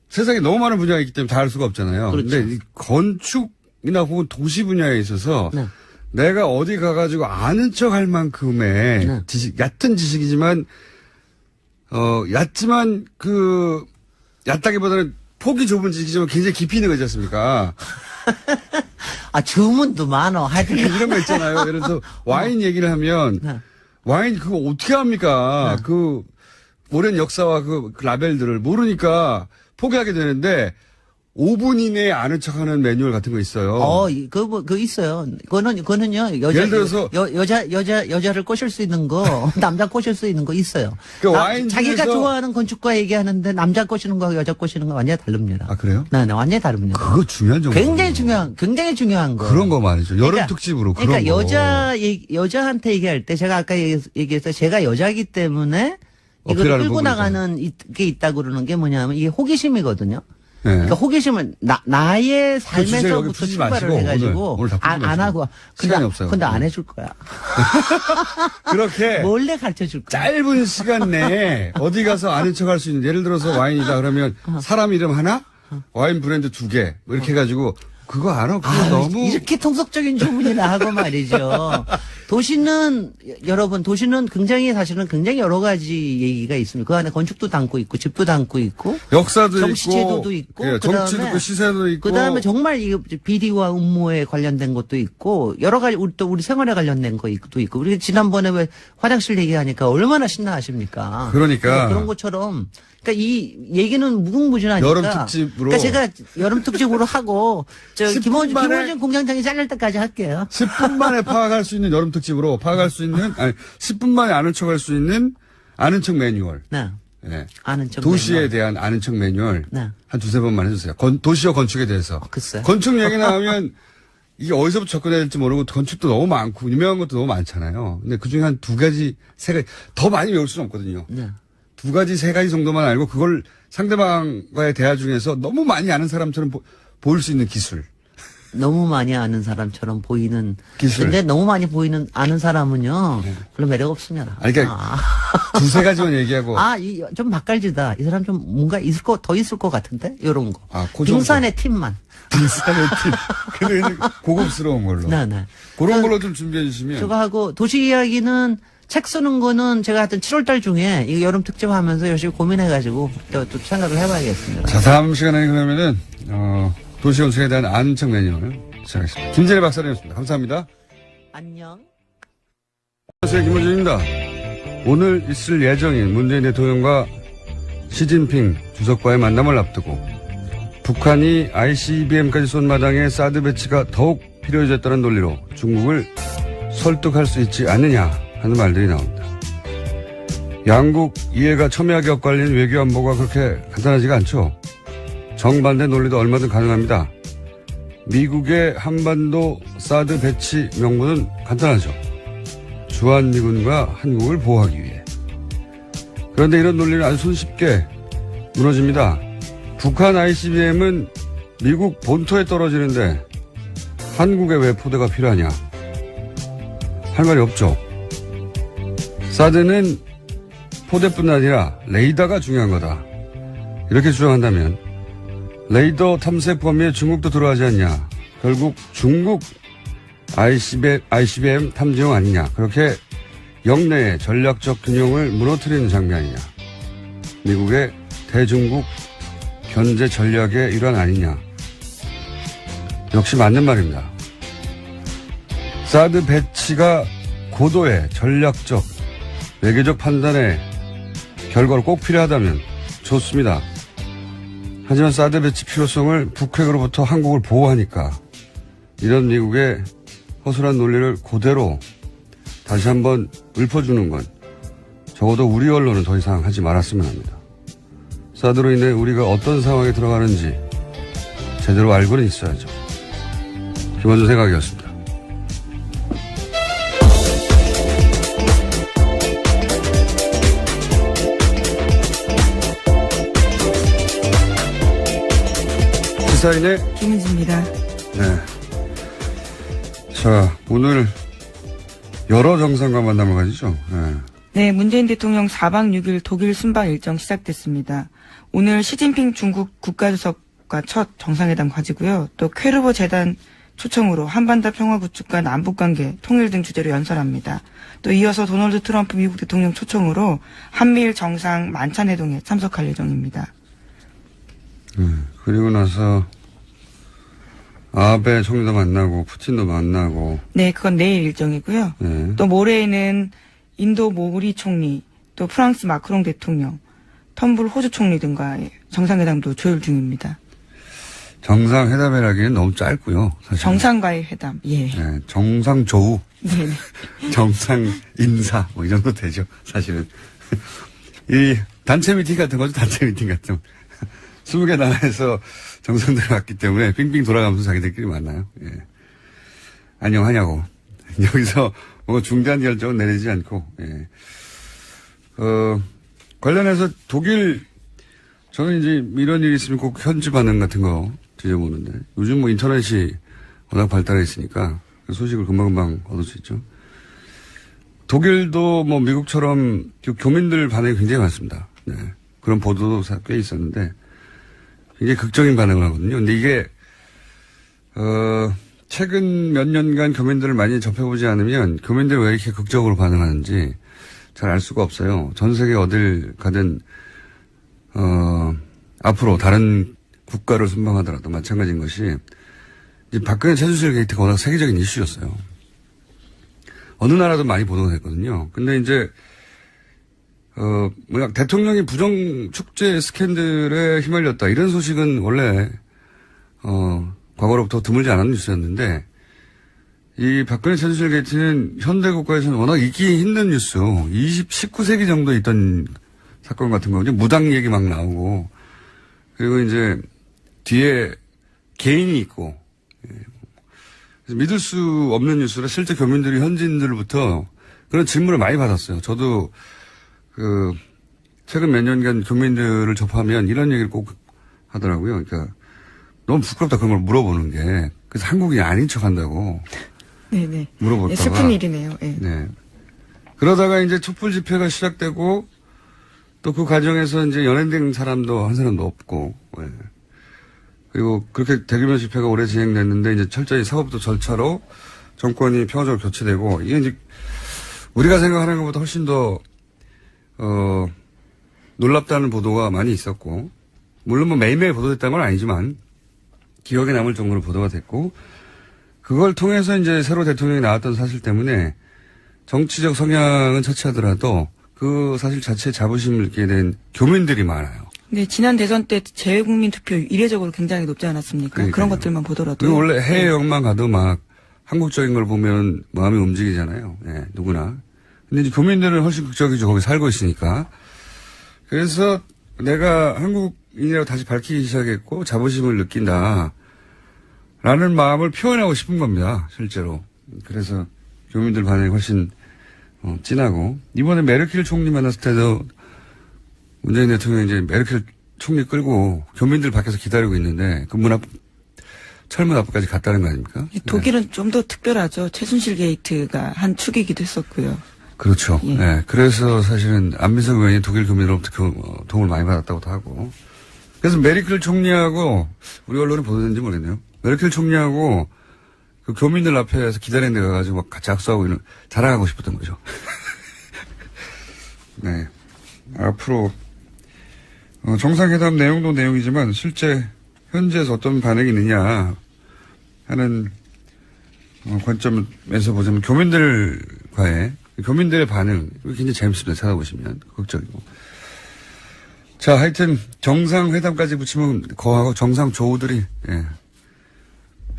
Speaker 1: 세상에 너무 많은 분야가 있기 때문에 다 알 수가 없잖아요.
Speaker 8: 그렇죠.
Speaker 1: 근데 이 건축이나 혹은 도시 분야에 있어서
Speaker 8: 네.
Speaker 1: 내가 어디 가가지고 아는 척 할 만큼의
Speaker 8: 네.
Speaker 1: 얕은 지식이지만, 얕지만 얕다기보다는 폭이 좁은 지식이지만 굉장히 깊이 있는 거지 않습니까?
Speaker 8: 아, 주문도 많어. 하여튼.
Speaker 1: 이런 거 있잖아요. 예를 들어서 와인 얘기를 하면,
Speaker 8: 네.
Speaker 1: 와인 그거 어떻게 합니까? 그 오랜 역사와 그 라벨들을 모르니까 포기하게 되는데, 5분 이내에 아는 척 하는 매뉴얼 같은 거 있어요.
Speaker 8: 그거 있어요. 그거는요,
Speaker 1: 예를 들어서
Speaker 8: 여자를 꼬실 수 있는 거, 남자 꼬실 수 있는 거 있어요.
Speaker 1: 그 와인
Speaker 8: 자기가
Speaker 1: 중에서-
Speaker 8: 좋아하는 건축가 얘기하는데 남자 꼬시는 거하고 여자 꼬시는 거 완전히 다릅니다.
Speaker 1: 아, 그래요?
Speaker 8: 네, 완전히 다릅니다.
Speaker 1: 그거 중요한 정보.
Speaker 8: 굉장히 중요한 거.
Speaker 1: 그런 거 말이죠. 여름
Speaker 8: 그러니까-
Speaker 1: 특집으로 그런
Speaker 8: 그러니까
Speaker 1: 거.
Speaker 8: 여자한테 얘기할 때 제가 아까 얘기했어요. 제가 여자이기 때문에 이걸
Speaker 1: 어필하는
Speaker 8: 끌고
Speaker 1: 부분이죠.
Speaker 8: 나가는 게 있다고 그러는 게 뭐냐면 이게 호기심이거든요.
Speaker 1: 네.
Speaker 8: 그러니까 호기심은 나의
Speaker 1: 그 주제 여기
Speaker 8: 삶에서부터
Speaker 1: 풀지
Speaker 8: 출발을
Speaker 1: 마시고
Speaker 8: 해가지고
Speaker 1: 오늘 다 풀지
Speaker 8: 안
Speaker 1: 마시고.
Speaker 8: 하고
Speaker 1: 시간이 없어요.
Speaker 8: 근데 안 해줄 거야.
Speaker 1: 그렇게
Speaker 8: 몰래 가르쳐 줄 거야.
Speaker 1: 짧은 시간 내에 어디 가서 아는 척 할 수 있는, 예를 들어서 와인이다 그러면 사람 이름 하나, 와인 브랜드 2개, 뭐 이렇게 해가지고 그거 알아? 그거 너무.
Speaker 8: 이렇게 통속적인 주문이나 하고 말이죠. 도시는 사실은 굉장히 여러 가지 얘기가 있습니다. 그 안에 건축도 담고 있고, 집도 담고 있고,
Speaker 1: 역사도
Speaker 8: 정치제도도
Speaker 1: 있고,
Speaker 8: 있고,
Speaker 1: 예, 정치도 있고, 시세도 있고.
Speaker 8: 그다음에 정말 이 비리와 음모에 관련된 것도 있고, 여러 가지 우리 생활에 관련된 것도 있고, 우리 지난번에 왜 화장실 얘기하니까 얼마나 신나하십니까?
Speaker 1: 그러니까.
Speaker 8: 그런 것처럼. 그러니까 이 얘기는 무궁무진하니까.
Speaker 1: 여름 특집으로.
Speaker 8: 그러니까 제가 여름 특집으로 하고
Speaker 1: 10분
Speaker 8: 김원준
Speaker 1: 만에
Speaker 8: 공장장이 잘릴 때까지 할게요.
Speaker 1: 10분 만에 파악할 수 있는 여름 특집으로 파악할 수 있는, 10분 만에 아는 척 할 수 있는 아는 척 매뉴얼.
Speaker 8: 네.
Speaker 1: 예.
Speaker 8: 아는 척.
Speaker 1: 도시에
Speaker 8: 매뉴얼.
Speaker 1: 대한 아는 척 매뉴얼.
Speaker 8: 네.
Speaker 1: 한 두세 번만 해주세요. 도시와 건축에 대해서.
Speaker 8: 글쎄.
Speaker 1: 건축 얘기 나오면 이게 어디서부터 접근해야 될지 모르고 건축도 너무 많고 유명한 것도 너무 많잖아요. 근데 그 중에 한 두 가지, 세 가지, 더 많이 외울 수는 없거든요.
Speaker 8: 네.
Speaker 1: 두 가지, 세 가지 정도만 알고 그걸 상대방과의 대화 중에서 너무 많이 아는 사람처럼 보일 수 있는 기술.
Speaker 8: 너무 많이 아는 사람처럼 보이는.
Speaker 1: 기술.
Speaker 8: 근데 너무 많이 아는 사람은요. 별로 매력 없습니다.
Speaker 1: 아니, 그러니까 두세 가지만 얘기하고.
Speaker 8: 좀 맛깔지다. 이 사람 좀 뭔가 더 있을 것 같은데? 이런 거.
Speaker 1: 그 정도.
Speaker 8: 빙산의 팀만.
Speaker 1: 빙산의 팀. 근데 고급스러운 걸로.
Speaker 8: 네네.
Speaker 1: 그런 걸로 좀 준비해 주시면.
Speaker 8: 저거 하고 도시 이야기는 책 쓰는 거는 제가 하여튼 7월달 중에 이 여름 특집 하면서 열심히 고민해가지고 또 생각을 해봐야겠습니다.
Speaker 1: 자, 다음 시간에 그러면은, 도시 건축에 대한 아는 척 매뉴얼 시작하겠습니다. 김재래 박사님이었습니다. 감사합니다.
Speaker 8: 안녕.
Speaker 1: 안녕하세요. 김원준입니다. 오늘 있을 예정인 문재인 대통령과 시진핑 주석과의 만남을 앞두고 북한이 ICBM까지 쏜 마당에 사드 배치가 더욱 필요해졌다는 논리로 중국을 설득할 수 있지 않느냐 하는 말들이 나옵니다. 양국 이해가 첨예하게 엇갈린 외교 안보가 그렇게 간단하지가 않죠. 정반대 논리도 얼마든 가능합니다. 미국의 한반도 사드 배치 명분은 간단하죠. 주한미군과 한국을 보호하기 위해. 그런데 이런 논리는 아주 손쉽게 무너집니다. 북한 ICBM은 미국 본토에 떨어지는데 한국에 왜 포대가 필요하냐? 할 말이 없죠. 사드는 포대뿐 아니라 레이더가 중요한 거다. 이렇게 주장한다면 레이더 탐색 범위에 중국도 들어가지 않냐? 결국 중국 ICBM 탐지용 아니냐? 그렇게 영내의 전략적 균형을 무너뜨리는 장면 아니냐? 미국의 대중국 견제 전략의 일환 아니냐? 역시 맞는 말입니다. 사드 배치가 고도의 전략적, 외교적 판단의 결과로 꼭 필요하다면 좋습니다. 하지만 사드 배치 필요성을 북핵으로부터 한국을 보호하니까 이런 미국의 허술한 논리를 그대로 다시 한번 읊어주는 건 적어도 우리 언론은 더 이상 하지 말았으면 합니다. 사드로 인해 우리가 어떤 상황에 들어가는지 제대로 알고는 있어야죠. 김원준 생각이었습니다. 시사인의
Speaker 2: 김은지입니다.
Speaker 1: 네. 자, 오늘 여러 정상과 만남을 가지죠. 네.
Speaker 2: 네, 문재인 대통령 4박 6일 독일 순방 일정 시작됐습니다. 오늘 시진핑 중국 국가주석과 첫 정상회담 가지고요. 또 쾌르보 재단 초청으로 한반도 평화 구축과 남북관계 통일 등 주제로 연설합니다. 또 이어서 도널드 트럼프 미국 대통령 초청으로 한미일 정상 만찬회동에 참석할 예정입니다.
Speaker 1: 그리고 나서 아베 총리도 만나고 푸틴도 만나고.
Speaker 2: 네, 그건 내일 일정이고요.
Speaker 1: 네.
Speaker 2: 또 모레에는 인도 모리 총리, 또 프랑스 마크롱 대통령, 텀블 호주 총리 등과의 정상회담도 조율 중입니다.
Speaker 1: 정상회담이라기엔 너무 짧고요. 사실.
Speaker 2: 정상과의 회담, 예.
Speaker 1: 네, 정상조우,
Speaker 2: 네.
Speaker 1: 정상인사 뭐 이 정도 되죠. 사실은. 이 단체 미팅 같은 거죠. 단체 미팅 같은 20개 나라에서 정상들 왔기 때문에 빙빙 돌아가면서 자기들끼리 만나요. 예. 안녕하냐고. 여기서 뭐 중대한 결정은 내리지 않고, 예. 관련해서 독일, 저는 이제 이런 일이 있으면 꼭 현지 반응 같은 거 뒤져보는데, 요즘 뭐 인터넷이 워낙 발달해 있으니까 그 소식을 금방금방 얻을 수 있죠. 독일도 뭐 미국처럼 교민들 반응이 굉장히 많습니다. 네. 그런 보도도 꽤 있었는데, 굉장히 극적인 반응을 하거든요. 근데 이게, 최근 몇 년간 교민들을 많이 접해보지 않으면 교민들이 왜 이렇게 극적으로 반응하는지 잘 알 수가 없어요. 전 세계 어딜 가든, 앞으로 다른 국가를 순방하더라도 마찬가지인 것이, 이제 박근혜 최순실 게이트가 워낙 세계적인 이슈였어요. 어느 나라도 많이 보도가 됐거든요. 근데 이제, 뭐야, 대통령이 부정 축제 스캔들에 휘말렸다. 이런 소식은 원래, 과거로부터 드물지 않은 뉴스였는데, 이 박근혜 최순실 게이트는 현대 국가에서는 워낙 있기 힘든 뉴스, 19세기 정도에 있던 사건 같은 거죠. 무당 얘기 막 나오고, 그리고 이제 뒤에 개인이 있고, 그래서 믿을 수 없는 뉴스라 실제 교민들이 현지인들로부터 그런 질문을 많이 받았어요. 저도 최근 몇 년간 교민들을 접하면 이런 얘기를 꼭 하더라고요. 그러니까 너무 부끄럽다 그런 걸 물어보는 게. 그래서 한국인이 아닌 척 한다고. 네네. 물어볼까봐.
Speaker 2: 네, 슬픈 일이네요. 네.
Speaker 1: 네. 그러다가 이제 촛불 집회가 시작되고 또 그 과정에서 이제 연행된 사람도 한 사람도 없고. 네. 그리고 그렇게 대규모 집회가 오래 진행됐는데 이제 철저히 사법도 절차로 정권이 평화적으로 교체되고 이게 이제 우리가 생각하는 것보다 훨씬 더 놀랍다는 보도가 많이 있었고, 물론 뭐 매일매일 보도됐다는 건 아니지만, 기억에 남을 정도로 보도가 됐고, 그걸 통해서 이제 새로 대통령이 나왔던 사실 때문에 정치적 성향은 차치하더라도 그 사실 자체에 자부심을 느끼게 된 교민들이 많아요.
Speaker 2: 네, 지난 대선 때 재외국민 투표 이례적으로 굉장히 높지 않았습니까?
Speaker 1: 그러니까요.
Speaker 2: 그런 것들만 보더라도.
Speaker 1: 원래 해외 여행만 가도 막 한국적인 걸 보면 마음이 움직이잖아요. 네, 누구나. 근데 이제 교민들은 훨씬 극적이죠. 거기 살고 있으니까. 그래서 내가 한국인이라고 다시 밝히기 시작했고 자부심을 느낀다. 라는 마음을 표현하고 싶은 겁니다. 실제로. 그래서 교민들 반응이 훨씬 진하고. 이번에 메르켈 총리 만났을 때도 문재인 대통령이 이제 메르켈 총리 끌고 교민들 밖에서 기다리고 있는데 그 문 앞, 철문 앞까지 갔다는 거 아닙니까?
Speaker 2: 독일은
Speaker 1: 네.
Speaker 2: 좀 더 특별하죠. 최순실 게이트가 한 축이기도 했었고요.
Speaker 1: 그렇죠.
Speaker 2: 예.
Speaker 1: 네. 그래서 사실은 안민석 의원이 독일 교민으로부터 도움을 많이 받았다고도 하고. 그래서 메르켈 총리하고 우리 언론에 보도된지 모르겠네요. 메르켈 총리하고 그 교민들 앞에서 기다리는 데 가가지고 막 같이 악수하고 자랑하고 싶었던 거죠. 네. 앞으로 정상회담 내용도 내용이지만 실제 현지에서 어떤 반응이 있느냐 하는 관점에서 보자면 교민들의 반응 굉장히 재밌습니다. 찾아보시면 극적이고. 자, 하여튼 정상회담까지 붙이면 거하고 정상조우들이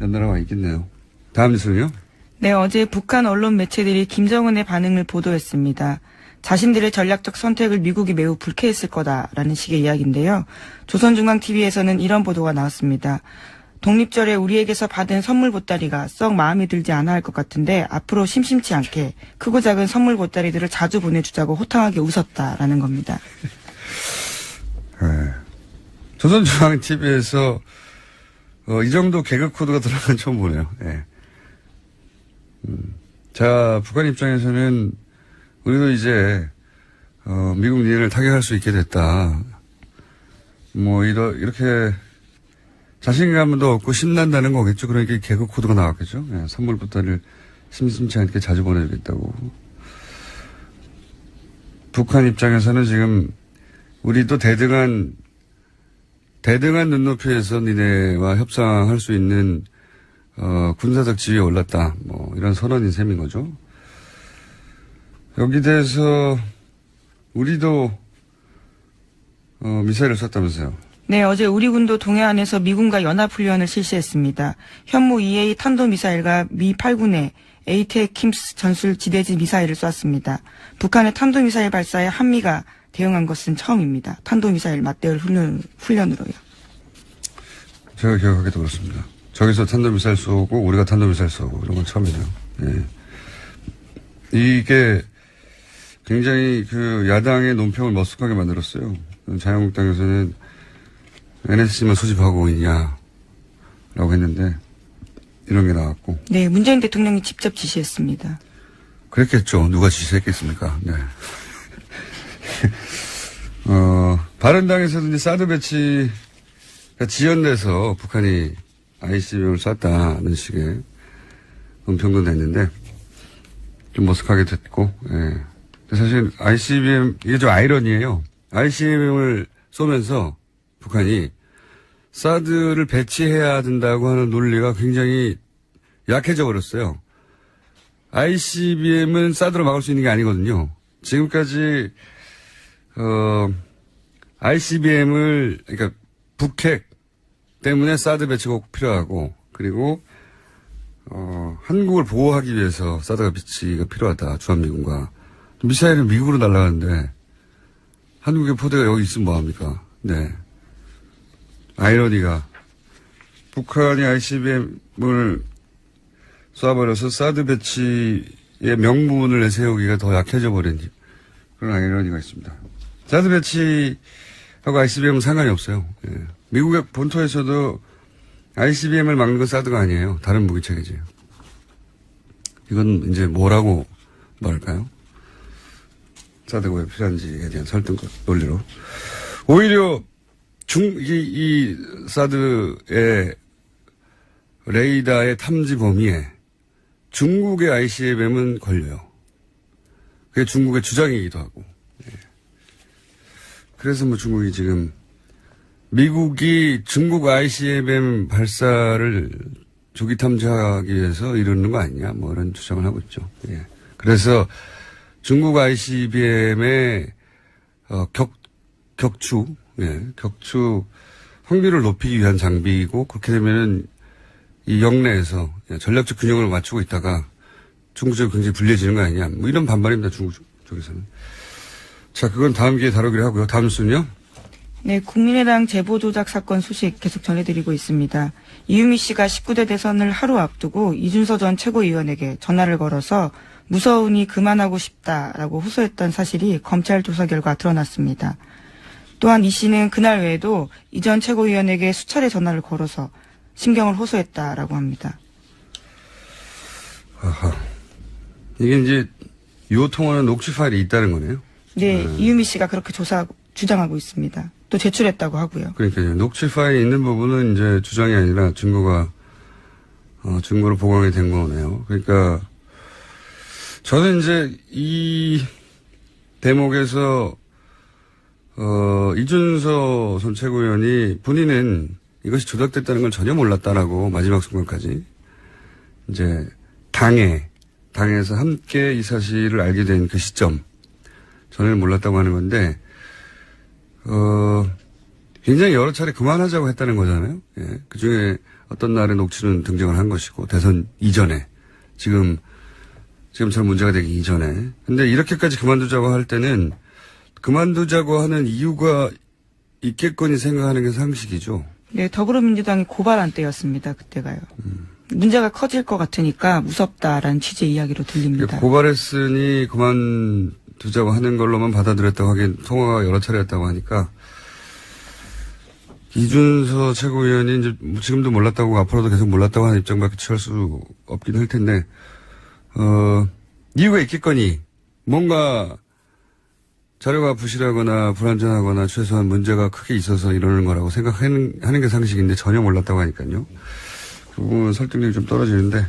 Speaker 1: 연달아 있겠네요. 다음 뉴스는요?
Speaker 2: 네, 어제 북한 언론 매체들이 김정은의 반응을 보도했습니다. 자신들의 전략적 선택을 미국이 매우 불쾌했을 거다라는 식의 이야기인데요. 조선중앙TV에서는 이런 보도가 나왔습니다. 독립절에 우리에게서 받은 선물 보따리가 썩 마음에 들지 않아 할 것 같은데 앞으로 심심치 않게 크고 작은 선물 보따리들을 자주 보내주자고 호탕하게 웃었다라는 겁니다.
Speaker 1: 네. 조선중앙TV에서 이 정도 개그 코드가 들어간 건 처음 보네요. 네. 자, 북한 입장에서는 우리도 이제 미국 니은을 타격할 수 있게 됐다. 이렇게 자신감도 없고 신난다는 거겠죠. 그러니까 개그 코드가 나왔겠죠. 네, 선물 보따리를 심심치 않게 자주 보내주겠다고. 북한 입장에서는 지금 우리도 대등한 눈높이에서 니네와 협상할 수 있는 군사적 지위에 올랐다. 이런 선언인 셈인 거죠. 여기 대해서 우리도 미사일을 쐈다면서요.
Speaker 2: 네, 어제 우리 군도 동해안에서 미군과 연합훈련을 실시했습니다. 현무 EA 탄도미사일과 미 8군의 에이테킴스 전술 지대지 미사일을 쐈습니다. 북한의 탄도미사일 발사에 한미가 대응한 것은 처음입니다. 탄도미사일 맞대응 훈련으로요.
Speaker 1: 제가 기억하기도 그렇습니다. 저기서 탄도미사일 쏘고 우리가 탄도미사일 쏘고 이런 건 처음이네요. 네. 이게 굉장히 야당의 논평을 머쓱하게 만들었어요. 자유한국당에서는 NSC만 소집하고 있냐라고 했는데 이런 게 나왔고.
Speaker 2: 네, 문재인 대통령이 직접 지시했습니다.
Speaker 1: 그랬겠죠. 누가 지시했겠습니까? 네. 바른당에서도 이제 사드 배치가 지연돼서 북한이 ICBM을 쐈다는 식의 논평도 냈는데 좀 머쓱하게 됐고, 예. 사실 ICBM, 이게 좀 아이러니예요. ICBM을 쏘면서 북한이 사드를 배치해야 된다고 하는 논리가 굉장히 약해져 버렸어요. ICBM은 사드로 막을 수 있는 게 아니거든요. 지금까지 ICBM을 그러니까 북핵 때문에 사드 배치가 꼭 필요하고 그리고 한국을 보호하기 위해서 사드 배치가 필요하다. 주한미군과 미사일은 미국으로 날아가는데 한국의 포대가 여기 있으면 뭐합니까? 네. 아이러니가 북한이 ICBM을 쏴버려서 사드 배치의 명분을 내세우기가 더 약해져 버린 그런 아이러니가 있습니다. 사드 배치하고 ICBM은 상관이 없어요. 예. 미국의 본토에서도 ICBM을 막는 건 사드가 아니에요. 다른 무기 체계지요. 이건 이제 뭐라고 말할까요? 사드가 왜 필요한지에 대한 설득 논리로. 오히려 이 사드의 레이더의 탐지 범위에 중국의 ICBM은 걸려요. 그게 중국의 주장이기도 하고. 예. 그래서 중국이 지금 미국이 중국 ICBM 발사를 조기 탐지하기 위해서 이러는 거 아니냐 이런 주장을 하고 있죠. 예. 그래서 중국 ICBM의 격추 확률을 높이기 위한 장비이고 그렇게 되면은 이 영내에서 전략적 균형을 맞추고 있다가 중국 쪽이 굉장히 불리해지는 거 아니냐 이런 반발입니다. 중국 쪽에서는. 자, 그건 다음 기회에 다루기로 하고요. 다음 뉴스는요?
Speaker 2: 네, 국민의당 제보조작 사건 소식 계속 전해드리고 있습니다. 이유미 씨가 19대 대선을 하루 앞두고 이준서 전 최고위원에게 전화를 걸어서 무서우니 그만하고 싶다라고 호소했던 사실이 검찰 조사 결과 드러났습니다. 또한 이 씨는 그날 외에도 이 전 최고위원에게 수차례 전화를 걸어서 심경을 호소했다라고 합니다.
Speaker 1: 아하. 이게 이제 요통하는 녹취 파일이 있다는 거네요?
Speaker 2: 네, 이유미 씨가 그렇게 주장하고 있습니다. 또 제출했다고 하고요.
Speaker 1: 그러니까요. 녹취 파일이 있는 부분은 이제 주장이 아니라 증거로 보강이 된 거네요. 그러니까 저는 이제 이 대목에서 이준서 전 최고위원이 본인은 이것이 조작됐다는 걸 전혀 몰랐다라고 마지막 순간까지 이제 당에서 함께 이 사실을 알게 된 그 시점 전혀 몰랐다고 하는 건데 굉장히 여러 차례 그만하자고 했다는 거잖아요. 예. 그 중에 어떤 날에 녹취는 등장을 한 것이고, 대선 이전에. 지금처럼 문제가 되기 이전에. 근데 이렇게까지 그만두자고 할 때는 그만두자고 하는 이유가 있겠거니 생각하는 게 상식이죠.
Speaker 2: 네, 더불어민주당이 고발한 때였습니다. 그때가요. 문제가 커질 것 같으니까 무섭다라는 취지의 이야기로 들립니다.
Speaker 1: 고발했으니 그만두자고 하는 걸로만 받아들였다고 하기엔 통화가 여러 차례였다고 하니까 이준서 최고위원이 이제 지금도 몰랐다고 앞으로도 계속 몰랐다고 하는 입장밖에 취할 수 없긴 할 텐데 이유가 있겠거니 뭔가 자료가 부실하거나 불완전하거나 최소한 문제가 크게 있어서 이러는 거라고 생각하는 게 상식인데 전혀 몰랐다고 하니까요. 그 부분은 설득력이 좀 떨어지는데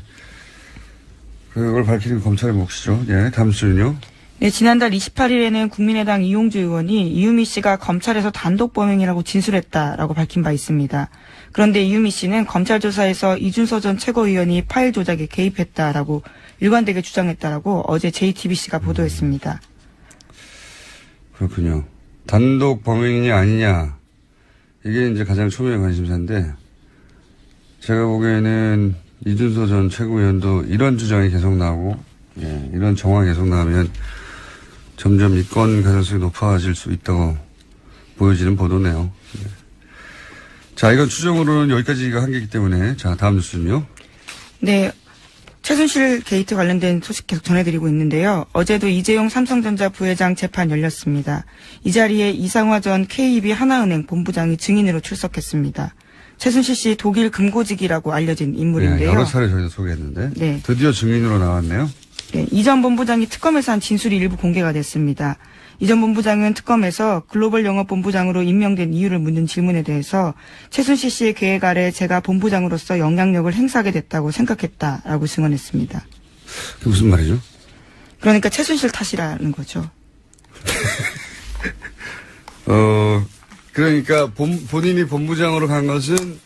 Speaker 1: 그걸 밝히는 검찰의 몫이죠. 예, 다음 주는요.
Speaker 2: 네, 지난달 28일에는 국민의당 이용주 의원이 이유미 씨가 검찰에서 단독 범행이라고 진술했다라고 밝힌 바 있습니다. 그런데 이유미 씨는 검찰 조사에서 이준서 전 최고위원이 파일 조작에 개입했다라고 일관되게 주장했다라고 어제 JTBC가 보도했습니다.
Speaker 1: 그렇군요. 단독 범행이냐 아니냐 이게 이제 가장 초미의 관심사인데 제가 보기에는 이준서 전 최고위원도 이런 주장이 계속 나오고 예, 이런 정황이 계속 나오면 점점 입건 가능성이 높아질 수 있다고 보여지는 보도네요. 예. 자, 이건 추정으로는 여기까지가 한계이기 때문에 자, 다음 뉴스는요.
Speaker 2: 네. 최순실 게이트 관련된 소식 계속 전해드리고 있는데요. 어제도 이재용 삼성전자 부회장 재판 열렸습니다. 이 자리에 이상화 전 KB 하나은행 본부장이 증인으로 출석했습니다. 최순실 씨 독일 금고직이라고 알려진 인물인데요.
Speaker 1: 네, 여러 차례 저희도 소개했는데
Speaker 2: 네.
Speaker 1: 드디어 증인으로 나왔네요.
Speaker 2: 네, 이 전 본부장이 특검에서 한 진술이 일부 공개가 됐습니다. 이 전 본부장은 특검에서 글로벌 영업본부장으로 임명된 이유를 묻는 질문에 대해서 최순실 씨의 계획 아래 제가 본부장으로서 영향력을 행사하게 됐다고 생각했다라고 증언했습니다.
Speaker 1: 그게 무슨 말이죠?
Speaker 2: 그러니까 최순실 탓이라는 거죠.
Speaker 1: 그러니까 본인이 본부장으로 간 것은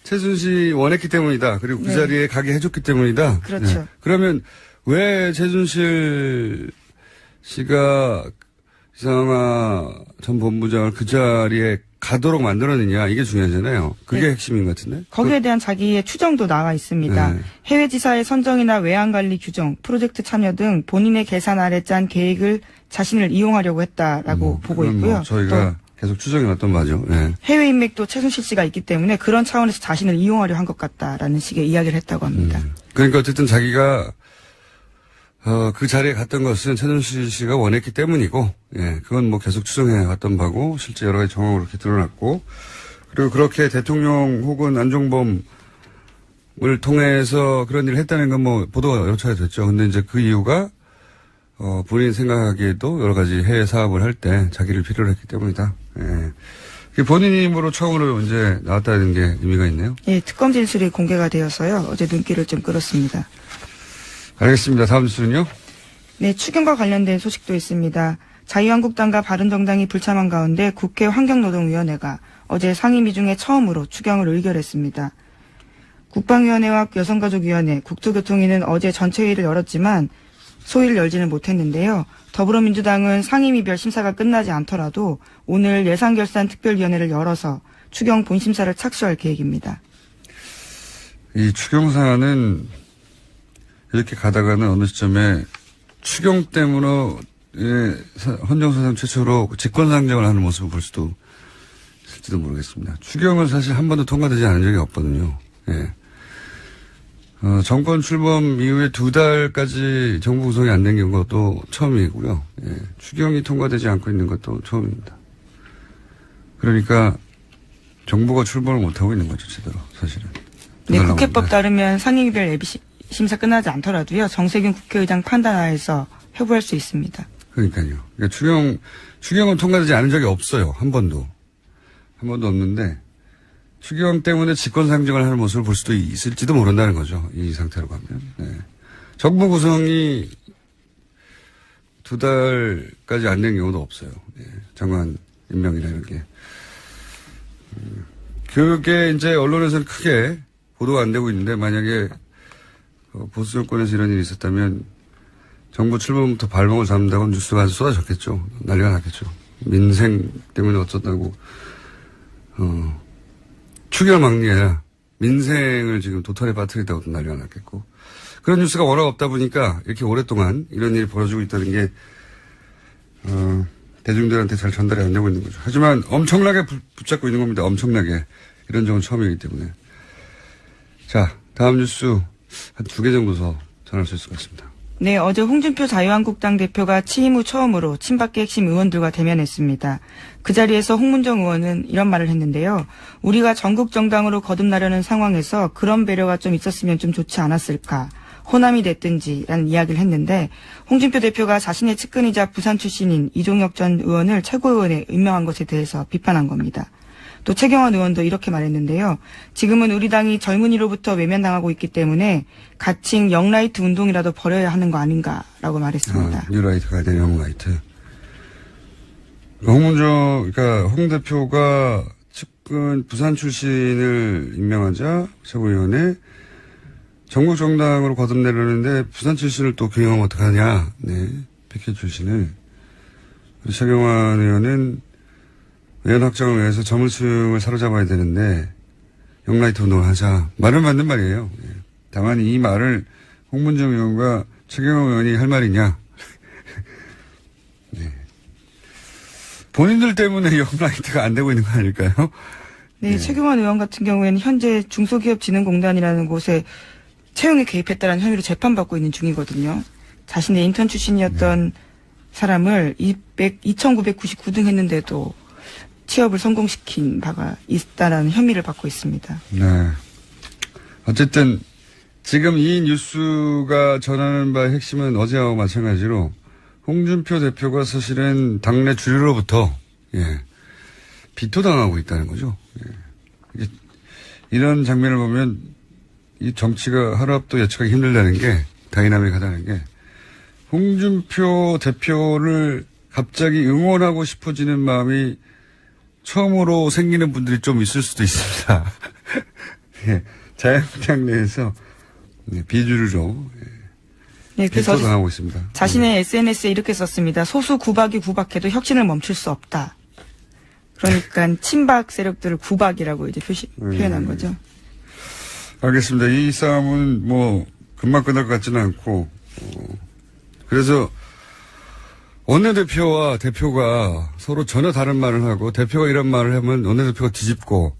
Speaker 1: 최순실이 원했기 때문이다. 그리고 그
Speaker 2: 네.
Speaker 1: 자리에 가게 해줬기 때문이다.
Speaker 2: 그렇죠.
Speaker 1: 네. 그러면 왜 최순실 씨가 이상화 전 본부장을 그 자리에 가도록 만들었느냐 이게 중요하잖아요. 그게
Speaker 2: 네.
Speaker 1: 핵심인 것 같은데.
Speaker 2: 거기에 대한 자기의 추정도 나와 있습니다.
Speaker 1: 네.
Speaker 2: 해외 지사의 선정이나 외환관리 규정, 프로젝트 참여 등 본인의 계산 아래 짠 계획을 자신을 이용하려고 했다라고 보고
Speaker 1: 그건
Speaker 2: 있고요.
Speaker 1: 뭐 저희가 계속 추정해 왔던 바죠. 네.
Speaker 2: 해외 인맥도 최순실 씨가 있기 때문에 그런 차원에서 자신을 이용하려 한 것 같다라는 식의 이야기를 했다고 합니다.
Speaker 1: 그러니까 어쨌든 자기가 그 자리에 갔던 것은 최순실 씨가 원했기 때문이고, 예, 그건 뭐 계속 추정해 왔던 바고, 실제 여러 가지 정황으로 이렇게 드러났고, 그리고 그렇게 대통령 혹은 안종범을 통해서 그런 일을 했다는 건 뭐 보도가 여러 차례 됐죠. 근데 이제 그 이유가, 본인 생각하기에도 여러 가지 해외 사업을 할 때 자기를 필요로 했기 때문이다. 예. 본인 힘으로 처음으로 이제 나왔다는 게 의미가 있네요.
Speaker 2: 예, 특검 진술이 공개가 되어서요. 어제 눈길을 좀 끌었습니다.
Speaker 1: 알겠습니다. 다음 뉴스는요?
Speaker 2: 네, 추경과 관련된 소식도 있습니다. 자유한국당과 바른정당이 불참한 가운데 국회 환경노동위원회가 어제 상임위 중에 처음으로 추경을 의결했습니다. 국방위원회와 여성가족위원회, 국토교통위는 어제 전체회의를 열었지만 소위를 열지는 못했는데요. 더불어민주당은 상임위별 심사가 끝나지 않더라도 오늘 예산결산특별위원회를 열어서 추경 본심사를 착수할 계획입니다.
Speaker 1: 이 추경사안은 이렇게 가다가는 어느 시점에 추경 때문에 헌정사상 최초로 직권상정을 하는 모습을 볼 수도 있을지도 모르겠습니다. 추경은 사실 한 번도 통과되지 않은 적이 없거든요. 예. 정권 출범 이후에 2달까지 정부 구성이 안 된 경우도 처음이고요. 예. 추경이 통과되지 않고 있는 것도 처음입니다. 그러니까 정부가 출범을 못하고 있는 거죠, 제대로 사실은.
Speaker 2: 네, 국회법 따르면 상임위별 예비 심사 끝나지 않더라도요. 정세균 국회의장 판단하에서 회부할 수 있습니다.
Speaker 1: 그러니까요. 그러니까 추경은 통과되지 않은 적이 없어요. 한 번도 없는데 추경 때문에 직권상정을 하는 모습을 볼 수도 있을지도 모른다는 거죠. 이 상태로 가면. 네. 정부 구성이 2달까지 안 된 경우도 없어요. 네. 장관 임명이나 이런 게. 그게 이제 언론에서는 크게 보도가 안 되고 있는데 만약에 보수 정권에서 이런 일이 있었다면 정부 출범부터 발목을 잡는다고 뉴스가 아주 쏟아졌겠죠. 난리가 났겠죠. 민생 때문에 어쩌다고, 추결망리해야 민생을 지금 도탈에 빠뜨리다고도 난리가 났겠고. 그런 뉴스가 워낙 없다 보니까 이렇게 오랫동안 이런 일이 벌어지고 있다는 게, 대중들한테 잘 전달이 안 되고 있는 거죠. 하지만 엄청나게 붙잡고 있는 겁니다. 엄청나게. 이런 적은 처음이기 때문에. 자, 다음 뉴스 한 2개 정도 더 전할 수 있을 것 같습니다.
Speaker 2: 네, 어제 홍준표 자유한국당 대표가 취임 후 처음으로 친박계 핵심 의원들과 대면했습니다. 그 자리에서 홍문정 의원은 이런 말을 했는데요. 우리가 전국 정당으로 거듭나려는 상황에서 그런 배려가 좀 있었으면 좀 좋지 않았을까. 호남이 됐든지라는 이야기를 했는데 홍준표 대표가 자신의 측근이자 부산 출신인 이종혁 전 의원을 최고위원에 임명한 것에 대해서 비판한 겁니다. 또 최경환 의원도 이렇게 말했는데요. 지금은 우리 당이 젊은이로부터 외면당하고 있기 때문에 가칭 영라이트 운동이라도 벌여야 하는 거 아닌가라고 말했습니다.
Speaker 1: 뉴라이트가 아니라 영라이트. 그러니까 홍 대표가 측근 부산 출신을 임명하자 최고위원회 전국 정당으로 거듭내려는데 부산 출신을 또 경영하면 어떡하냐. 네. PK 출신을. 최경환 의원은 의원 확정을 위해서 젊은층을 사로잡아야 되는데 영라이트 운동을 하자. 말은 맞는 말이에요. 예. 다만 이 말을 홍문정 의원과 최경환 의원이 할 말이냐. 네. 본인들 때문에 영라이트가 안 되고 있는 거 아닐까요?
Speaker 2: 네, 최경환 의원 같은 경우에는 현재 중소기업진흥공단이라는 곳에 채용에 개입했다는 혐의로 재판받고 있는 중이거든요. 자신의 인턴 출신이었던 사람을 2,999등 했는데도 취업을 성공시킨 바가 있다라는 혐의를 받고 있습니다.
Speaker 1: 네. 어쨌든 지금 이 뉴스가 전하는 바의 핵심은 어제와 마찬가지로 홍준표 대표가 사실은 당내 주류로부터 비토당하고 있다는 거죠. 예. 이런 장면을 보면 이 정치가 하루 앞도 예측하기 힘들다는 게 다이나믹하다는 게 홍준표 대표를 갑자기 응원하고 싶어지는 마음이 처음으로 생기는 분들이 좀 있을 수도 있습니다. 예, 자유한국당 내에서 비주류로
Speaker 2: 네, 그래서
Speaker 1: 당하고 있습니다.
Speaker 2: 자신의 SNS에 이렇게 썼습니다. 소수 구박이 구박해도 혁신을 멈출 수 없다. 그러니까 친박 세력들을 구박이라고 이제 표현한 거죠.
Speaker 1: 알겠습니다. 이 싸움은 뭐 금방 끝날 것 같지는 않고 그래서 원내대표와 대표가 서로 전혀 다른 말을 하고 대표가 이런 말을 하면 원내대표가 뒤집고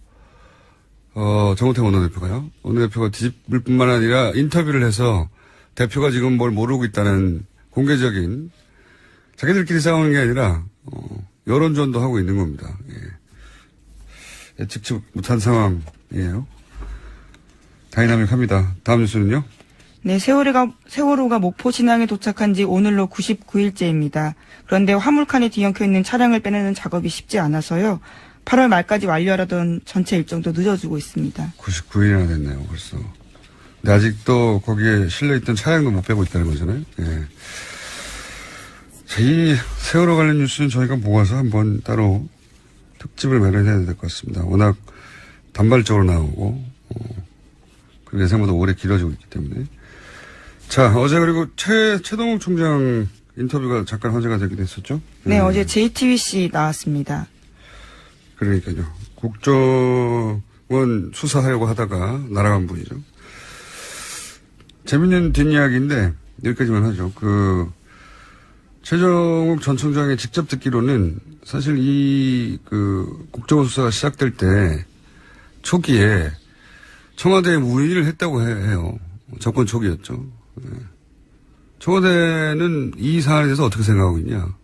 Speaker 1: 정우택 원내대표가요. 원내대표가 뒤집을 뿐만 아니라 인터뷰를 해서 대표가 지금 뭘 모르고 있다는 공개적인 자기들끼리 싸우는 게 아니라 여론전도 하고 있는 겁니다. 예. 예측치 못한 상황이에요. 다이나믹합니다. 다음 뉴스는요?
Speaker 2: 네, 세월호가 목포 신항에 도착한 지 오늘로 99일째입니다. 그런데 화물칸에 뒤엉켜 있는 차량을 빼내는 작업이 쉽지 않아서요. 8월 말까지 완료하려던 전체 일정도 늦어지고 있습니다.
Speaker 1: 99일이나 됐네요, 벌써. 근데 아직도 거기에 실려있던 차량도 못 빼고 있다는 거잖아요. 예. 자, 이 세월호 관련 뉴스는 저희가 모아서 한번 따로 특집을 마련해야 될 것 같습니다. 워낙 단발적으로 나오고, 그리고 예상보다 오래 길어지고 있기 때문에. 자, 어제 그리고 최동욱 총장 인터뷰가 잠깐 화제가 되기도 했었죠?
Speaker 2: 네, 어제 JTBC 나왔습니다.
Speaker 1: 그러니까요. 국정원 수사하려고 하다가 날아간 분이죠. 재밌는 뒷이야기인데, 여기까지만 하죠. 최정욱 전 총장이 직접 듣기로는 사실 국정원 수사가 시작될 때 초기에 청와대에 문의를 했다고 해요. 정권 초기였죠. 네. 청와대는 이 사안에 대해서 어떻게 생각하고 있냐.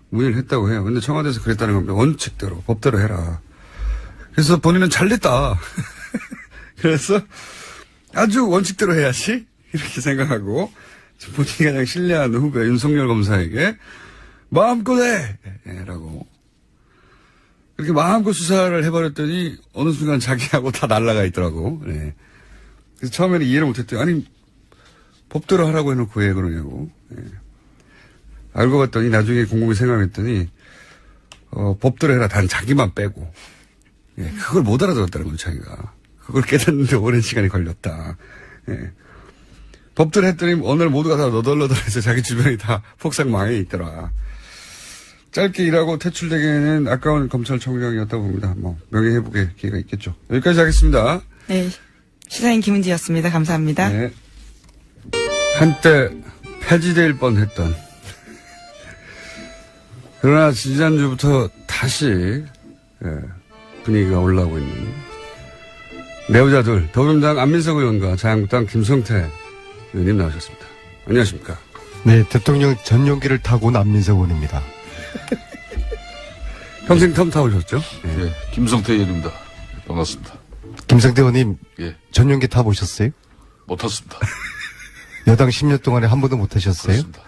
Speaker 1: 문의를 했다고 해요. 근데 청와대에서 그랬다는 겁니다. 원칙대로, 법대로 해라. 그래서 본인은 잘됐다. 그래서 아주 원칙대로 해야지. 이렇게 생각하고 본인이 가장 신뢰하는 후배 윤석열 검사에게 마음껏 해! 라고. 그렇게 마음껏 수사를 해버렸더니 어느 순간 자기하고 다 날아가 있더라고. 네. 그래서 처음에는 이해를 못했더니 아니 법대로 하라고 해놓고 왜 그러냐고. 네. 알고 봤더니 나중에 곰곰이 생각했더니 법대로 해라. 단 자기만 빼고. 네. 그걸 못 알아들었다는 거죠 자기가. 그걸 깨닫는데 오랜 시간이 걸렸다. 네. 법대로 했더니 오늘 모두가 다 너덜너덜해서 자기 주변이 다 폭삭 망해 있더라. 짧게 일하고 퇴출되기에는 아까운 검찰총장이었다고 봅니다. 뭐 명예회복의 기회가 있겠죠. 여기까지 하겠습니다.
Speaker 2: 네. 시사인 김은지였습니다. 감사합니다.
Speaker 1: 네. 한때 폐지될 뻔했던 그러나 지난주부터 다시 분위기가 올라오고 있는 내부자들 더불어민주당 안민석 의원과 자유한국당 김성태 의원님 나오셨습니다. 안녕하십니까?
Speaker 9: 네, 대통령 전용기를 타고 온 안민석 의원입니다.
Speaker 1: 평생 텀 타오셨죠? 네.
Speaker 4: 예, 김성태 의원입니다. 반갑습니다.
Speaker 9: 김성태 의원님,
Speaker 4: 예,
Speaker 9: 전용기 타보셨어요?
Speaker 4: 못 탔습니다.
Speaker 9: 여당 10년 동안에 한 번도 못 타셨어요?
Speaker 4: 그렇습니다.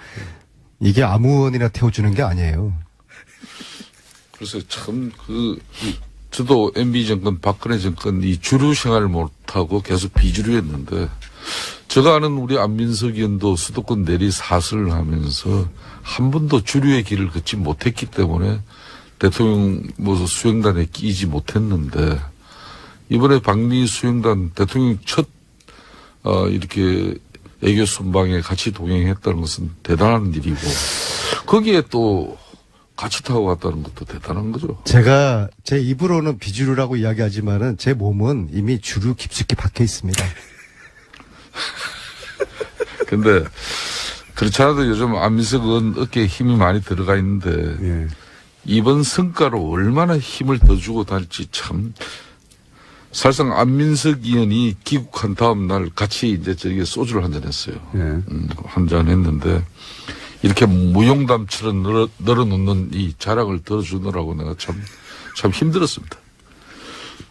Speaker 9: 이게 아무 의원이나 태워주는 게 아니에요.
Speaker 4: 그래서 참 저도 MB 정권, 박근혜 정권 이 주류 생활을 못하고 계속 비주류였는데, 제가 아는 우리 안민석 의원도 수도권 내리 사설을 하면서 한 번도 주류의 길을 걷지 못했기 때문에 대통령 수행단에 끼지 못했는데, 이번에 방미 수행단 대통령 첫 이렇게 애교 순방에 같이 동행했다는 것은 대단한 일이고, 거기에 또 같이 타고 갔다는 것도 대단한 거죠.
Speaker 9: 제가 제 입으로는 비주류라고 이야기하지만은 제 몸은 이미 주류 깊숙이 박혀 있습니다.
Speaker 4: 근데 그렇지 않아도 요즘 안민석 의원 어깨에 힘이 많이 들어가 있는데,
Speaker 1: 예.
Speaker 4: 이번 성과로 얼마나 힘을 더 주고 다닐지 참. 사실상 안민석 의원이 귀국한 다음 날 같이 이제 저기 소주를 한잔 했어요.
Speaker 1: 예.
Speaker 4: 한잔 했는데, 이렇게 무용담처럼 널어놓는 이 자랑을 들어주느라고 내가 참 힘들었습니다.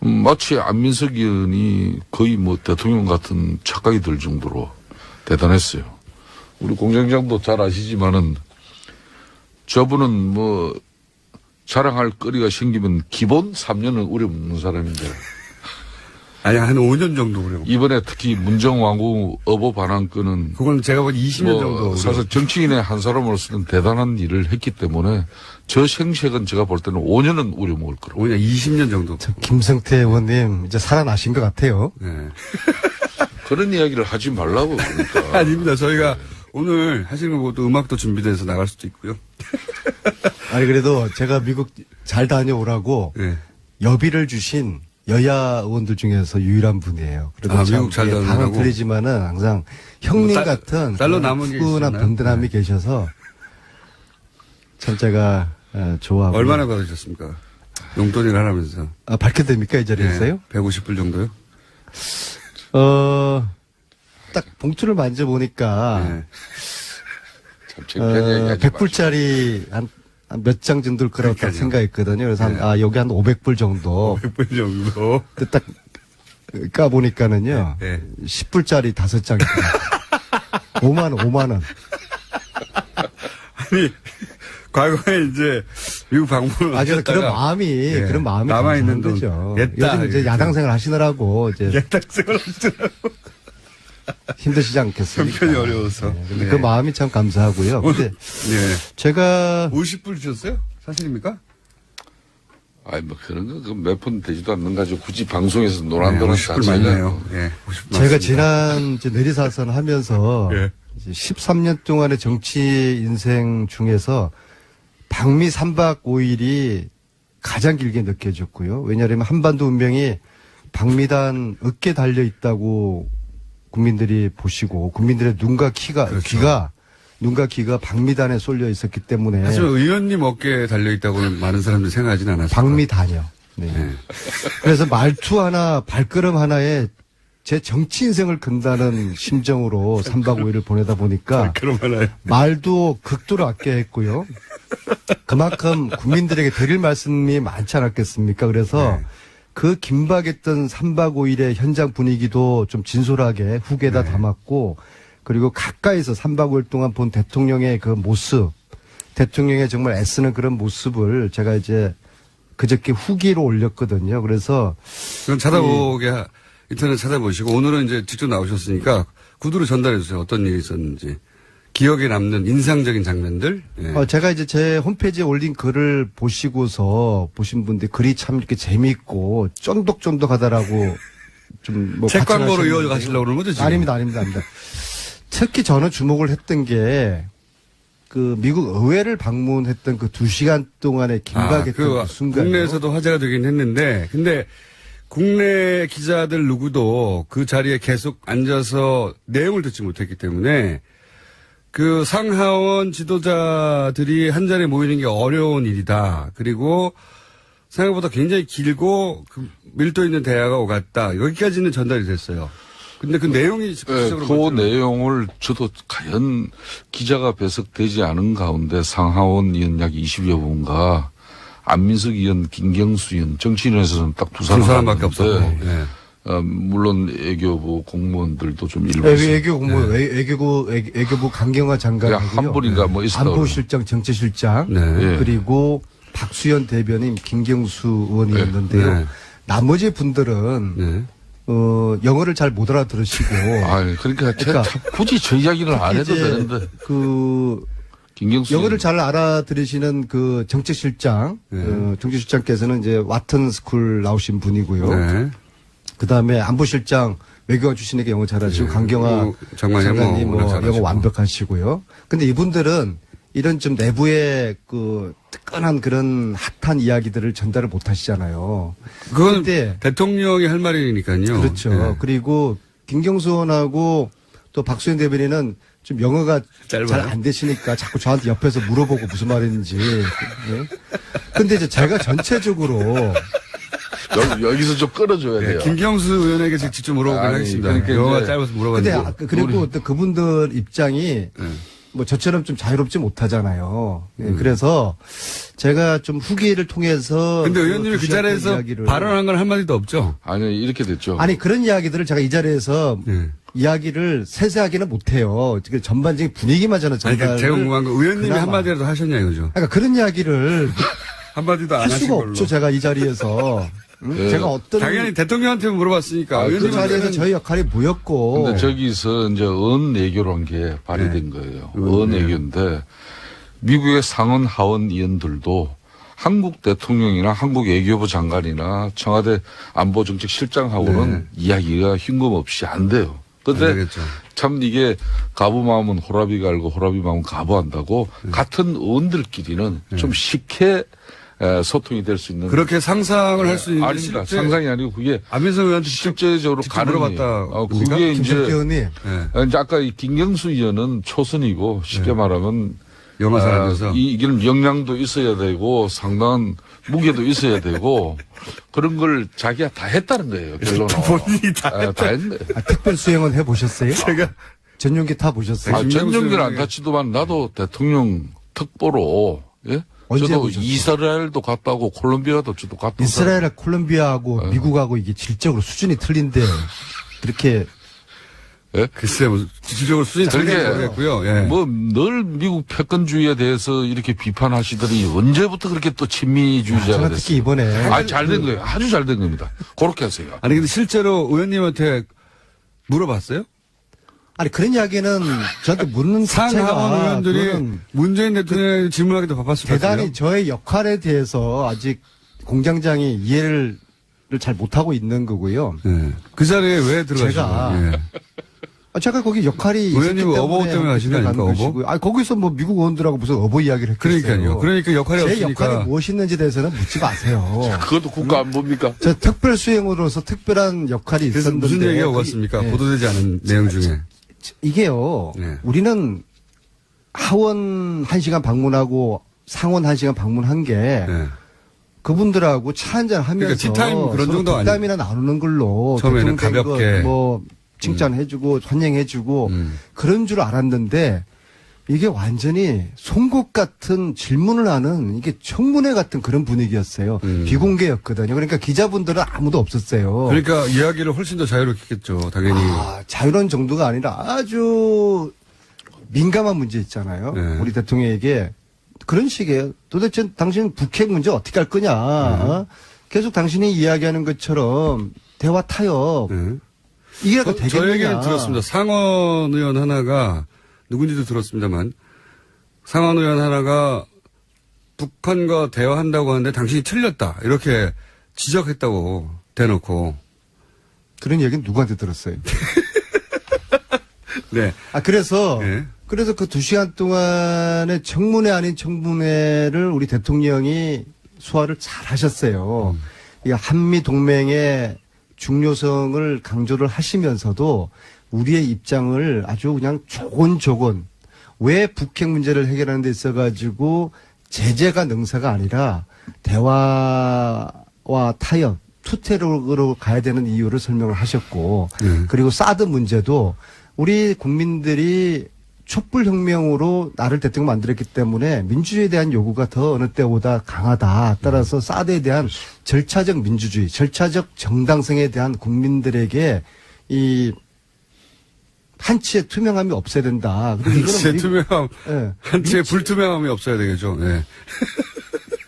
Speaker 4: 마치 안민석 의원이 거의 뭐 대통령 같은 착각이 들 정도로 대단했어요. 우리 공장장도 잘 아시지만은 저분은 뭐 자랑할 거리가 생기면 기본 3년은 우려먹는 사람인데,
Speaker 1: 아니, 한 5년 정도 그래요.
Speaker 4: 이번에 특히 문정왕후 어보 반환건은
Speaker 1: 그건 제가 본 20년 정도.
Speaker 4: 사실 정치인의 한 사람으로서는 대단한 일을 했기 때문에 저 생색은 제가 볼 때는 5년은 우려먹을 거라고.
Speaker 1: 5년, 20년 정도.
Speaker 9: 김성태 의원님, 이제 살아나신 것 같아요.
Speaker 1: 네.
Speaker 4: 그런 이야기를 하지 말라고 그러니까.
Speaker 1: 아닙니다. 저희가 오늘 하시는 거 보고 또 음악도 준비돼서 나갈 수도 있고요.
Speaker 9: 아니, 그래도 제가 미국 잘 다녀오라고
Speaker 1: 네.
Speaker 9: 여비를 주신 여야 의원들 중에서 유일한 분이에요. 그래도
Speaker 1: 미국 잘 다녀오라고?
Speaker 9: 당은 틀리지만은 항상 형님
Speaker 1: 뭐
Speaker 9: 같은
Speaker 1: 딸로 남은 게
Speaker 9: 푸근한
Speaker 1: 있었나요?
Speaker 9: 든든함이 계셔서 참 제가 좋아하고.
Speaker 1: 얼마나 받으셨습니까? 용돈을 하라면서.
Speaker 9: 밝혀도 됩니까, 이 자리에서요?
Speaker 1: 150불 정도요?
Speaker 9: 딱 봉투를 만져보니까
Speaker 1: 네.
Speaker 4: 참 창피한 이야기하지
Speaker 9: 100불짜리 한 몇 장 정도일 거라고 딱
Speaker 1: 그러니까요.
Speaker 9: 생각했거든요. 그래서 여기 한 500불 정도.
Speaker 1: 100불 정도.
Speaker 9: 근데 딱 까보니까는요.
Speaker 1: 네.
Speaker 9: 10불짜리 5장이 5만 원.
Speaker 1: 아니, 과거에 이제 미국 방문을
Speaker 9: 그래서 그런
Speaker 1: 하셨다가
Speaker 9: 그런 마음이
Speaker 1: 남아있는 돈
Speaker 9: 거죠.
Speaker 1: 냈다,
Speaker 9: 요즘 이제
Speaker 1: 이렇게.
Speaker 9: 야당 생활 하시느라고 이제
Speaker 1: 예탁 생활 하시더라고.
Speaker 9: 힘드시지 않겠습니까?
Speaker 1: 형편이 어려워서.
Speaker 9: 근데
Speaker 1: 네.
Speaker 9: 그 마음이 참 감사하고요. 근데
Speaker 1: 네.
Speaker 9: 제가
Speaker 1: 50불 주셨어요? 사실입니까?
Speaker 4: 아니, 뭐 그런 거 몇 푼 되지도 않는 가지고 굳이 방송에서 노란노란
Speaker 1: 50불 맞네요. 예. 50불
Speaker 9: 제가
Speaker 1: 맞습니다.
Speaker 9: 지난 이제 내리사선 하면서
Speaker 1: 예.
Speaker 9: 이제 13년 동안의 정치 인생 중에서 방미 3박 5일이 가장 길게 느껴졌고요. 왜냐하면 한반도 운명이 방미단 어깨에 달려 있다고 국민들이 보시고 국민들의 눈과 귀가 방미단에 쏠려 있었기 때문에.
Speaker 1: 하지만 의원님 어깨에 달려있다고는 많은 사람들이 생각하진 않았어요.
Speaker 9: 방미단이요. 네.
Speaker 1: 네.
Speaker 9: 그래서 말투 하나, 발걸음 하나에 제 정치 인생을 건다는 심정으로 3박 5일을 보내다 보니까
Speaker 1: 그럼 하나요.
Speaker 9: 말도 극도로 아껴야 했고요. 그만큼 국민들에게 드릴 말씀이 많지 않았겠습니까? 그래서
Speaker 1: 네.
Speaker 9: 그 긴박했던 3박 5일의 현장 분위기도 좀 진솔하게 후계에다 담았고, 그리고 가까이서 3박 5일 동안 본 대통령의 그 모습, 대통령의 정말 애쓰는 그런 모습을 제가 이제 그저께 후기로 올렸거든요. 그래서
Speaker 1: 그건 찾아보게, 인터넷 찾아보시고, 오늘은 이제 직접 나오셨으니까 구두로 전달해 주세요. 어떤 일이 있었는지. 기억에 남는 인상적인 장면들. 예.
Speaker 9: 제가 이제 제 홈페이지에 올린 글을 보시고서 보신 분들이 글이 참 이렇게 재미있고 쫀득쫀득하다라고 좀 뭐
Speaker 1: 책 광고로
Speaker 9: 가칭하시는
Speaker 1: 이어져
Speaker 9: 분들이-
Speaker 1: 가시려고 그러는 거죠, 지금?
Speaker 9: 아닙니다. 특히 저는 주목을 했던 게
Speaker 3: 그 미국 의회를 방문했던 그 2시간 동안의 긴박했던 그 순간.
Speaker 1: 국내에서도 화제가 되긴 했는데, 근데 국내 기자들 누구도 그 자리에 계속 앉아서 내용을 듣지 못했기 때문에 그 상하원 지도자들이 한 자리에 모이는 게 어려운 일이다. 그리고 생각보다 굉장히 길고 그 밀도 있는 대화가 오갔다. 여기까지는 전달이 됐어요. 근데 그 내용이
Speaker 4: 그 내용을 저도 과연 기자가 배석되지 않은 가운데 상하원 의원 약 20여 분과 안민석 의원, 김경수 의원, 정치인에서는 딱 두
Speaker 1: 사람밖에 없었고.
Speaker 4: 네. 물론 외교부 공무원들도 좀 일부
Speaker 3: 외교 공무원, 외교부 강경화 장관하고요.
Speaker 4: 한 분인가 뭐 있었다.
Speaker 3: 안보실장, 정치실장, 그리고 박수현 대변인, 김경수 의원이었는데요. 나머지 분들은 영어를 잘 못 알아들으시고.
Speaker 4: 그러니까 굳이 저 이야기를 안 해도 되는데.
Speaker 3: 영어를 잘 알아들으시는 그 정책실장, 정책실장께서는 이제 와튼 스쿨 나오신 분이고요. 그 다음에 안보실장 외교관 출신에게 영어 잘하시고 강경화 장관이 영어 완벽하시고요. 근데 이분들은 이런 좀 내부의 그 뜨끈한 그런 핫한 이야기들을 전달을 못 하시잖아요.
Speaker 1: 그건 대통령이 할 말이니까요.
Speaker 3: 그렇죠. 그리고 김경수 의원하고 또 박수현 대변인은 좀 영어가 잘 안 되시니까 자꾸 저한테 옆에서 물어보고 무슨 말인지. 근데 이제 제가 전체적으로
Speaker 4: 여기서 좀 끌어줘야 돼요.
Speaker 1: 김경수 의원에게 직접 물어보긴 하겠습니다.
Speaker 4: 그러니까
Speaker 1: 영어가 짧아서 물어봤는데.
Speaker 3: 근데 그리고 또 그분들 입장이 뭐 저처럼 좀 자유롭지 못하잖아요. 그래서 제가 좀 후기를 통해서.
Speaker 1: 근데 의원님이 그 자리에서 발언한 건 한마디도 없죠?
Speaker 4: 아니, 이렇게 됐죠.
Speaker 3: 아니, 그런 이야기들을 제가 이 자리에서 이야기를 세세하게는 못해요. 전반적인 분위기만 저는 전달을.
Speaker 1: 제가 궁금한 건 의원님이 한마디라도 하셨냐 이거죠?
Speaker 3: 그러니까 그런 이야기를
Speaker 1: 한마디도 안
Speaker 3: 할
Speaker 1: 하신
Speaker 3: 수가
Speaker 1: 걸로.
Speaker 3: 없죠. 제가 이 자리에서. 제가 어떤.
Speaker 1: 당연히 대통령한테 물어봤으니까.
Speaker 3: 그 자리에서 저희 역할이 뭐였고.
Speaker 4: 근데 저기서 이제 언외교라는 게 발휘된 거예요. 언외교인데 미국의 상원 하원 의원들도 한국 대통령이나 한국 외교부 장관이나 청와대 안보정책실장하고는 이야기가 흉금없이 안 돼요. 근데 참 이게 가부 마음은 호라비 갈고 호라비 마음은 가부한다고 같은 의원들끼리는 좀 쉽게 소통이 될 수 있는.
Speaker 1: 그렇게 상상을 할 수 있는.
Speaker 4: 아닙니다. 상상이 아니고 그게.
Speaker 1: 안민석 의원한테
Speaker 4: 실제적으로
Speaker 1: 물어봤다.
Speaker 4: 그게 이제 아까 이 김경수 의원은 초선이고 쉽게 말하면
Speaker 1: 영어 잘하면서
Speaker 4: 이런 역량도 있어야 되고 상당한 무게도 있어야 되고 그런 걸 자기가 다 했다는 거예요. 결론은.
Speaker 1: 본인이 다
Speaker 4: 했네.
Speaker 3: 특별 수행은 해보셨어요?
Speaker 1: 제가
Speaker 3: 전용기 타보셨어요?
Speaker 4: 전용기는 안 탔지도만 나도 대통령 특보로 저도 이스라엘도 갔다 오고 콜롬비아도 저도 갔다 오고.
Speaker 3: 이스라엘, 콜롬비아하고 미국하고 이게 질적으로 수준이 틀린데 그렇게.
Speaker 1: 글쎄, 지질적으로 수준이 틀리게 모르겠고요.
Speaker 4: 뭐 늘 미국 패권주의에 대해서 이렇게 비판하시더니 언제부터 그렇게 또 친미주의자가 됐어요?
Speaker 3: 특히 이번에.
Speaker 4: 잘된 거예요. 아주 잘 된 겁니다. 그렇게 하세요.
Speaker 1: 아니 근데 실제로 의원님한테 물어봤어요?
Speaker 3: 아니 그런 이야기는 저한테 묻는
Speaker 1: 상하원 의원들이 문재인 대통령에게 질문하기도 바빴을 것 같아요.
Speaker 3: 대단히 저의 역할에 대해서 아직 공장장이 이해를 잘 못하고 있는 거고요.
Speaker 1: 그 자리에 왜 들어가셨어요?
Speaker 3: 제가 거기 역할이
Speaker 1: 의원님 어버 때문에 하신 거 아닙니까? 어버?
Speaker 3: 거기서 뭐 미국 의원들하고 무슨 어버 이야기를 했겠어요.
Speaker 1: 그러니까요. 그러니까 역할이
Speaker 3: 제
Speaker 1: 없으니까.
Speaker 3: 역할이 무엇이있는지 대해서는 묻지 마세요.
Speaker 4: 그것도 국가 안보입니까?
Speaker 3: 저 특별 수행으로서 특별한 역할이 있었는데.
Speaker 1: 무슨 얘기가 오갔습니까? 보도되지 않은 내용 중에.
Speaker 3: 이게요. 우리는 하원 1시간 방문하고 상원 1시간 방문한 게 그분들하고 차 한잔 하면서
Speaker 1: 그러니까 티타임 그런 정도 아니에요.
Speaker 3: 뒷담이나 나누는 걸로
Speaker 1: 처음에는 가볍게
Speaker 3: 뭐 칭찬해주고 환영해주고 그런 줄 알았는데 이게 완전히 송곳 같은 질문을 하는 이게 청문회 같은 그런 분위기였어요. 비공개였거든요. 그러니까 기자분들은 아무도 없었어요.
Speaker 1: 그러니까 이야기를 훨씬 더 자유롭겠죠. 당연히.
Speaker 3: 자유로운 정도가 아니라 아주 민감한 문제 있잖아요. 우리 대통령에게 그런 식이에요. 도대체 당신 북핵 문제 어떻게 할 거냐. 계속 당신이 이야기하는 것처럼 대화 타협. 이게 되겠느냐.
Speaker 1: 저 얘기는 들었습니다. 상원 의원 하나가 누군지도 들었습니다만 상원 의원 하나가 북한과 대화한다고 하는데 당신이 틀렸다. 이렇게 지적했다고 대놓고.
Speaker 3: 그런 얘기는 누구한테 들었어요?
Speaker 1: 네.
Speaker 3: 그래서
Speaker 1: 네.
Speaker 3: 그 2시간 동안의 청문회 아닌 청문회를 우리 대통령이 소화를 잘 하셨어요. 이 한미 동맹의 중요성을 강조를 하시면서도 우리의 입장을 아주 그냥 조곤조곤 왜 북핵 문제를 해결하는 데 있어가지고 제재가 능사가 아니라 대화와 타협, 투태력으로 가야 되는 이유를 설명을 하셨고 그리고 사드 문제도 우리 국민들이 촛불혁명으로 나를 대통령 만들었기 때문에 민주주의에 대한 요구가 더 어느 때보다 강하다. 따라서 사드에 대한 절차적 민주주의, 절차적 정당성에 대한 국민들에게 이 한치의 투명함이 없어야 된다.
Speaker 1: 한치의 투명함,
Speaker 3: 네.
Speaker 1: 한치의 불투명함이 없어야 되겠죠. 네.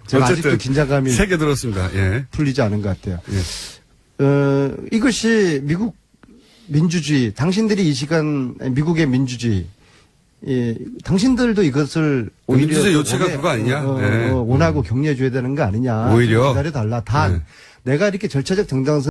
Speaker 3: 제가 아직도 긴장감이
Speaker 1: 세게 들었습니다. 예.
Speaker 3: 풀리지 않은 것 같아요.
Speaker 1: 예.
Speaker 3: 이것이 미국 민주주의, 당신들이 이 시간 미국의 민주주의, 예, 당신들도 이것을 오히려
Speaker 1: 민주주의 요체가 그거 아니냐?
Speaker 3: 원하고 격려해줘야 되는 거 아니냐?
Speaker 1: 오히려
Speaker 3: 기다려달라. 단 내가 이렇게 절차적 정당성